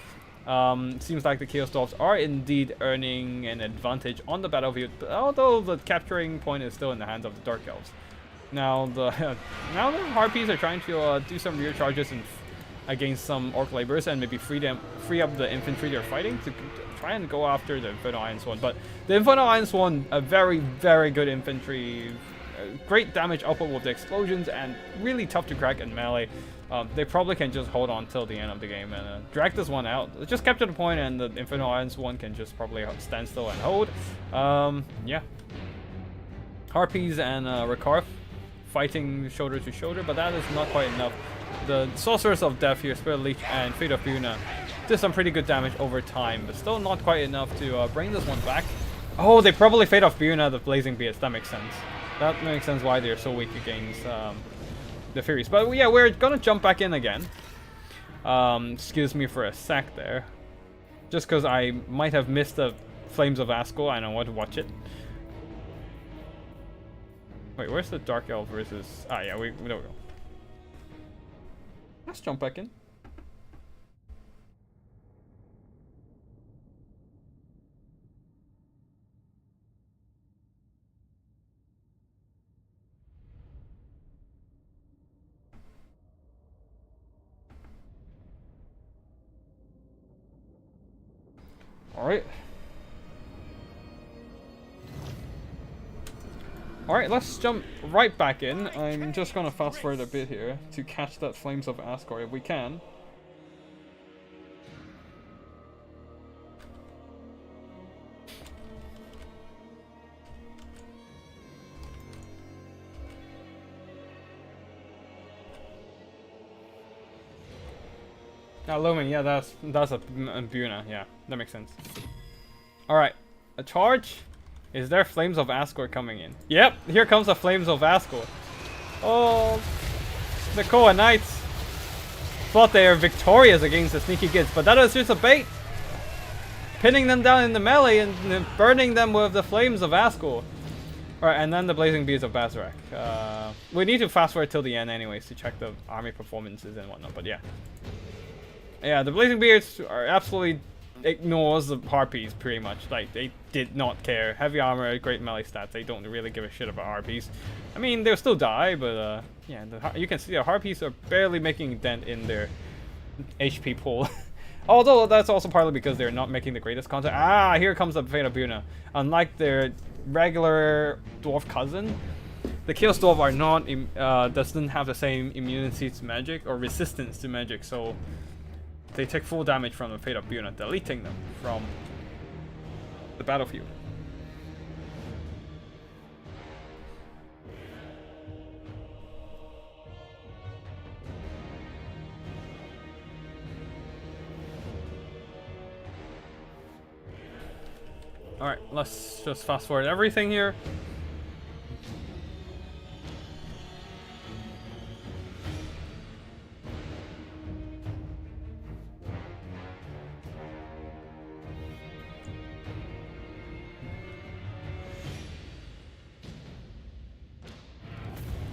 Seems like the Chaos Dwarfs are indeed earning an advantage on the battlefield, although the capturing point is still in the hands of the Dark Elves. Now the now the harpies are trying to do some rear charges and against some orc laborers and maybe free up the infantry they're fighting to try and go after the Infernal Iron Sworn. But the Infernal Iron Sworn, a very good infantry, great damage output with the explosions and really tough to crack in melee. They probably can just hold on till the end of the game and drag this one out. Just capture the point and the Infernal Iron Sworn can just probably stand still and hold. Yeah. Harpies and Rakarth fighting shoulder to shoulder, but that is not quite enough. The Sorcerers of Death here, Spirit Leech and Fate of Buna, did some pretty good damage over time, but still not quite enough to bring this one back. Oh, they probably Fate of Buna the Blazing Beasts. That makes sense. That makes sense why they're so weak against the Furies. But yeah, we're gonna jump back in again. Excuse me for a sec there. Just because I might have missed the Flames of Askel, I don't want to watch it. Wait, where's the Dark Elf versus... Ah, yeah, there we go. Let's jump back in. Alright. Alright, let's jump right back in. I'm just gonna fast forward a bit here to catch that Flames of Asgore if we can. Looming, yeah, that's a Buna, yeah, that makes sense. Alright, a charge. Is there Flames of Asgore coming in? Yep, here comes the Flames of Asgore. Oh, the Koa Knights thought they are victorious against the Sneaky Kids, but that was just a bait. Pinning them down in the melee and burning them with the Flames of Asgore. Alright, and then the Blazing Beads of Bazarak. We need to fast forward till the end anyways to check the army performances and whatnot, but yeah. Yeah, the Blazing Beards are absolutely ignores the Harpies pretty much. Like, they did not care. Heavy armor, great melee stats. They don't really give a shit about Harpies. I mean, they'll still die, but yeah, you can see the Harpies are barely making a dent in their HP pool. Although that's also partly because they're not making the greatest content. Ah, here comes the Fate of Buna. Unlike their regular dwarf cousin, the Chaos Dwarf are not doesn't have the same immunity to magic or resistance to magic, so they take full damage from the Fate of Buna, deleting them from the battlefield. Alright, let's just fast forward everything here.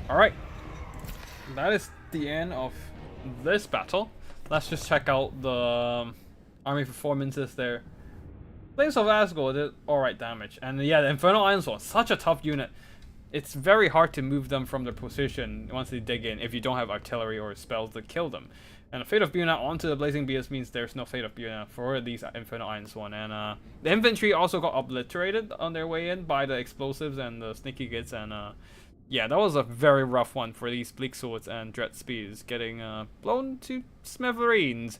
Alright, that is the end of this battle. Let's just check out the army performances there. Flames of Asgore did alright damage. And yeah, the Infernal Iron Sword, such a tough unit. It's very hard to move them from their position once they dig in if you don't have artillery or spells to kill them. And the Fate of Buna onto the Blazing Beast means there's no Fate of Buna for these Infernal Iron Sworn. And the infantry also got obliterated on their way in by the explosives and the Sneaky Kids. And yeah, that was a very rough one for these Bleak Swords and Dread Spears, getting blown to smithereens.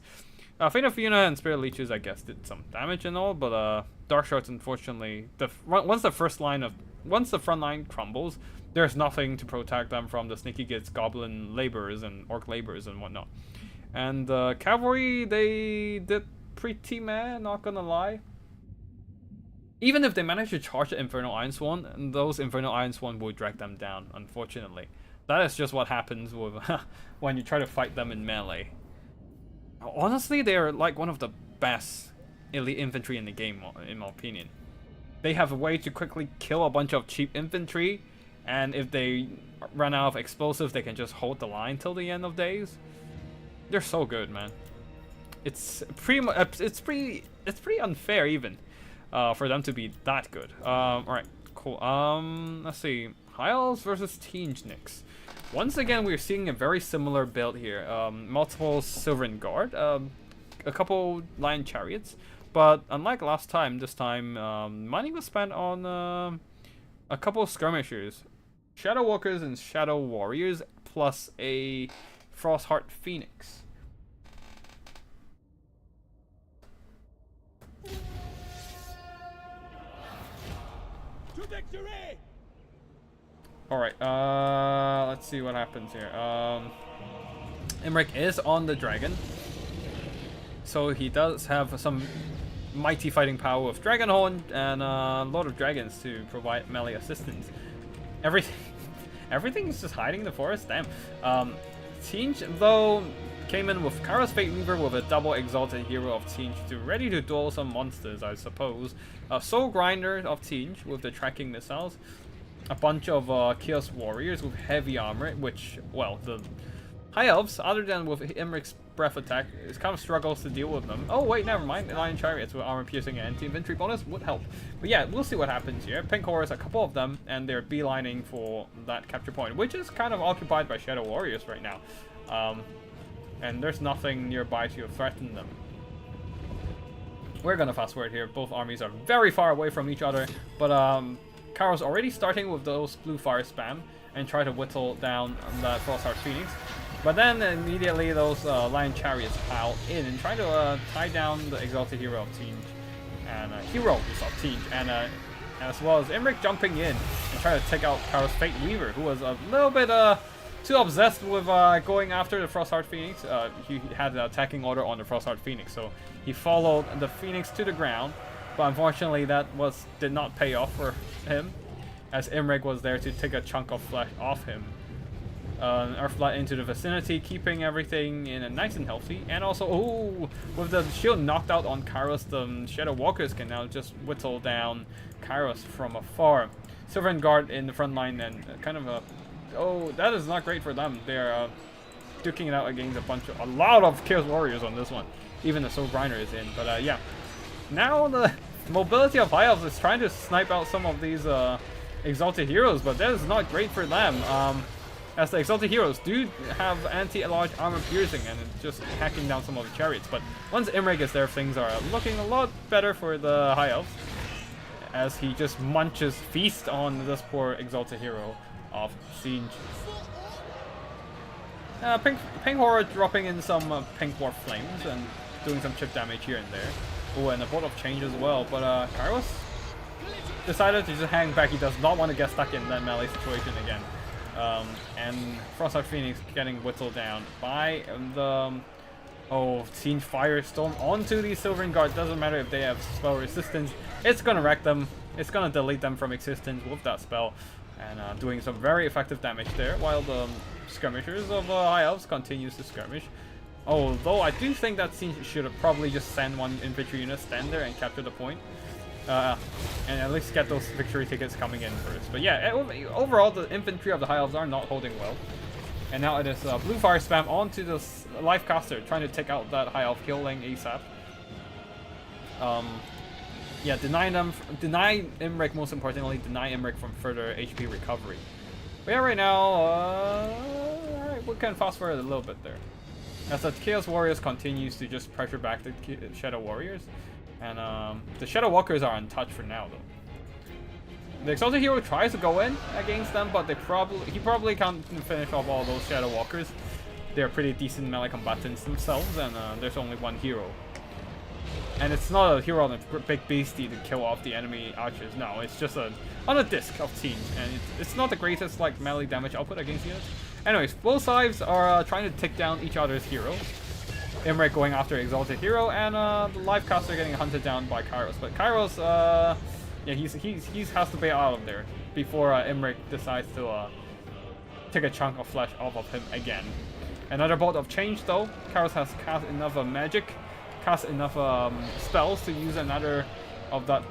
Fate of Buna and Spirit Leeches, I guess, did some damage and all, but Dark Shards, unfortunately, once the front line crumbles, there's nothing to protect them from the Sneaky Kids, Goblin Laborers, and Orc Laborers and whatnot. And Cavalry, they did pretty meh, not gonna lie. Even if they manage to charge the Infernal Iron Sworn, those Infernal Iron Sworn will drag them down, unfortunately. That is just what happens with when you try to fight them in melee. Honestly, they are like one of the best elite infantry in the game, in my opinion. They have a way to quickly kill a bunch of cheap infantry, and if they run out of explosives, they can just hold the line till the end of days. They're so good, man. It's pretty unfair even for them to be that good. All right, cool. Let's see. High Elves versus Teenjniks. Once again, we're seeing a very similar build here. Multiple Sylvan Guard, a couple Lion Chariots, but unlike last time, this time money was spent on a couple of skirmishers, Shadow Walkers and Shadow Warriors, plus a Frostheart Phoenix. To victory! Alright, let's see what happens here. Imric is on the dragon, so he does have some mighty fighting power with Dragonhorn and a lot of dragons to provide melee assistance. Everything is just hiding in the forest, damn. Teenj, though, came in with Kara's Fate Weaver with a double Exalted Hero of Teenj to ready to duel some monsters, I suppose. A Soul Grinder of Teenj with the tracking missiles. A bunch of Chaos Warriors with heavy armor, which, well, the High Elves, other than with Imric's breath attack, it kind of struggles to deal with them. Oh wait, never mind. Lion Chariots with armor piercing and anti-infantry bonus would help. But yeah, we'll see what happens here. Pink Horrors, a couple of them, and they're beelining for that capture point, which is kind of occupied by Shadow Warriors right now. And there's nothing nearby to threaten them. We're gonna fast forward here. Both armies are very far away from each other, but Karo's already starting with those blue fire spam and try to whittle down that Frostheart Phoenix. But then immediately those Lion Chariots pile in and try to tie down the Exalted Hero of Teenj and Heroes of Teenj, and as well as Imric jumping in and trying to take out Karo's Fate Weaver, who was a little bit too obsessed with going after the Frostheart Phoenix. He had the attacking order on the Frostheart Phoenix, so he followed the Phoenix to the ground. But unfortunately, that did not pay off for him, as Imric was there to take a chunk of flesh off him. Earthblight into the vicinity, keeping everything in a nice and healthy. And also, ooh, with the shield knocked out on Kairos, the Shadow Walkers can now just whittle down Kairos from afar. Sylvan Guard in the front line, and kind of a... Oh, that is not great for them. They're duking it out against a lot of Chaos Warriors on this one. Even the Soul Grinder is in, but yeah. Now the mobility of High Elves is trying to snipe out some of these Exalted Heroes, but that is not great for them. As the Exalted Heroes do have anti-large armor piercing and it's just hacking down some of the chariots. But once Imric is there, things are looking a lot better for the High Elves, as he just munches feast on this poor Exalted Hero of Teenj. Pink Horror dropping in some Pink Dwarf Flames and doing some chip damage here and there. Oh, and a Bolt of Change as well, but Kairos decided to just hang back. He does not want to get stuck in that melee situation again. And Frostheart Phoenix getting whittled down by the Teenj Firestorm onto the Sylvan Guard. Doesn't matter if they have spell resistance, it's gonna wreck them. It's gonna delete them from existence with that spell, and doing some very effective damage there, while the skirmishers of High Elves continues to skirmish. Although I do think that Teenj should have probably just send one infantry unit, stand there and capture the point. And at least get those victory tickets coming in first. But yeah, overall the infantry of the High Elves are not holding well. And now it is blue fire spam onto this life caster, trying to take out that High Elf healing ASAP. Yeah, deny Imric, most importantly, deny Imric from further HP recovery. But yeah, right now, alright, we can fast forward a little bit there. As the Chaos Warriors continues to just pressure back the Shadow Warriors. And the Shadow Walkers are untouched for now, though. The Exalted Hero tries to go in against them, but he probably can't finish off all those Shadow Walkers. They're pretty decent melee combatants themselves, and there's only one hero. And it's not a hero on a big beastie to kill off the enemy archers. No, it's just on a disc of Teenj, and it's not the greatest like melee damage output against units. Anyways, both sides are trying to take down each other's hero. Imric going after Exalted Hero, and the Life Caster getting hunted down by Kairos. But Kairos, yeah, he has to bail out of there before Imric decides to take a chunk of flesh off of him again. Another Bolt of Change, though. Kairos has cast enough magic, cast enough spells to use another of that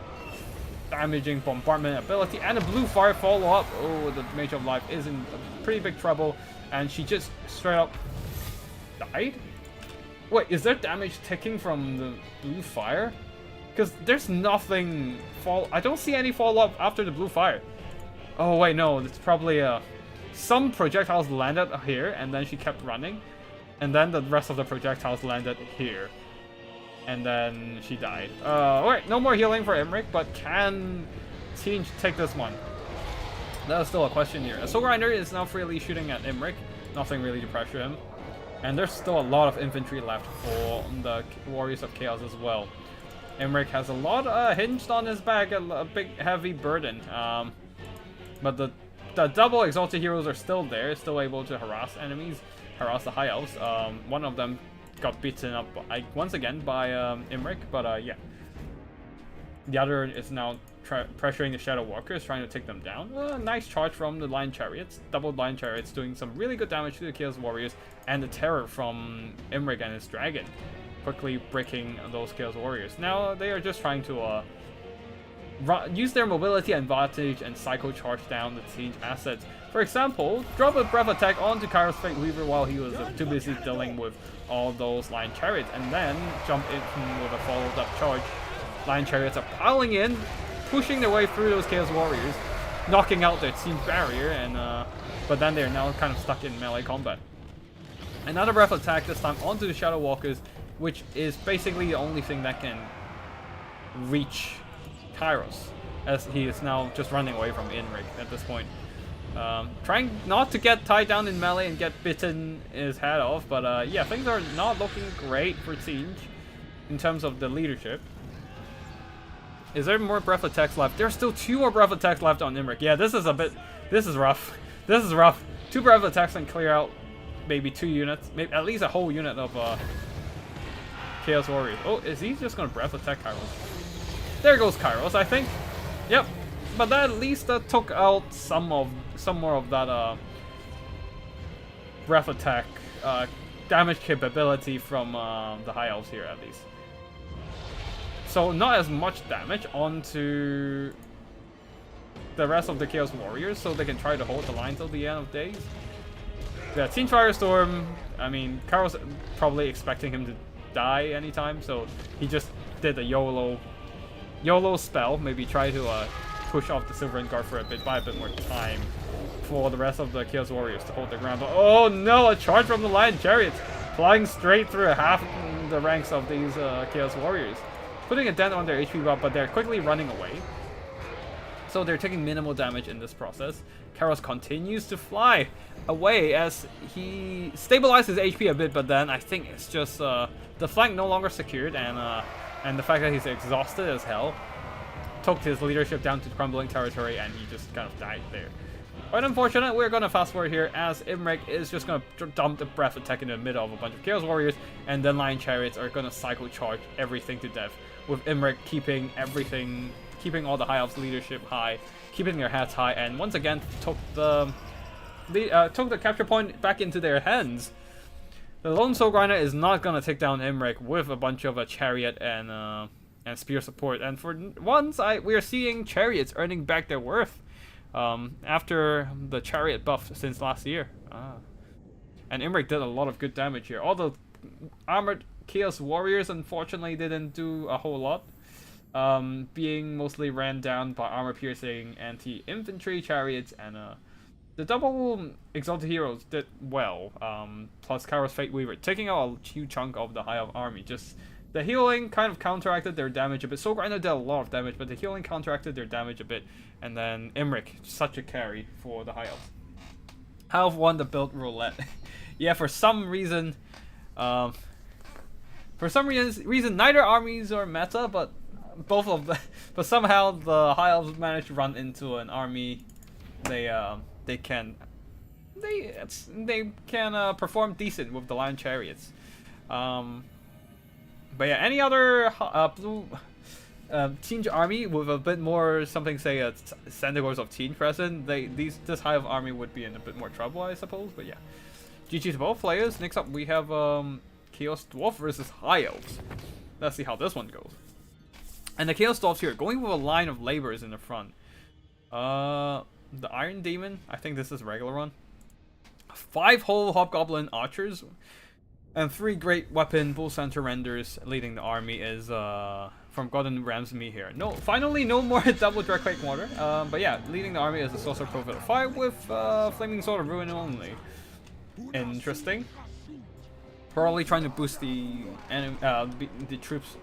damaging bombardment ability, and a blue fire follow-up. Oh, the Mage of Life is in pretty big trouble, and she just straight up died? Wait, is there damage ticking from the blue fire? Because there's nothing I don't see any follow-up after the blue fire. Oh wait, no, it's probably some projectiles landed here, and then she kept running, and then the rest of the projectiles landed here, and then she died. Alright, no more healing for Imrik, but can Teen take this one? That is still a question here. Soul Grinder is now freely shooting at Imrik, nothing really to pressure him, and there's still a lot of infantry left for the Warriors of Chaos as well. Imrik has a lot hinged on his back, a big heavy burden. But the double exalted heroes are still there, still able to harass enemies, harass the High Elves. One of them got beaten up once again by Imrik, but yeah. The other is now pressuring the Shadow Walkers, trying to take them down. Nice charge from the Lion Chariots, double Lion Chariots doing some really good damage to the Chaos Warriors, and the terror from Imrik and his dragon, quickly breaking those Chaos Warriors. Now they are just trying to use their mobility advantage and psycho charge down the siege assets. For example, drop a breath attack onto Kairos Fate Weaver while he was too busy dealing with all those Lion Chariots, and then jump in with a followed up charge. Lion Chariots are piling in, pushing their way through those Chaos Warriors, knocking out their team barrier, and but then they're now kind of stuck in melee combat. Another breath attack, this time onto the Shadow Walkers, which is basically the only thing that can reach Kairos, as he is now just running away from Imrik at this point. Trying not to get tied down in melee and get bitten his head off, but yeah, things are not looking great for Siege in terms of the leadership. Is there more breath attacks left? There's still 2 more breath attacks left on Imrik. Yeah, this is rough. This is rough. 2 breath attacks and clear out maybe 2 units, maybe at least a whole unit of Chaos Warriors. Oh, is he just gonna breath attack Kairos? There goes Kairos, I think. Yep, but that at least took out some more of that breath attack damage capability from the High Elves here, at least. So not as much damage onto the rest of the Chaos Warriors, so they can try to hold the line till the end of days. Yeah, Teen Firestorm, I mean, Kairos probably expecting him to die anytime, so he just did a YOLO spell, maybe try to push off the Silver Guard for buy a bit more time for the rest of the Chaos Warriors to hold their ground. But oh no, a charge from the Lion Chariots, flying straight through half the ranks of these Chaos Warriors, putting a dent on their HP buff, but they're quickly running away. So they're taking minimal damage in this process. Kairos continues to fly away as he stabilizes his HP a bit, but then I think it's just the flank no longer secured, and the fact that he's exhausted as hell took his leadership down to crumbling territory, and he just kind of died there. Quite unfortunate. We're gonna fast forward here as Imrik is just gonna dump the breath attack in the middle of a bunch of Chaos Warriors, and then Lion Chariots are gonna psycho charge everything to death, with Imrik keeping all the High Elves leadership high, keeping their hats high, and once again took the capture point back into their hands. The Lone Soul Grinder is not gonna take down Imrik with a bunch of a chariot and spear support, and for once we are seeing chariots earning back their worth after the chariot buff since last year. And Imrik did a lot of good damage here. All the armored Chaos Warriors unfortunately didn't do a whole lot, being mostly ran down by armor-piercing anti-infantry chariots, and the double Exalted Heroes did well, plus Kairos Fate Weaver, taking out a huge chunk of the High Elf army. Just the healing kind of counteracted their damage a bit. Soul Grinder did a lot of damage, but the healing counteracted their damage a bit, and then Imrik, such a carry for the High Elves. High Elf won the build roulette. Yeah, for some reason, neither armies are meta, but both of them. But somehow the High Elves managed to run into an army. They can perform decent with the Lion Chariots. But yeah, any other blue Teen army with a bit more something, say a Centaurs of Teen present, this High Elf army would be in a bit more trouble, I suppose. But yeah, GG to both players. Next up we have Chaos Dwarf versus High Elves. Let's see how this one goes. And the Chaos Dwarfs here going with a line of laborers in the front. The Iron Demon, I think this is a regular one. 5 whole Hobgoblin Archers and 3 Great Weapon Bull Center Renders leading the army is from Gordon Ramsay here. No, finally no more double Dreadquake Mortar. But yeah, leading the army is a Sorcerer Prophet of Fire with Flaming Sword of Ruin only. Interesting. Probably trying to boost the troops'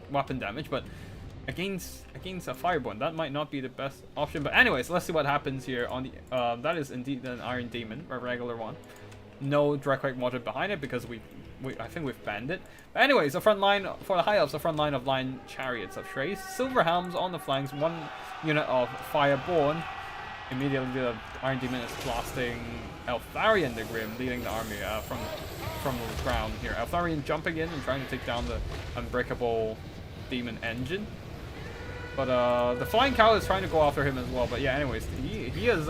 weapon damage, but against a Fireborn, that might not be the best option. But anyways, let's see what happens here on the that is indeed an Iron Demon, a regular one. No Dreadquake Mortar behind it because I think we've banned it. But anyways, the front line for the High Elves, the front line of Lion Chariots of Trace, Silver Helms on the flanks, one unit of Fireborn. Immediately the Iron Demon is blasting Eltharion the Grim, leading the army from the ground here. Eltharion jumping in and trying to take down the Unbreakable Demon Engine. But the Flying Cow is trying to go after him as well. But yeah, anyways, he is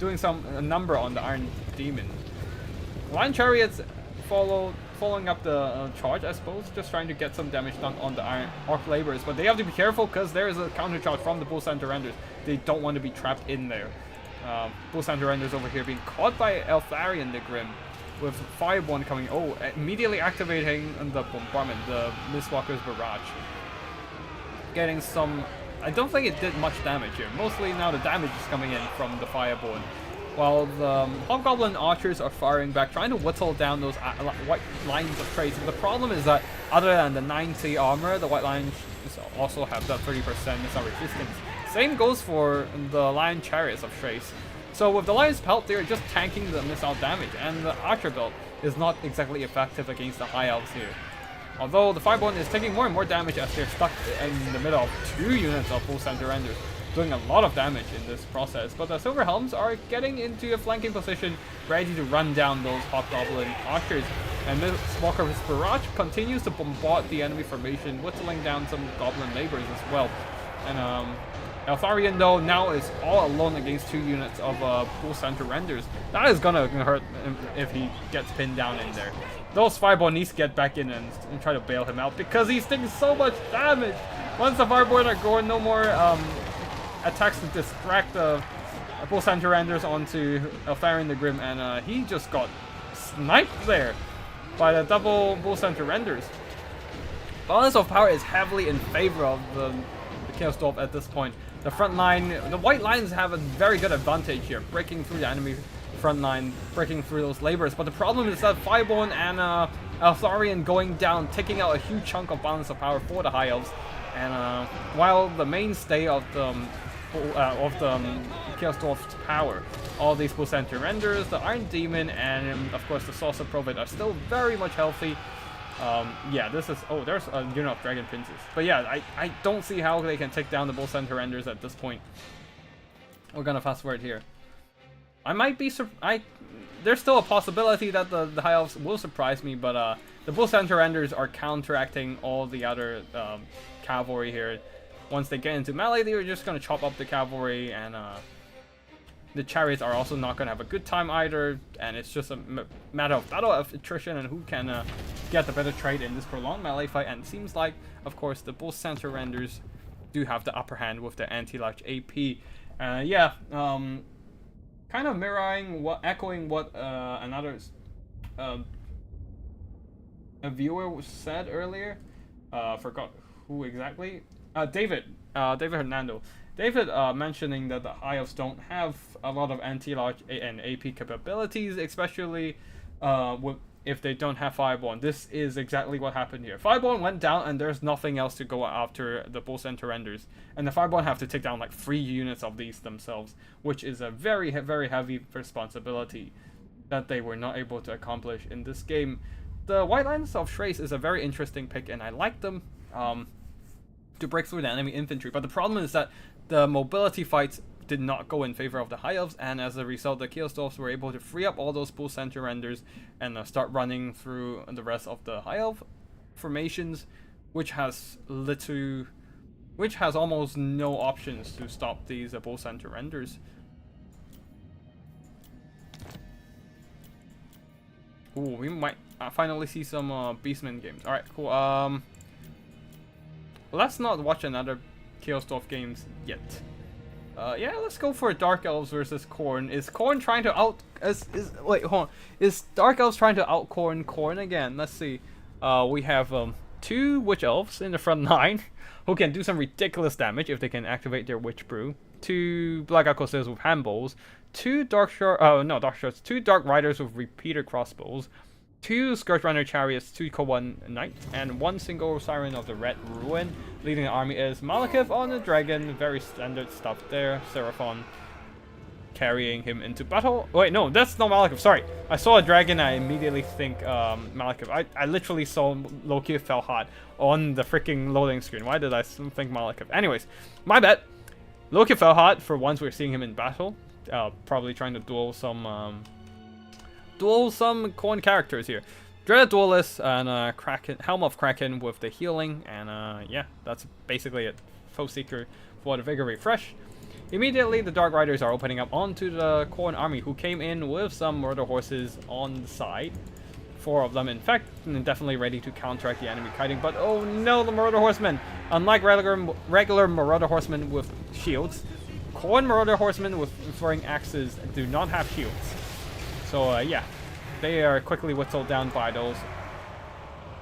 doing a number on the Iron Demon. Lion Chariots following up the charge, I suppose, just trying to get some damage done on the Iron Orc Laborers. But they have to be careful because there is a counter charge from the Bull Center Renders. They don't want to be trapped in there. Bull Center Renders over here being caught by Eltharion the Grim with Fireborn coming. Oh, immediately activating the bombardment, the Mistwalker's Barrage. Getting some. I don't think it did much damage here. Mostly now the damage is coming in from the Fireborn. While the Hobgoblin Archers are firing back, trying to whittle down those white lines of trace. But the problem is that other than the 90 armor, the white lions also have that 30% missile resistance. Same goes for the Lion Chariots of Trace. So with the Lion's Pelt, they're just tanking the missile damage, and the Archer Belt is not exactly effective against the High Elves here. Although the Fireborn is taking more and more damage as they're stuck in the middle of 2 units of Bull Center Renders, doing a lot of damage in this process. But the Silver Helms are getting into a flanking position, ready to run down those Hobgoblin Archers. And this Walker's Barrage continues to bombard the enemy formation, whittling down some Goblin Laborers as well. And Eltharion, though, now is all alone against 2 units of Bull Center Renders. That is gonna hurt him if he gets pinned down in there. Those Fireborn needs to get back in and try to bail him out because he's taking so much damage. Once the Fireborn are going, no more attacks to distract the Bull Center Renders onto Eltharion the Grim, and he just got sniped there by the double Bull Center Renders. Balance of power is heavily in favor of the Chaos Dwarf at this point. The front line, the White Lions have a very good advantage here, breaking through the enemy front line, breaking through those Laborers. But the problem is that Fireborn and Eltharion going down, taking out a huge chunk of balance of power for the High Elves. And while the mainstay of the Chaos Dwarf's power, all these Bull Center Renders, the Iron Demon, and of course the Sorcerer Prophet are still very much healthy. Yeah, this is... Oh, there's a unit of Dragon Princes. But yeah, I don't see how they can take down the Bull Center Renders at this point. We're gonna fast forward here. I might be... There's still a possibility that the High Elves will surprise me, but the Bull Center Renders are counteracting all the other cavalry here. Once they get into melee, they're just gonna chop up the cavalry, and the Chariots are also not gonna have a good time either, and it's just a matter of battle of attrition and who can get the better trade in this prolonged melee fight. And it seems like, of course, the Bull Center Renders do have the upper hand with the anti-large AP. Yeah, kind of echoing what another a viewer said earlier. Forgot who exactly. David Hernando. David mentioning that the High Elves don't have a lot of anti-large and AP capabilities, especially if they don't have Fireborn. This is exactly what happened here. Fireborn went down and there's nothing else to go after the Bull Center Renders. And the Fireborn have to take down like 3 units of these themselves, which is a very, very heavy responsibility that they were not able to accomplish in this game. The White Lions of Trace is a very interesting pick, and I like them to break through the enemy infantry. But the problem is that the mobility fights did not go in favor of the High Elves, and as a result, the Chaos Dwarfs were able to free up all those Bull Center Renders and start running through the rest of the High Elf formations, which has almost no options to stop these Bull Center Renders. Ooh, we might finally see some Beastman games. Alright, cool. Let's not watch another Chaos Dwarf games yet. Yeah, let's go for Dark Elves versus Khorne. Is Khorne trying to wait, hold on. Is Dark Elves trying to out Khorne again? Let's see. We have 2 Witch Elves in the front line, who can do some ridiculous damage if they can activate their Witch Brew. 2 Black Corsairs with handbolts. 2 Dark Shards, 2 Dark Riders with repeater crossbows. 2 Scourge Runner Chariots, 2 Kowan Knights, and 1 single Siren of the Red Ruin. Leading the army is Malekith on the Dragon, very standard stuff there. Seraphon carrying him into battle. Wait, no, that's not Malekith, sorry. I saw a dragon, I immediately think Malekith. I literally saw Loki fell hard on the freaking loading screen. Why did I think Malekith? Anyways, my bad. Loki fell hard for once we're seeing him in battle. Probably trying to duel some Khorne characters here. Dreaded Duelist and Kraken, Helm of Kraken with the healing, and yeah, that's basically it. Foe Seeker for the Vigor Refresh. Immediately, the Dark Riders are opening up onto the Khorne army, who came in with some Murder Horses on the side. 4 of them, in fact, and definitely ready to counteract the enemy kiting. But oh no, the Murder Horsemen! Unlike regular Marauder Horsemen with shields, Khorne Marauder Horsemen with throwing axes do not have shields. So yeah, they are quickly whittled down by those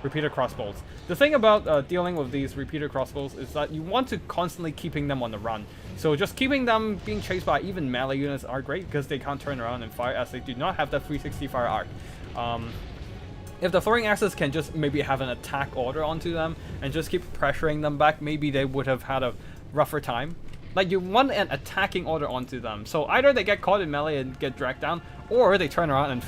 repeater crossbows. The thing about dealing with these repeater crossbows is that you want to constantly keeping them on the run. So just keeping them being chased by even melee units are great because they can't turn around and fire, as they do not have that 360 fire arc. If the throwing axes can just maybe have an attack order onto them and just keep pressuring them back, maybe they would have had a rougher time. Like, you want an attacking order onto them. So either they get caught in melee and get dragged down, or they turn around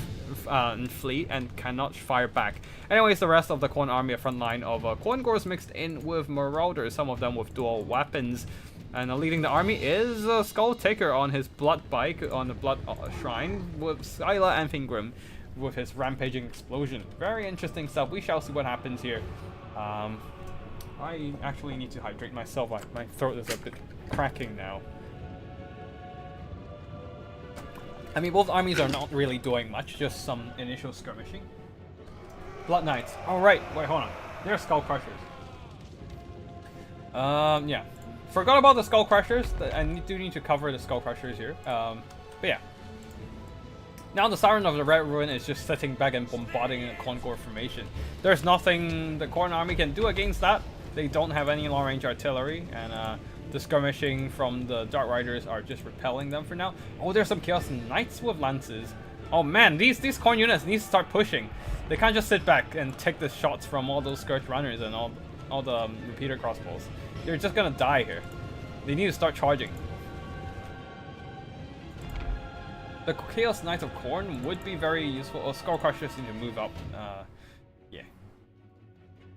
and flee and cannot fire back. Anyways, the rest of the Khorne army, a front line of Khorne Gors mixed in with Marauders, some of them with dual weapons. And leading the army is Skull Taker on his Blood Bike on the Blood Shrine with Skyla and Fingrim with his Rampaging Explosion. Very interesting stuff. We shall see what happens here. I actually need to hydrate myself. My throat is a bit cracking now. I mean, both armies are not really doing much, just some initial skirmishing. Blood Knights. Alright, wait, hold on. They're Skull Crushers. Yeah. Forgot about the Skull Crushers. I do need to cover the Skull Crushers here. But yeah. Now the Siren of the Red Ruin is just sitting back and bombarding a Khorne Gore formation. There's nothing the Khorne army can do against that. They don't have any long-range artillery, and the skirmishing from the Dark Riders are just repelling them for now. Oh, there's some Chaos Knights with lances. Oh man, these Khorne units need to start pushing. They can't just sit back and take the shots from all those Scourge Runners and all the repeater crossbows. They're just gonna die here. They need to start charging. The Chaos Knights of Khorne would be very useful. Oh, Skull Crushers need to move up. Yeah.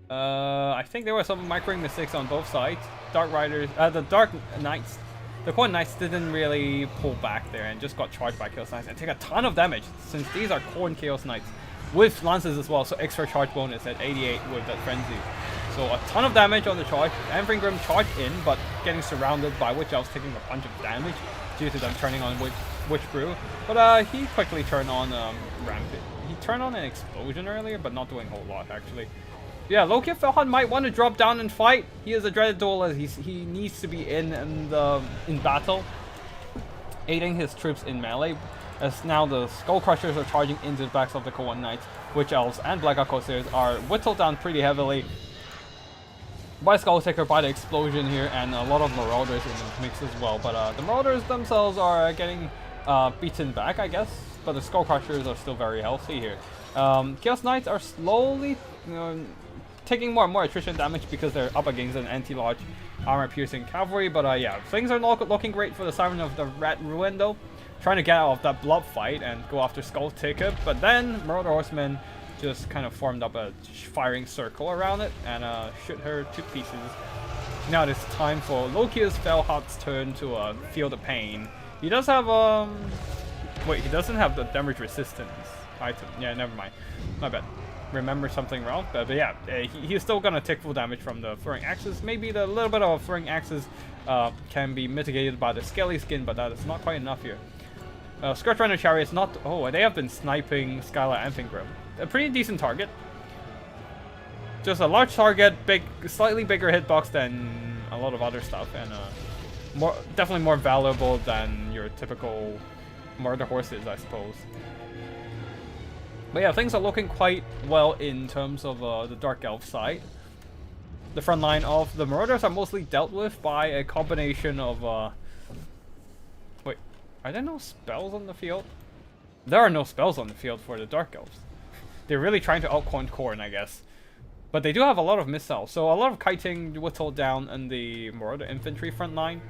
I think there were some microing mistakes on both sides. Dark Riders, the Dark Knights, the Khorne Knights didn't really pull back there and just got charged by Chaos Knights and take a ton of damage, since these are Khorne Chaos Knights with lances as well, so extra charge bonus at 88 with that frenzy. So a ton of damage on the charge. Enfringrim charged in, but getting surrounded by Witch Elves, taking a bunch of damage due to them turning on Witch Brew. But he quickly turned on Rampage. He turned on an explosion earlier, but not doing a whole lot actually. Yeah, Loki Felhan might want to drop down and fight. He is a dreaded duelist. He needs to be in battle, aiding his troops in melee. As now the Skull Crushers are charging into the backs of the Kowan Knights, Witch Elves and Black Corsairs are whittled down pretty heavily by Skull Taker, by the explosion here, and a lot of Marauders in the mix as well. But the Marauders themselves are getting beaten back, I guess. But the Skull Crushers are still very healthy here. Chaos Knights are slowly taking more and more attrition damage because they're up against an anti-large armor-piercing cavalry. But yeah, things are not looking great for the Siren of the Red Ruin though. Trying to get out of that blob fight and go after Skull Taker, but then Marauder Horsemen just kind of formed up a firing circle around it and shoot her to pieces. Now it is time for Lokius Felhart's turn to feel the pain. He does have wait, he doesn't have the damage resistance item. Yeah, never mind. My bad. Remember something wrong. But yeah, he's still gonna take full damage from the throwing axes. Maybe the little bit of throwing axes can be mitigated by the scaly skin, but that is not quite enough here. Scourge Runner Chariots not. Oh, they have been sniping Skyla and Fingrim. A pretty decent target. Just a large target, slightly bigger hitbox than a lot of other stuff, and definitely more valuable than your typical Murder Horses, I suppose. But yeah, things are looking quite well in terms of the Dark Elf side. the front line of the Marauders are mostly dealt with by a combination of wait, are there no spells on the field? There are no spells on the field for the Dark Elves. They're really trying to outcoin Khorne, I guess. But they do have a lot of missiles, so a lot of kiting whittled down in the Marauder infantry front line.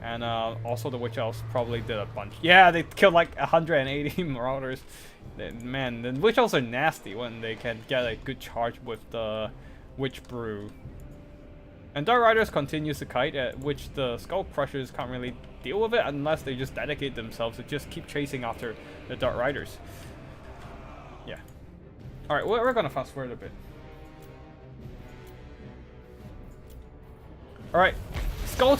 And also the Witch Elves probably did a bunch. Yeah, they killed like 180 Marauders. Man, the Witch Elves are nasty when they can get a good charge with the Witch Brew. And Dark Riders continues to kite, at which the Skull Crushers can't really deal with it unless they just dedicate themselves to just keep chasing after the Dark Riders. Yeah. Alright, we're gonna fast forward a bit. Alright, Skull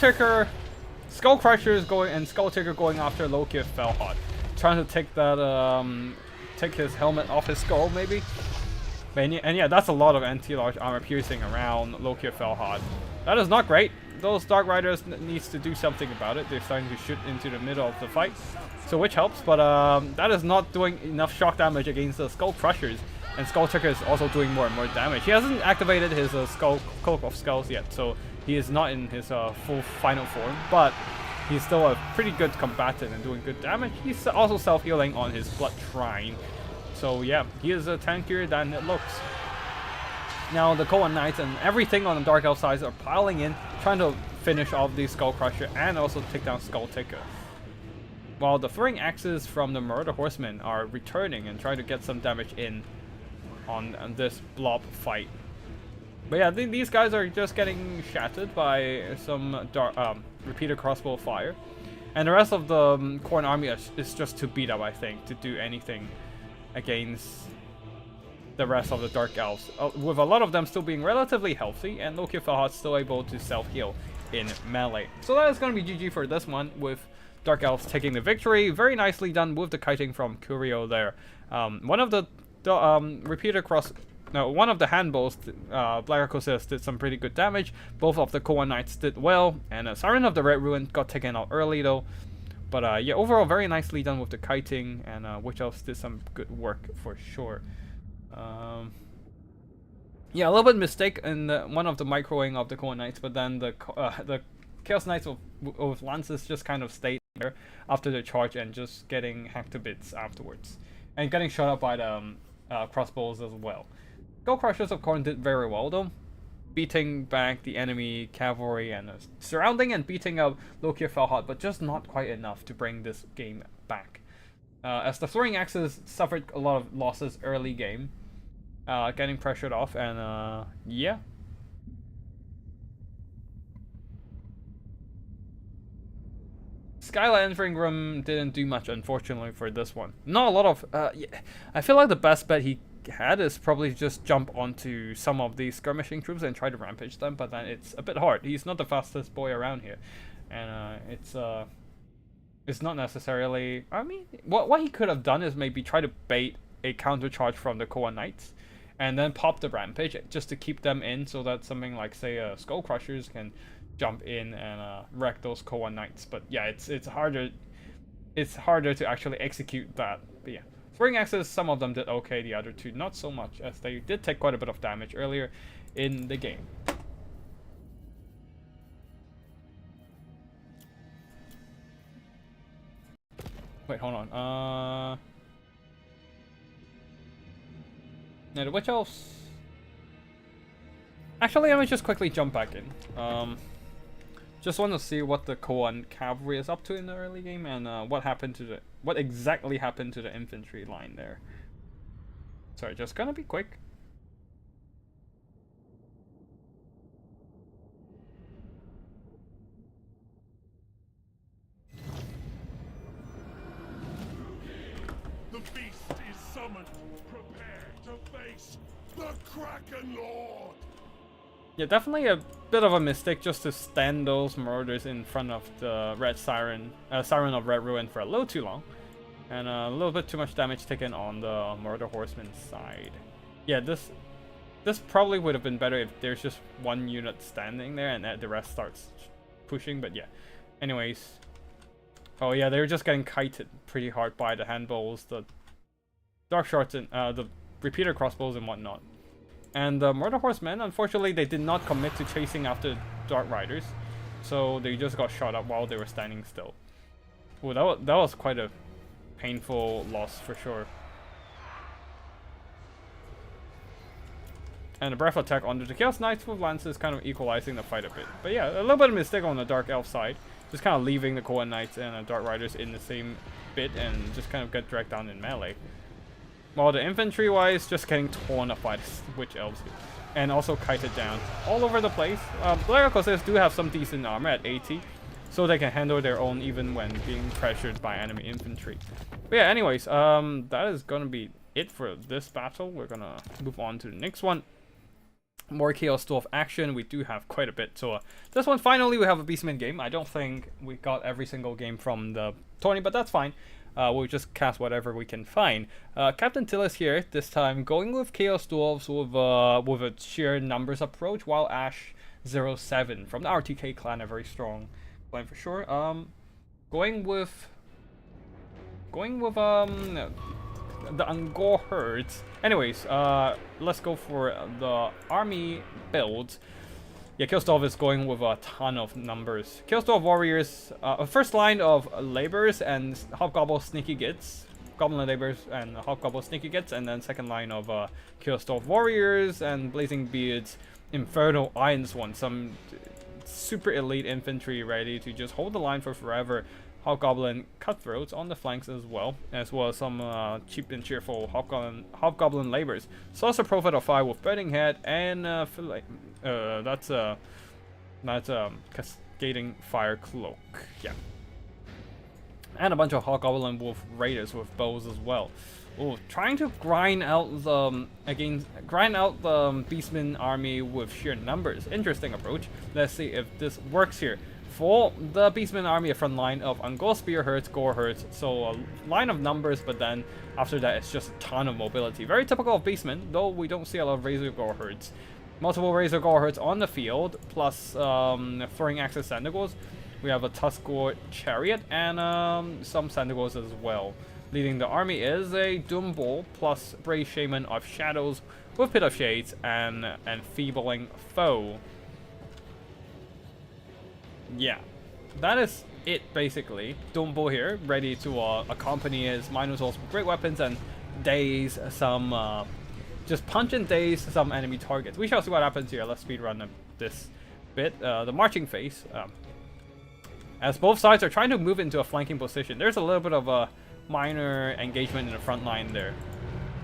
Crushers going and Skull Ticker going after Loki of Felhot. Trying to take that, take his helmet off his skull, maybe? And yeah, that's a lot of anti-large armor piercing around Loki of Felhot. That is not great. Those Dark Riders needs to do something about it. They're starting to shoot into the middle of the fight. So which helps, but that is not doing enough shock damage against the Skull Crushers. And Skull Ticker is also doing more and more damage. He hasn't activated his Cloak of Skulls yet, so he is not in his full final form, but he's still a pretty good combatant and doing good damage. He's also self-healing on his Blood Shrine. So yeah, he is a tankier than it looks. Now the Khorne Knights and everything on the Dark Elf side are piling in, trying to finish off the Skull Crusher and also take down Skull Ticker. While the throwing axes from the Murder Horsemen are returning and trying to get some damage in on this blob fight. But yeah, these guys are just getting shattered by some repeater crossbow fire. And the rest of the Khorne army is just too beat up, I think, to do anything against the rest of the Dark Elves. With a lot of them still being relatively healthy, and Loki of Felhot still able to self-heal in melee. So that is going to be GG for this one, with Dark Elves taking the victory. Very nicely done with the kiting from Curio there. One of the repeater cross... No, one of the handballs, Black Arcosis, did some pretty good damage. Both of the Khorne Knights did well, and Siren of the Red Ruin got taken out early though. But yeah, overall very nicely done with the kiting, and Witch Elves did some good work for sure. Yeah, a little bit mistake in one of the microing of the Khorne Knights, but then the Chaos Knights with Lances just kind of stayed there after the charge and just getting hacked to bits afterwards. And getting shot up by the crossbows as well. Skull Crushers of Khorne did very well though, beating back the enemy cavalry and surrounding and beating up Loki of Felhot, but just not quite enough to bring this game back. As the throwing axes suffered a lot of losses early game, getting pressured off, and yeah. Skylight Entering Room didn't do much, unfortunately, for this one. Not a lot of... yeah, I feel like the best bet he had is probably just jump onto some of these skirmishing troops and try to rampage them, but then it's a bit hard. He's not the fastest boy around here. And it's not necessarily... I mean, what he could have done is maybe try to bait a counter charge from the Khorne Knights, and then pop the rampage just to keep them in, so that something like, say, Skull Crushers can jump in and wreck those Khorne Knights. But yeah, it's harder to actually execute that. But yeah, throwing axes, some of them did okay, the other two not so much, as they did take quite a bit of damage earlier in the game. Wait, hold on. Now the Witch Elves... Actually, let me just quickly jump back in. Just want to see what the Khorne cavalry is up to in the early game, and what exactly happened to the infantry line there. Sorry, just gonna be quick. The beast is summoned. Prepare to face the Kraken Lord. Yeah, definitely a bit of a mistake just to stand those marauders in front of the Red Siren, Siren of Red Ruin for a little too long. And a little bit too much damage taken on the Murder Horseman side. Yeah, this probably would have been better if there's just one unit standing there and the rest starts pushing, but yeah. Anyways. Oh yeah, they were just getting kited pretty hard by the handballs, the dark shorts, and the repeater crossbows and whatnot. And the Murder Horsemen, unfortunately, they did not commit to chasing after Dark Riders. So they just got shot up while they were standing still. Ooh, that was quite a painful loss for sure. And the breath attack onto the Chaos Knights with Lances kind of equalizing the fight a bit. But yeah, a little bit of mistake on the Dark Elf side. Just kind of leaving the Cohen Knights and the Dark Riders in the same bit and just kind of get dragged down in melee. While the infantry-wise, just getting torn up by the Witch Elves here. And also kited down all over the place. Black Corsairs do have some decent armor at 80. So they can handle their own even when being pressured by enemy infantry. But yeah, anyways, that is gonna be it for this battle. We're gonna move on to the next one. More Chaos Dwarf action. We do have quite a bit. So this one, finally, we have a Beastman game. I don't think we got every single game from the tourney, but that's fine. We'll just cast whatever we can find. Captain Tillis here, this time going with Chaos Dwarves with a sheer numbers approach, while Ash 07 from the RTK clan, a very strong clan for sure. Going with the Angor herds. Anyways, let's go for the army build. Yeah, Killstorm is going with a ton of numbers. Killstorm warriors, first line of laborers and Hobgobble sneaky gits. Goblin laborers and Hobgobble sneaky gits, and then second line of Killstorm warriors and Blazing Beards, Infernal Ironsworn, some super elite infantry ready to just hold the line for forever. Hobgoblin cutthroats on the flanks as well as some cheap and cheerful Hobgoblin laborers. Saucer Prophet of Fire with Burning Head and that's Cascading Fire Cloak. Yeah, and a bunch of Hobgoblin Wolf Raiders with bows as well. Oh, trying to grind out the Beastman army with sheer numbers. Interesting approach. Let's see if this works here. For the Beastman army, a front line of Angor Spear herds, Gore herds, so a line of numbers, but then after that it's just a ton of mobility. Very typical of Beastman, though we don't see a lot of Razor Gore herds. Multiple Razor Gore herds on the field, plus throwing access Sandagors. We have a Tuskgore Chariot and some Sandagors as well. Leading the army is a Doombull plus Brave Shaman of Shadows with Pit of Shades and Enfeebling Foe. Yeah, that is it basically. Doombull here, ready to accompany his Minotaurs with great weapons and daze some, just punch and daze some enemy targets. We shall see what happens here. Let's speedrun this bit. The marching phase, as both sides are trying to move into a flanking position. There's a little bit of a minor engagement in the front line there.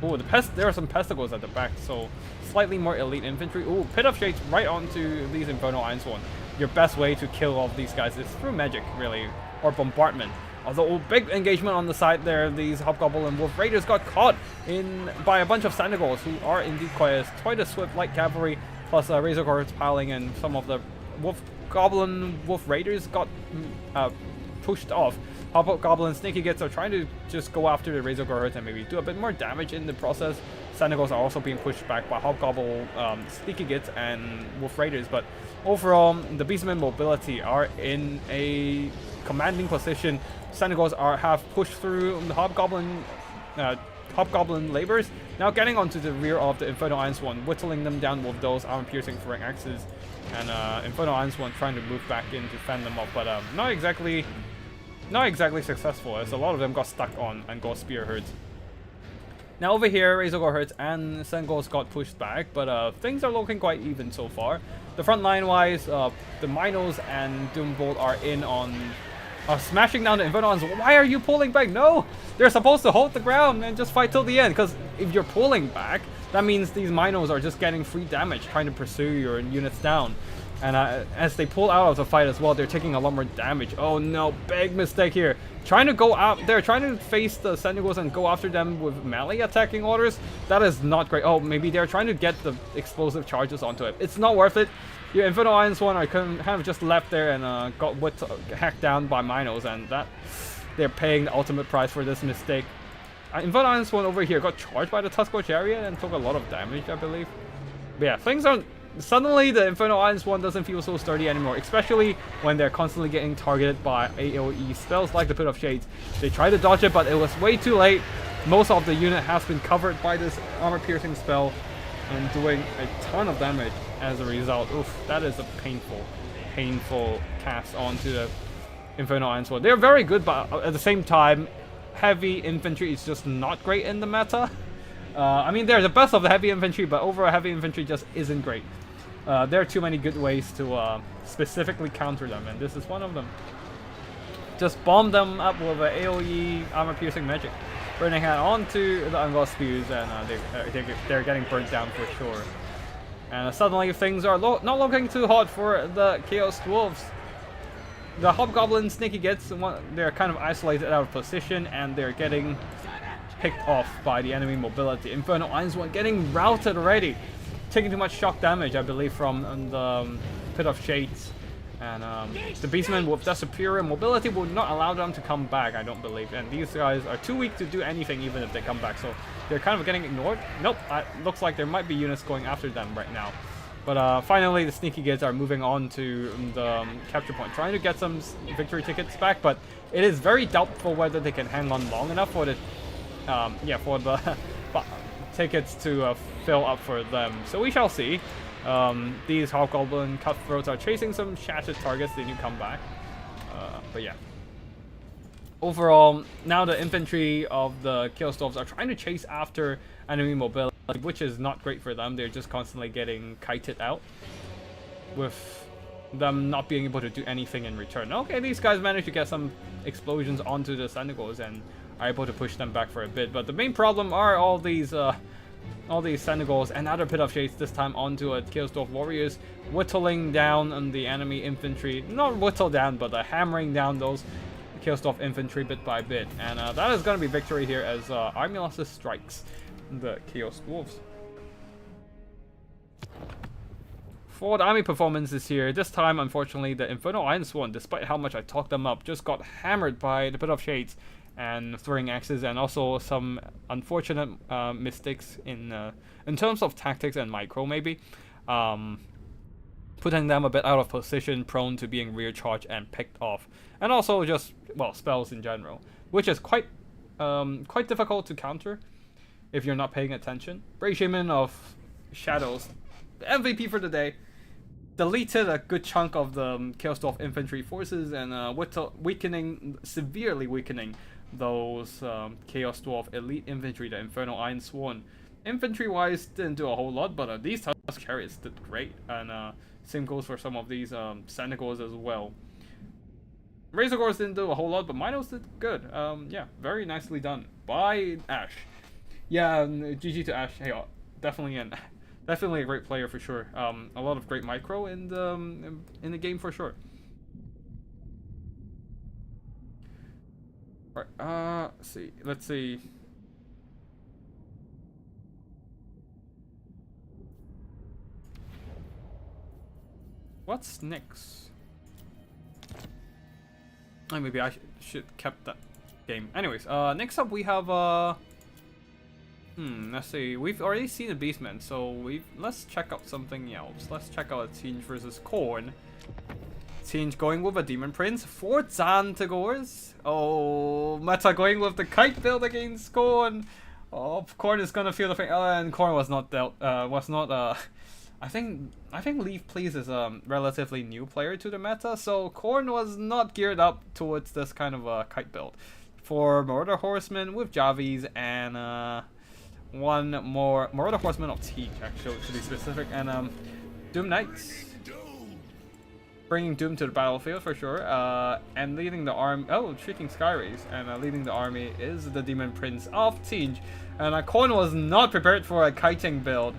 Oh, there are some Pestigos at the back, so slightly more elite infantry. Oh, Pit of Shades right onto these Infernal Ironsworn. Your best way to kill all of these guys is through magic, really, or bombardment. Although big engagement on the side there, these Hobgoblin and Wolf Raiders got caught by a bunch of Sandagors, who are indeed quite a swift light cavalry, plus Razor Guards piling, and some of the Wolf Raiders got pushed off. Hobgoblin Sneaky Gits are trying to just go after the Razor Guards and maybe do a bit more damage in the process. Sandagors are also being pushed back by Hobgoblin Sneaky Gits and Wolf Raiders, but overall, the Beastmen mobility are in a commanding position. Sandagors have pushed through the Hobgoblin laborers, now getting onto the rear of the Infernal Ironsworn, whittling them down with those armor-piercing throwing axes, and Infernal Ironsworn trying to move back in to fend them off, but not exactly successful, as a lot of them got stuck on Angor Spear herds. Now over here, Razor Gore herds and Sandagors got pushed back, but things are looking quite even so far. The front line wise, the Minos and Doombolt are in on smashing down the Infernals. Why are you pulling back? No! They're supposed to hold the ground and just fight till the end, because if you're pulling back, that means these Minos are just getting free damage trying to pursue your units down. And as they pull out of the fight as well, they're taking a lot more damage. Oh no, big mistake here. Trying to go out, they're trying to face the Sandagors and go after them with melee attacking orders. That is not great. Oh, maybe they're trying to get the explosive charges onto it. It's not worth it. Your Infernal Ironsworn are kind of just left there and got hacked down by Minos, and that they're paying the ultimate price for this mistake. Infernal Ironsworn over here got charged by the Tuskgore Chariot and took a lot of damage, I believe. But yeah, things aren't. Suddenly, the Infernal Ironsworn doesn't feel so sturdy anymore, especially when they're constantly getting targeted by AoE spells like the Pit of Shades. They tried to dodge it, but it was way too late. Most of the unit has been covered by this armor-piercing spell, and doing a ton of damage as a result. Oof, that is a painful cast onto the Infernal Iron Sword. They're very good, but at the same time, heavy infantry is just not great in the meta. I mean, they're the best of the heavy infantry, but overall heavy infantry just isn't great. There are too many good ways to specifically counter them, and this is one of them. Just bomb them up with an AoE armor-piercing magic. Burning Hand onto the Unlost Spears, and they're getting burnt down for sure. And suddenly things are not looking too hot for the Chaos Dwarves. The Hobgoblin Sneaky Gets, they're kind of isolated out of position, and they're getting picked off by the enemy mobility. Infernal Iron Sword getting routed already. Taking too much shock damage, I believe, from the Pit of Shades. And the Beastmen with their superior mobility will not allow them to come back, I don't believe. And these guys are too weak to do anything even if they come back. So they're kind of getting ignored. Nope, looks like there might be units going after them right now. But finally, the Sneaky Kids are moving on to the capture point, trying to get some victory tickets back. But it is very doubtful whether they can hang on long enough for the tickets to fill up for them. So we shall see. These Hobgoblin Cutthroats are chasing some shattered targets. They need to come back. But yeah. Overall, now the infantry of the Chaos Dwarves are trying to chase after enemy mobility, which is not great for them. They're just constantly getting kited out, with them not being able to do anything in return. Okay, these guys managed to get some explosions onto the Senegals and are able to push them back for a bit. But the main problem are all these Senegals and other Pit of Shades, this time onto a Chaos Dwarf Warriors, whittling down on the enemy infantry. Not whittle down, but hammering down those Chaos Dwarf infantry bit by bit. And that is going to be victory here as Armulus strikes the Chaos Dwarves. For the army performances here, this time, unfortunately, the Infernal Iron Sworn, despite how much I talked them up, just got hammered by the Pit of Shades and throwing axes, and also some unfortunate mistakes in terms of tactics and micro, maybe. Putting them a bit out of position, prone to being rear charged and picked off. And also just, well, spells in general, which is quite difficult to counter if you're not paying attention. Brave Shaman of Shadows, the MVP for the day, deleted a good chunk of the Chaos Dwarf infantry forces and severely weakening those Chaos Dwarf elite infantry, the Infernal Iron Sworn. Infantry-wise, didn't do a whole lot, but these Tusk Chariots did great, and same goes for some of these Senegals as well. Razor Gores didn't do a whole lot, but Minos did good. Yeah, very nicely done by Ash. Yeah, GG to Ash. Hey, definitely a great player for sure. A lot of great micro in the game for sure. Right, let's see. What's next? Oh, maybe I should kept that game. Anyways, next up we have let's see. We've already seen a Beastman, so let's check out something else. Let's check out a Tinge versus Khorne. Tinge going with a Demon Prince for Xantagors. Oh, Meta going with the Kite build against Khorne. Oh, Khorne is gonna feel the thing. And Khorne was not dealt. I think Leaf Please is a relatively new player to the meta, so Khorne was not geared up towards this kind of a Kite build. For Marauder Horseman with Javis and one more Marauder Horseman of Teach, actually, to be specific, and Doom Knights, bringing Doom to the battlefield for sure, and leading the army. Oh, Shrieking Skyrays, and leading the army is the Demon Prince of Teach, and Khorne was not prepared for a kiting build.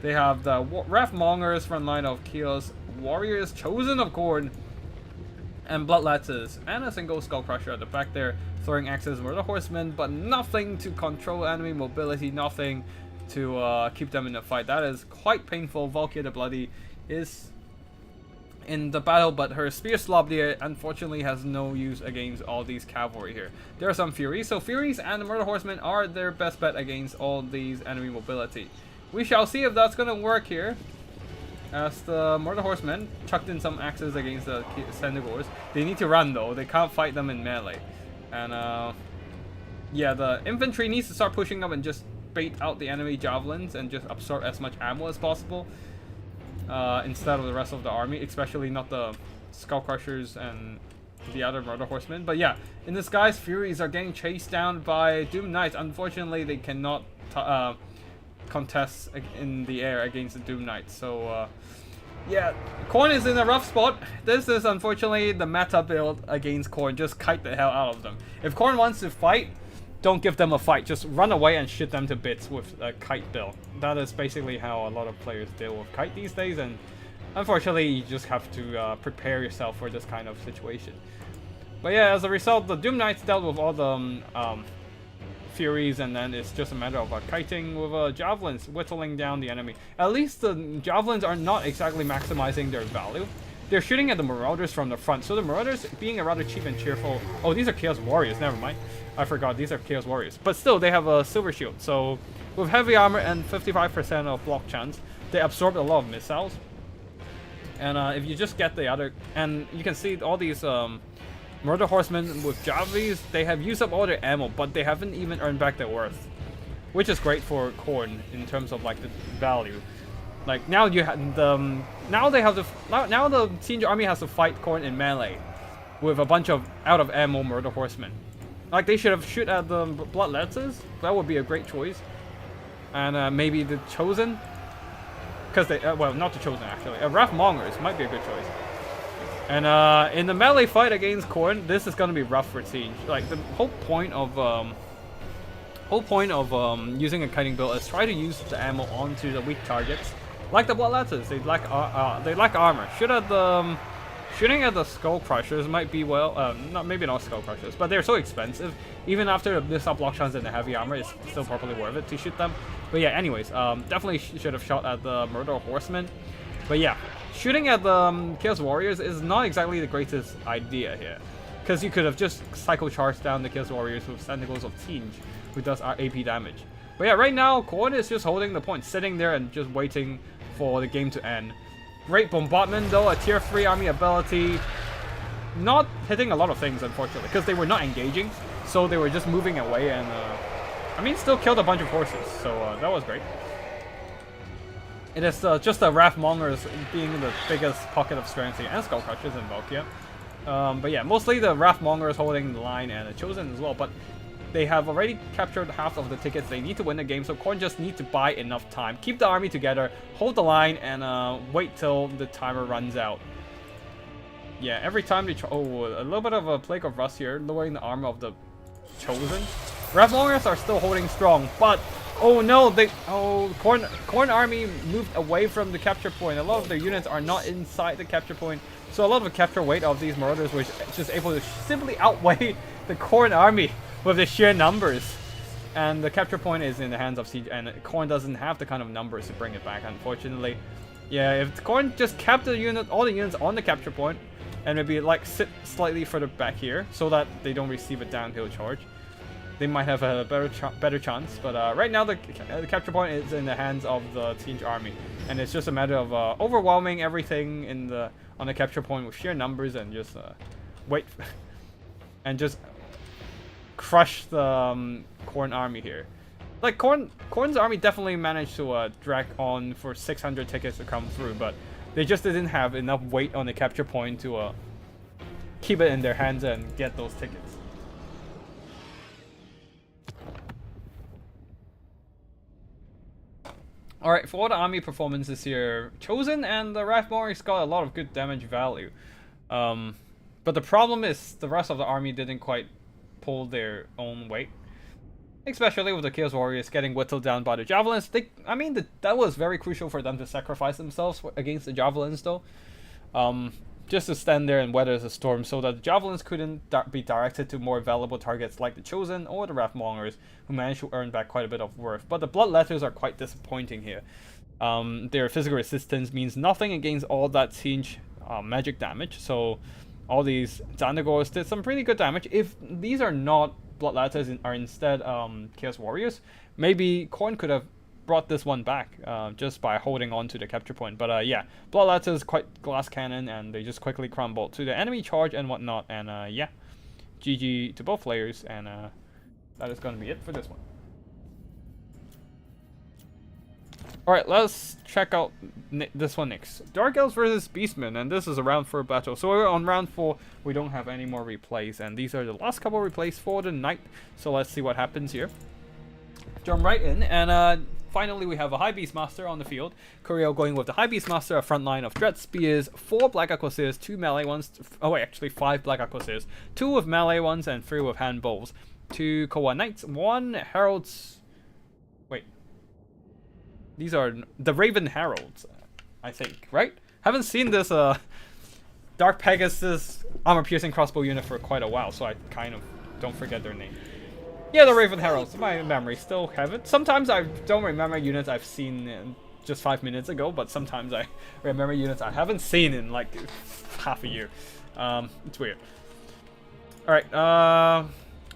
They have the Wrathmongers front line of Chaos Warriors, Chosen of Khorne, and Bloodlatzes, and a single Skullcrusher at the back there, throwing axes for the Horsemen, but nothing to control enemy mobility, nothing to keep them in the fight. That is quite painful. Valkyria the Bloody is in the battle, but her Spear Slobdier unfortunately has no use against all these cavalry here. There are some Furies, so Furies and the Murder Horsemen are their best bet against all these enemy mobility. We shall see if that's gonna work here, as the Murder Horsemen chucked in some axes against the Senegors. They need to run though, they can't fight them in melee. And yeah, the infantry needs to start pushing up and just bait out the enemy javelins and just absorb as much ammo as possible instead of the rest of the army, especially not the Skull Crushers and the other Murder Horsemen. But yeah, in disguise, Furies are getting chased down by Doom Knights. Unfortunately, they cannot contest in the air against the Doom Knights. So yeah, Khorne is in a rough spot. This is unfortunately the meta build against Khorne. Just kite the hell out of them. If Khorne wants to fight, don't give them a fight. Just run away and shoot them to bits with a kite build. That is basically how a lot of players deal with kite these days, and unfortunately you just have to prepare yourself for this kind of situation. But yeah, as a result, the Doom Knights dealt with all the Furies, and then it's just a matter of kiting with javelins, whittling down the enemy. At least the javelins are not exactly maximizing their value. They're shooting at the Marauders from the front, so the Marauders, being a rather cheap and cheerful... Oh, these are Chaos Warriors, never mind. I forgot, these are Chaos Warriors. But still, they have a Silver Shield, so with heavy armor and 55% of block chance, they absorb a lot of missiles. And if you just get the other... And you can see all these... Murder Horsemen with Javis, they have used up all their ammo, but they haven't even earned back their worth, which is great for Khorne in terms of like the value. Like now you have the now the Siege army has to fight Khorne in melee with a bunch of out of ammo Murder Horsemen. Like they should have shoot at the Bloodletters. That would be a great choice, and maybe the Chosen, because they well, not the Chosen actually. Wrathmongers might be a good choice. And in the melee fight against Khorne, this is gonna be rough for Siege. Like the whole point of using a kiting build is try to use the ammo onto the weak targets, like the Bloodletters. They lack armor. Shooting at the Skull Crushers might be maybe not Skull Crushers, but they're so expensive. Even after the missile block chance and the heavy armor, it's still probably worth it to shoot them. But yeah, anyways, definitely should have shot at the Murder Horsemen. But yeah, shooting at the Chaos Warriors is not exactly the greatest idea here, because you could have just cycle charged down the Chaos Warriors with Tentacles of Siege, who does AP damage. But yeah, right now, Khorne is just holding the point, sitting there and just waiting for the game to end. Great bombardment though, a tier 3 army ability. Not hitting a lot of things, unfortunately, because they were not engaging, so they were just moving away and, I mean, still killed a bunch of horses, so that was great. It is just the Wrathmongers being the biggest pocket of strength here, and Skull Crushers and Valkyria. But yeah, mostly the Wrathmongers holding the line, and the Chosen as well, but they have already captured half of the tickets. They need to win the game, so Khorne just need to buy enough time. Keep the army together, hold the line, and wait till the timer runs out. Yeah, every time they a little bit of a Plague of Rust here, lowering the armor of the Chosen. Wrathmongers are still holding strong, but oh no, Khorne army moved away from the capture point. A lot of their units are not inside the capture point, so a lot of the capture weight of these Marauders was just able to simply outweigh the Khorne army with the sheer numbers. And the capture point is in the hands of Siege, and Khorne doesn't have the kind of numbers to bring it back, unfortunately. Yeah, if Khorne just kept all the units on the capture point, and maybe like sit slightly further back here so that they don't receive a downhill charge, they might have a better chance. But right now the capture point is in the hands of the Siege army, and it's just a matter of overwhelming everything on the capture point with sheer numbers, and just wait and just crush the Khorne army here. Like Khorne's army definitely managed to drag on for 600 tickets to come through, but they just didn't have enough weight on the capture point to keep it in their hands and get those tickets. Alright, for all the army performances here, Chosen and the Wrathmongers got a lot of good damage value. But the problem is the rest of the army didn't quite pull their own weight. Especially with the Chaos Warriors getting whittled down by the Javelins. That was very crucial for them to sacrifice themselves against the Javelins though. Just to stand there and weather the storm, so that the Javelins couldn't be directed to more valuable targets like the Chosen or the Wrathmongers, who managed to earn back quite a bit of worth. But the Bloodletters are quite disappointing here. Their physical resistance means nothing against all that Siege magic damage, so all these Zandagors did some pretty good damage. If these are not Bloodletters and are instead Chaos Warriors, maybe Khorne could have brought this one back just by holding on to the capture point. But yeah, Bloodletters quite glass cannon, and they just quickly crumbled to the enemy charge and whatnot. And yeah, GG to both players, and that is going to be it for this one. Alright, let's check out this one next. Dark Elves versus Beastmen, and this is a round 4 battle. So we're on round 4, we don't have any more replays, and these are the last couple replays for the night. So let's see what happens here. Jump right in, and finally we have a High Beastmaster on the field. Courier going with the High Beastmaster, a front line of Dread Spears, 4 Black Arquebusiers, 2 melee ones, oh wait, actually 5 Black Arquebusiers, 2 with melee ones, and 3 with hand bowls. 2 Koa Knights, 1 Heralds, wait. These are the Raven Heralds, I think, right? Haven't seen this Dark Pegasus armor-piercing crossbow unit for quite a while, so I kind of don't forget their name. Yeah, the Raven Heralds. My memory still have it. Sometimes I don't remember units I've seen just 5 minutes ago, but sometimes I remember units I haven't seen in like half a year. It's weird. Alright,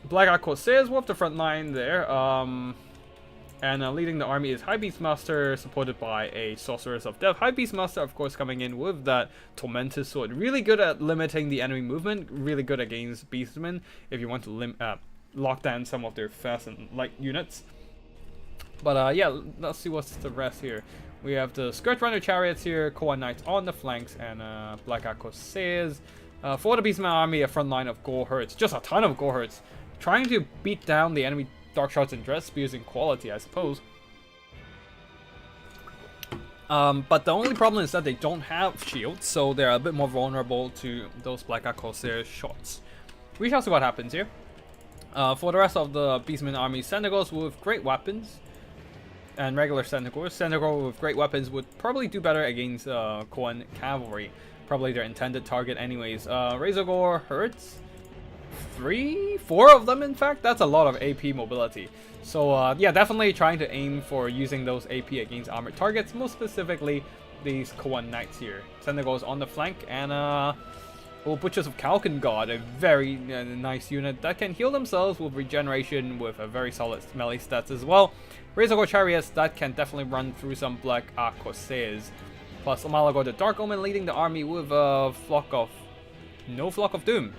Black Arquebusiers with the front line there. And leading the army is High Beastmaster, supported by a Sorceress of Death. High Beastmaster, of course, coming in with that Tormentor's Sword. Really good at limiting the enemy movement. Really good against Beastmen if you want to lock down some of their fast and light units. But yeah, let's see what's the rest here. We have the Scourge Runner Chariots here, Koa Knights on the flanks, and Black Arquebusiers. For the Beastman army, a front line of Gore Herds. Just a ton of Gore Herds. Trying to beat down the enemy Dark Shards and Dread Spears in quality, I suppose. But the only problem is that they don't have shields, so they're a bit more vulnerable to those Black Arquebusier shots. We shall see what happens here. For the rest of the Beastman army, Senegors with great weapons and regular Senegors. Senegor with great weapons would probably do better against Koan Cavalry. Probably their intended target anyways. Razorgore Herds. 4 of them, in fact. That's a lot of AP mobility. So yeah, definitely trying to aim for using those AP against armored targets, most specifically these Koan Knights here. Senegors on the flank, and Butchers of Kalkengard, a very nice unit that can heal themselves with regeneration with a very solid melee stats as well. Razorgore Chariots that can definitely run through some Black Arquebusiers. Plus Malagor the Dark Omen leading the army with a Flock of Doom.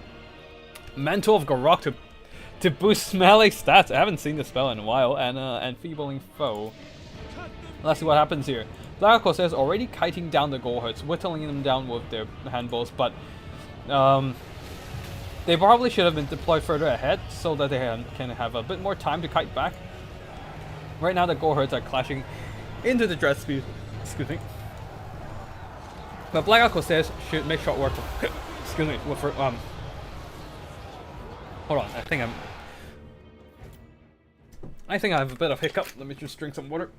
Mantle of Garok to boost melee stats. I haven't seen the spell in a while. And Enfeebling Foe. Let's see what happens here. Black Arquebusiers already kiting down the Gore Herds, whittling them down with their handballs, but they probably should have been deployed further ahead so that they can have a bit more time to kite back. Right now the Gore Herds are clashing into the Dread Spear. Excuse me. But Black Arquebusiers should make short work of, excuse me, with hold on, I think I have a bit of hiccup. Let me just drink some water.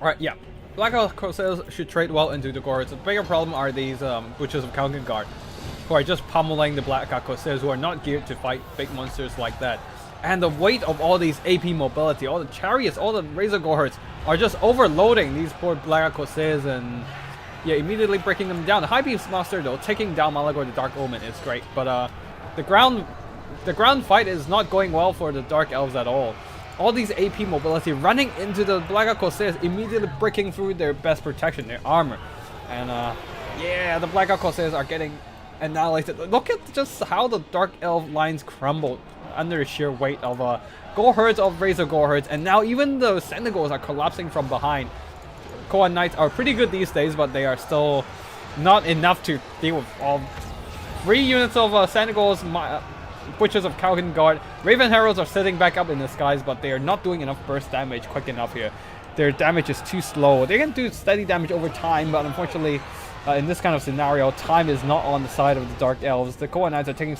Alright, yeah. Black Arquebusiers should trade well into the Gore Herds. The bigger problem are these Butchers of Kalkengard, who are just pummeling the Black Arquebusiers, who are not geared to fight big monsters like that. And the weight of all these AP mobility, all the chariots, all the Razor Gore Herds are just overloading these poor Black Arquebusiers and yeah, immediately breaking them down. The High Beastmaster though, taking down Malagor the Dark Omen is great, but the ground fight is not going well for the Dark Elves at all. All these AP mobility running into the Black Arquebusiers, immediately breaking through their best protection, their armor. And yeah, the Black Arquebusiers are getting annihilated. Look at just how the Dark Elf lines crumbled under the sheer weight of Gore Herds of Razor Gore Herds, and now even the Senegors are collapsing from behind. Koan Knights are pretty good these days, but they are still not enough to deal with all 3 units of Senegors, Butchers of Kalkengard. Raven Heralds are sitting back up in the skies, but they are not doing enough burst damage quick enough here. Their damage is too slow. They can do steady damage over time, but unfortunately, in this kind of scenario, time is not on the side of the Dark Elves. The Koan Knights are taking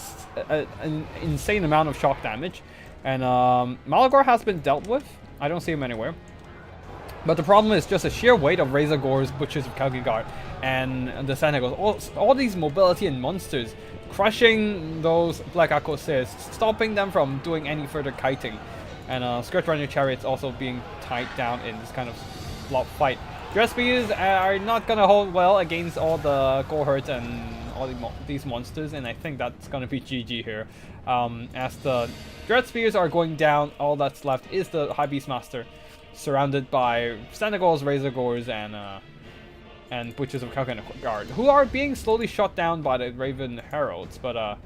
an insane amount of shock damage, and Malagor has been dealt with. I don't see him anywhere. But the problem is just the sheer weight of Razor Gore's Butchers of Kalkengard and the Senegors. All these mobility and monsters crushing those Black Arquebusiers, stopping them from doing any further kiting. And Scourge Runner Chariots also being tied down in this kind of block fight. Dread Spears are not gonna hold well against all the Gore Herds and all these monsters, and I think that's gonna be GG here. As the Dread Spears are going down, all that's left is the High Beastmaster, surrounded by Senegors, Razor Gores, and Butchers of Kalkengard, who are being slowly shot down by the Raven Heralds. But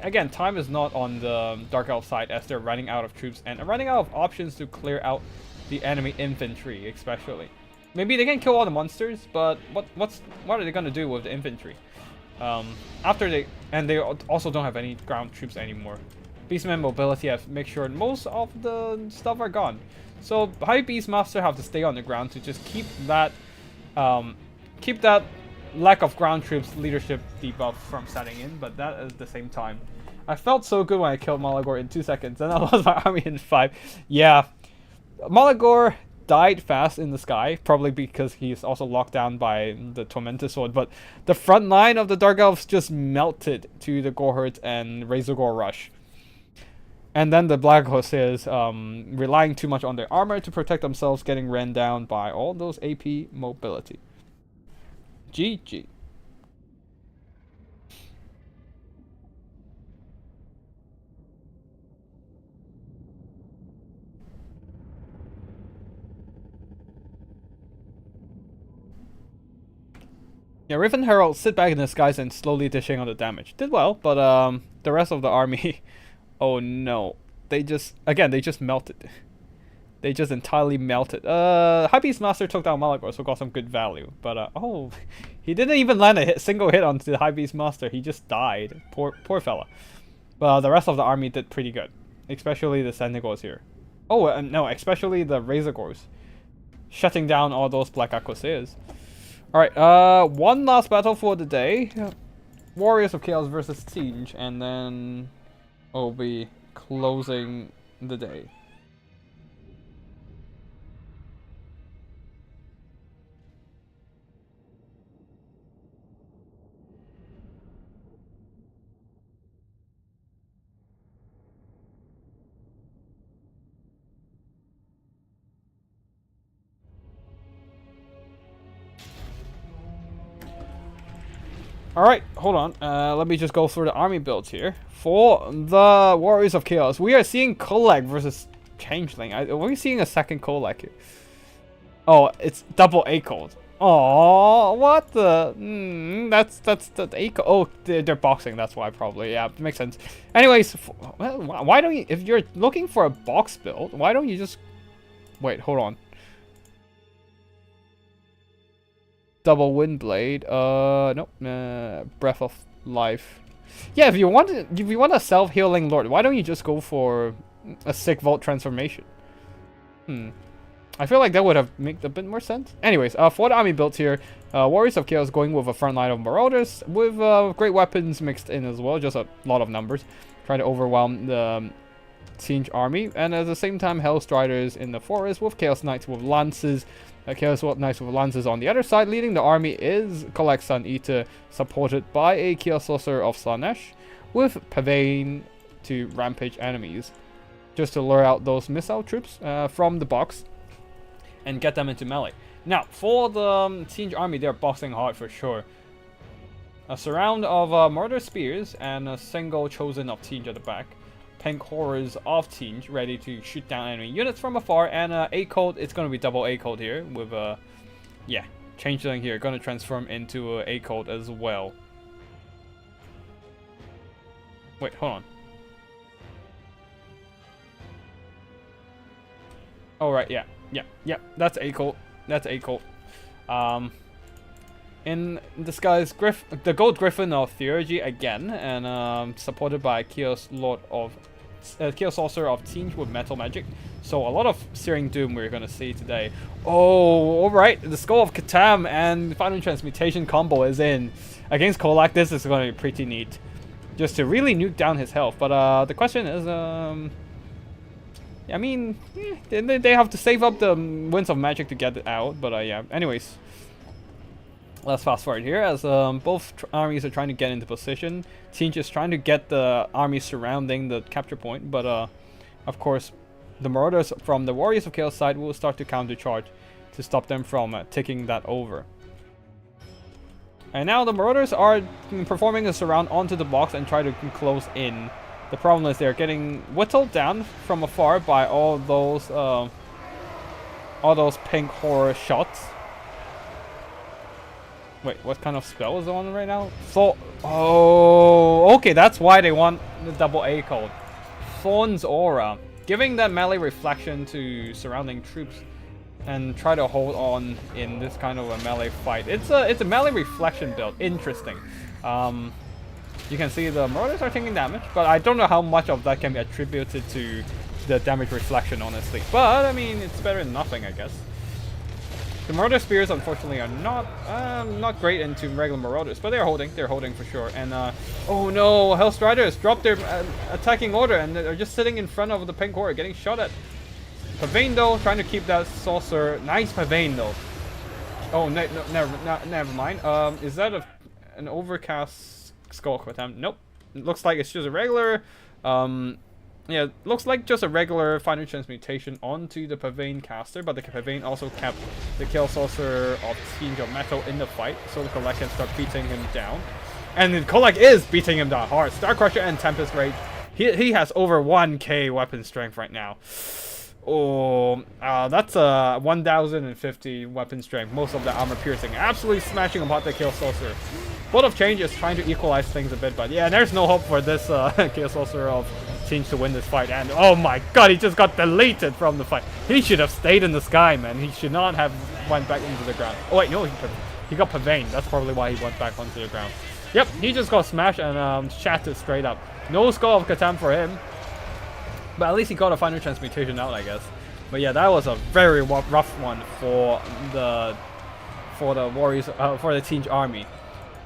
again, time is not on the Dark Elf side as they're running out of troops and running out of options to clear out the enemy infantry, especially. Maybe they can kill all the monsters, but what are they gonna do with the infantry? After they also don't have any ground troops anymore. Beastman mobility have make sure most of the stuff are gone. So High Beastmaster have to stay on the ground to just keep that lack of ground troops leadership debuff from setting in, but that at the same time. I felt so good when I killed Malagor in 2 seconds, and I lost my army in 5. Yeah, Malagor died fast in the sky, probably because he's also locked down by the Tormentor Sword, but the front line of the Dark Elves just melted to the Goreherd and Razorgore Rush. And then the Black Corsairs relying too much on their armor to protect themselves, getting ran down by all those AP mobility. GG. Yeah, Riven Herald sit back in the skies and slowly dishing on the damage. Did well, but the rest of the army, oh no, they just melted. They just entirely melted. High Beastmaster took down Malagor, so got some good value. But oh, he didn't even land a single hit onto the High Beastmaster. He just died. Poor fella. But the rest of the army did pretty good, especially the Senegors here. Oh no, especially the Razorgores, shutting down all those Black Corsairs. Alright, one last battle for the day. Warriors of Chaos versus Siege, and then we'll be closing the day. Alright, hold on. Let me just go through the army builds here. For the Warriors of Chaos, we are seeing Kolak versus Changeling. Are we seeing a second Kolak here? Oh, it's double A code. Oh, what the? That's the A code. Oh, they're boxing. That's why probably. Yeah, makes sense. Anyways, why don't you? If you're looking for a box build, why don't you just wait? Hold on. Double Windblade. Nope. Breath of Life. Yeah, if you want a self-healing lord, why don't you just go for a sick Vault transformation? I feel like that would have made a bit more sense. Anyways, for the army built here, Warriors of Chaos going with a front line of Marauders with great weapons mixed in as well, just a lot of numbers, trying to overwhelm the Siege army, and at the same time Hellstriders in the forest with Chaos Knights with lances. Chaos Knights with lances on the other side. Leading the army is Kolak Sun Eater, supported by a Chaos Sorcerer of Slanesh, with Pavane to rampage enemies, just to lure out those missile troops from the box and get them into melee. Now, for the Siege army, they're boxing hard for sure. A surround of Murder Spears and a single Chosen of Siege at the back. Pink Horrors of Siege ready to shoot down enemy units from afar, and A code, it's going to be double A code here with yeah, Changeling here going to transform into A code as well. Wait, hold on. Oh right, yeah, that's A code. That's A code. In disguise, the Gold Griffin of Theurgy again, and supported by Chaos Sorcerer of Siege with Metal Magic. So a lot of Searing Doom we're gonna see today. Oh, alright, the Skull of Katam and Final Transmutation combo is in. Against Kolak, this is gonna be pretty neat. Just to really nuke down his health. But the question is, I mean, they have to save up the Winds of Magic to get it out. But yeah, anyways. Let's fast forward here as both armies are trying to get into position. Siege is trying to get the army surrounding the capture point, but of course the Marauders from the Warriors of Chaos side will start to countercharge to stop them from taking that over. And now the Marauders are performing a surround onto the box and try to close in. The problem is they're getting whittled down from afar by all those pink horror shots. Wait, what kind of spell is on right now? Oh, okay, that's why they want the double A code. Thorn's Aura. Giving that melee reflection to surrounding troops and try to hold on in this kind of a melee fight. It's a melee reflection build. Interesting. You can see the Marauders are taking damage, but I don't know how much of that can be attributed to the damage reflection, honestly. But I mean, it's better than nothing, I guess. The Marauder Spears, unfortunately, are not great into regular Marauders, but they're holding for sure. And oh no, Hellstriders dropped their attacking order, and they're just sitting in front of the Pink Horde, getting shot at. Pavane though, trying to keep that Saucer. Nice Pavane though. Oh, never mind. Is that an overcast Skulk attempt? Nope. It looks like it's just a regular. Yeah, looks like just a regular Final Transmutation onto the Pavane caster, but the Pavane also kept the Kill Saucer of Tinge of Metal in the fight, so the Kolek can start beating him down. And the Kolek is beating him down hard. Star Crusher and Tempest Rage. He has over 1k weapon strength right now. Oh, that's 1050 weapon strength, most of the armor piercing. Absolutely smashing apart the Kill Saucer. Bolt of Change is trying to equalize things a bit, but yeah, there's no hope for this Kill Saucer of Tinge to win this fight. And oh my god, he just got deleted from the fight. He should have stayed in the sky, man. He should not have went back into the ground. Oh wait, no, he got Pavane. That's probably why he went back onto the ground. Yep, he just got smashed and shattered straight up. No Skull of Catan for him. But at least he got a Final Transmutation out, I guess. But yeah, that was a very rough one for the Warriors, for the Tinge army.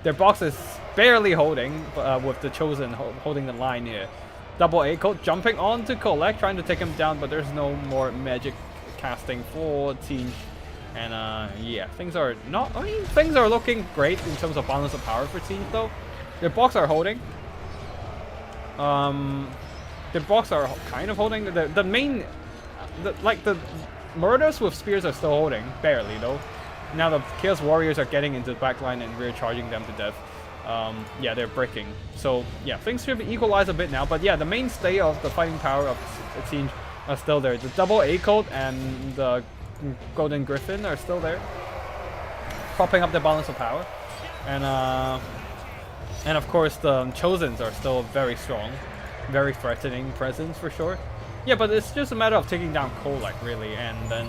Their box is barely holding, with the Chosen holding the line here. Double A code jumping on to Kolek, trying to take him down, but there's no more magic casting for Tinge. And yeah, things are not. I mean, things are looking great in terms of balance of power for Tinge, though. Their box are holding. The box are kind of holding. The main, the Marauders with spears are still holding, barely though. Now the Chaos Warriors are getting into the backline and rear charging them to death. Yeah, they're breaking. So yeah, things should be equalized a bit now. But yeah, the mainstay of the fighting power of the Tinge are still there. The double A code and the Golden Griffin are still there, propping up the balance of power. And of course the Chosens are still very strong. Very threatening presence for sure. Yeah, but it's just a matter of taking down Kolek really, and then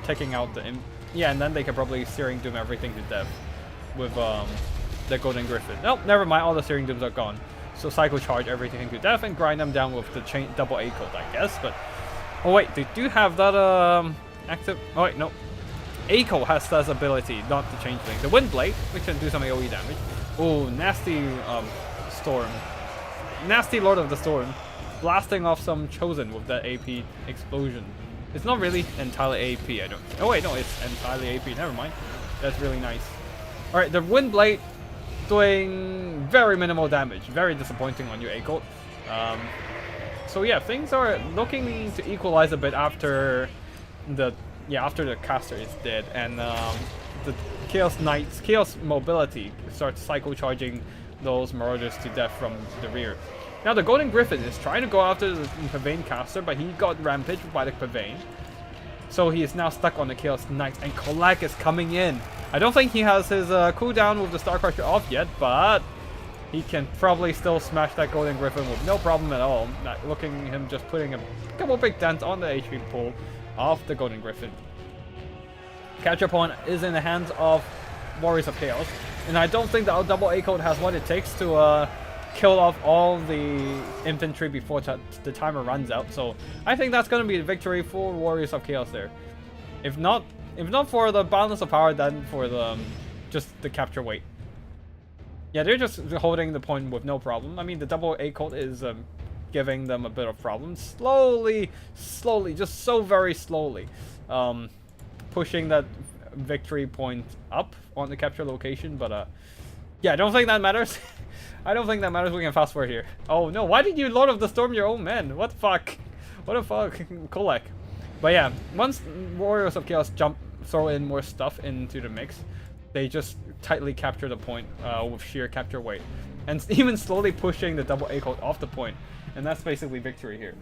taking out the yeah, and then they can probably Searing Doom everything to death with the Golden Griffin. Nope, never mind, all the Searing Dooms are gone. So Cycle Charge everything to death and grind them down with the double A code, I guess. But oh wait, they do have that active. Oh wait, no. A code has that ability not to change things. The Wind Blade, which can do some AoE damage. Oh, nasty Storm. Nasty Lord of the Storm, blasting off some Chosen with that AP explosion. It's not really entirely AP, I don't. Oh wait, no, it's entirely AP. Never mind. That's really nice. All right, the Wind Blade doing very minimal damage. Very disappointing on your A code. So yeah, things are looking to equalize a bit after the caster is dead, and the Chaos Knights, Chaos Mobility starts cycle charging those Marauders to death from the rear. Now the Golden Griffin is trying to go after the Pavane caster, but he got rampaged by the Pavane. So he is now stuck on the Chaos Knights, and Kolek is coming in. I don't think he has his cooldown with the Star Crusher off yet, but he can probably still smash that Golden Griffin with no problem at all. Looking at him just putting a couple big dents on the HP pool of the Golden Griffin. Capture point is in the hands of Warriors of Chaos. And I don't think the double A code has what it takes to kill off all the infantry before the timer runs out. So I think that's going to be a victory for Warriors of Chaos there. If not for the balance of power, then for the just the capture weight. Yeah, they're just holding the point with no problem. I mean, the double A code is giving them a bit of problems. Slowly, just so very slowly, pushing that victory point up on the capture location, but yeah, I don't think that matters. I don't think that matters. We can fast forward here. Oh no, why did you Lord of the Storm your own men? What the fuck? What the fuck? Kolek. But yeah, once Warriors of Chaos throw in more stuff into the mix, they just tightly capture the point with sheer capture weight, and even slowly pushing the double A code off the point, and that's basically victory here.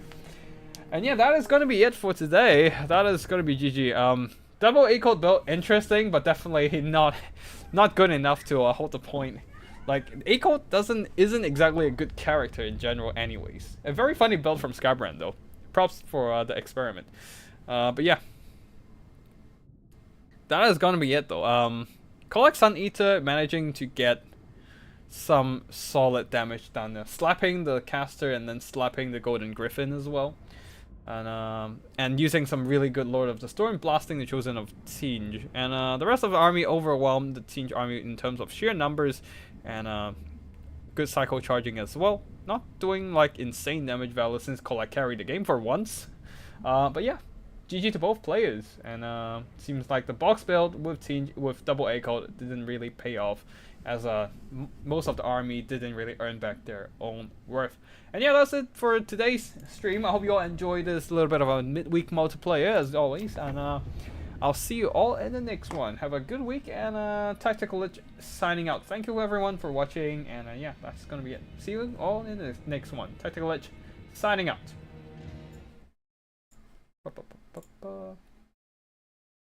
And yeah, that is going to be it for today. That is going to be GG. Double A code build, interesting, but definitely not good enough to hold the point. Like A code isn't exactly a good character in general, anyways. A very funny build from Skybrand though. Props for the experiment. But yeah, that is gonna be it though. Collect Sun Eater managing to get some solid damage down there, slapping the caster and then slapping the Golden Griffin as well. And using some really good Lord of the Storm, blasting the Chosen of Tinge. And the rest of the army overwhelmed the Tinge army in terms of sheer numbers and good cycle charging as well. Not doing like insane damage value since Collect carried the game for once. But yeah, GG to both players. And seems like the box build with Tinge with double A code didn't really pay off, as most of the army didn't really earn back their own worth. And yeah, that's it for today's stream. I hope you all enjoyed this little bit of a midweek multiplayer as always, and I'll see you all in the next one. Have a good week, and Tactical Lich signing out. Thank you everyone for watching, and yeah, that's gonna be it. See you all in the next one. Tactical Lich signing out.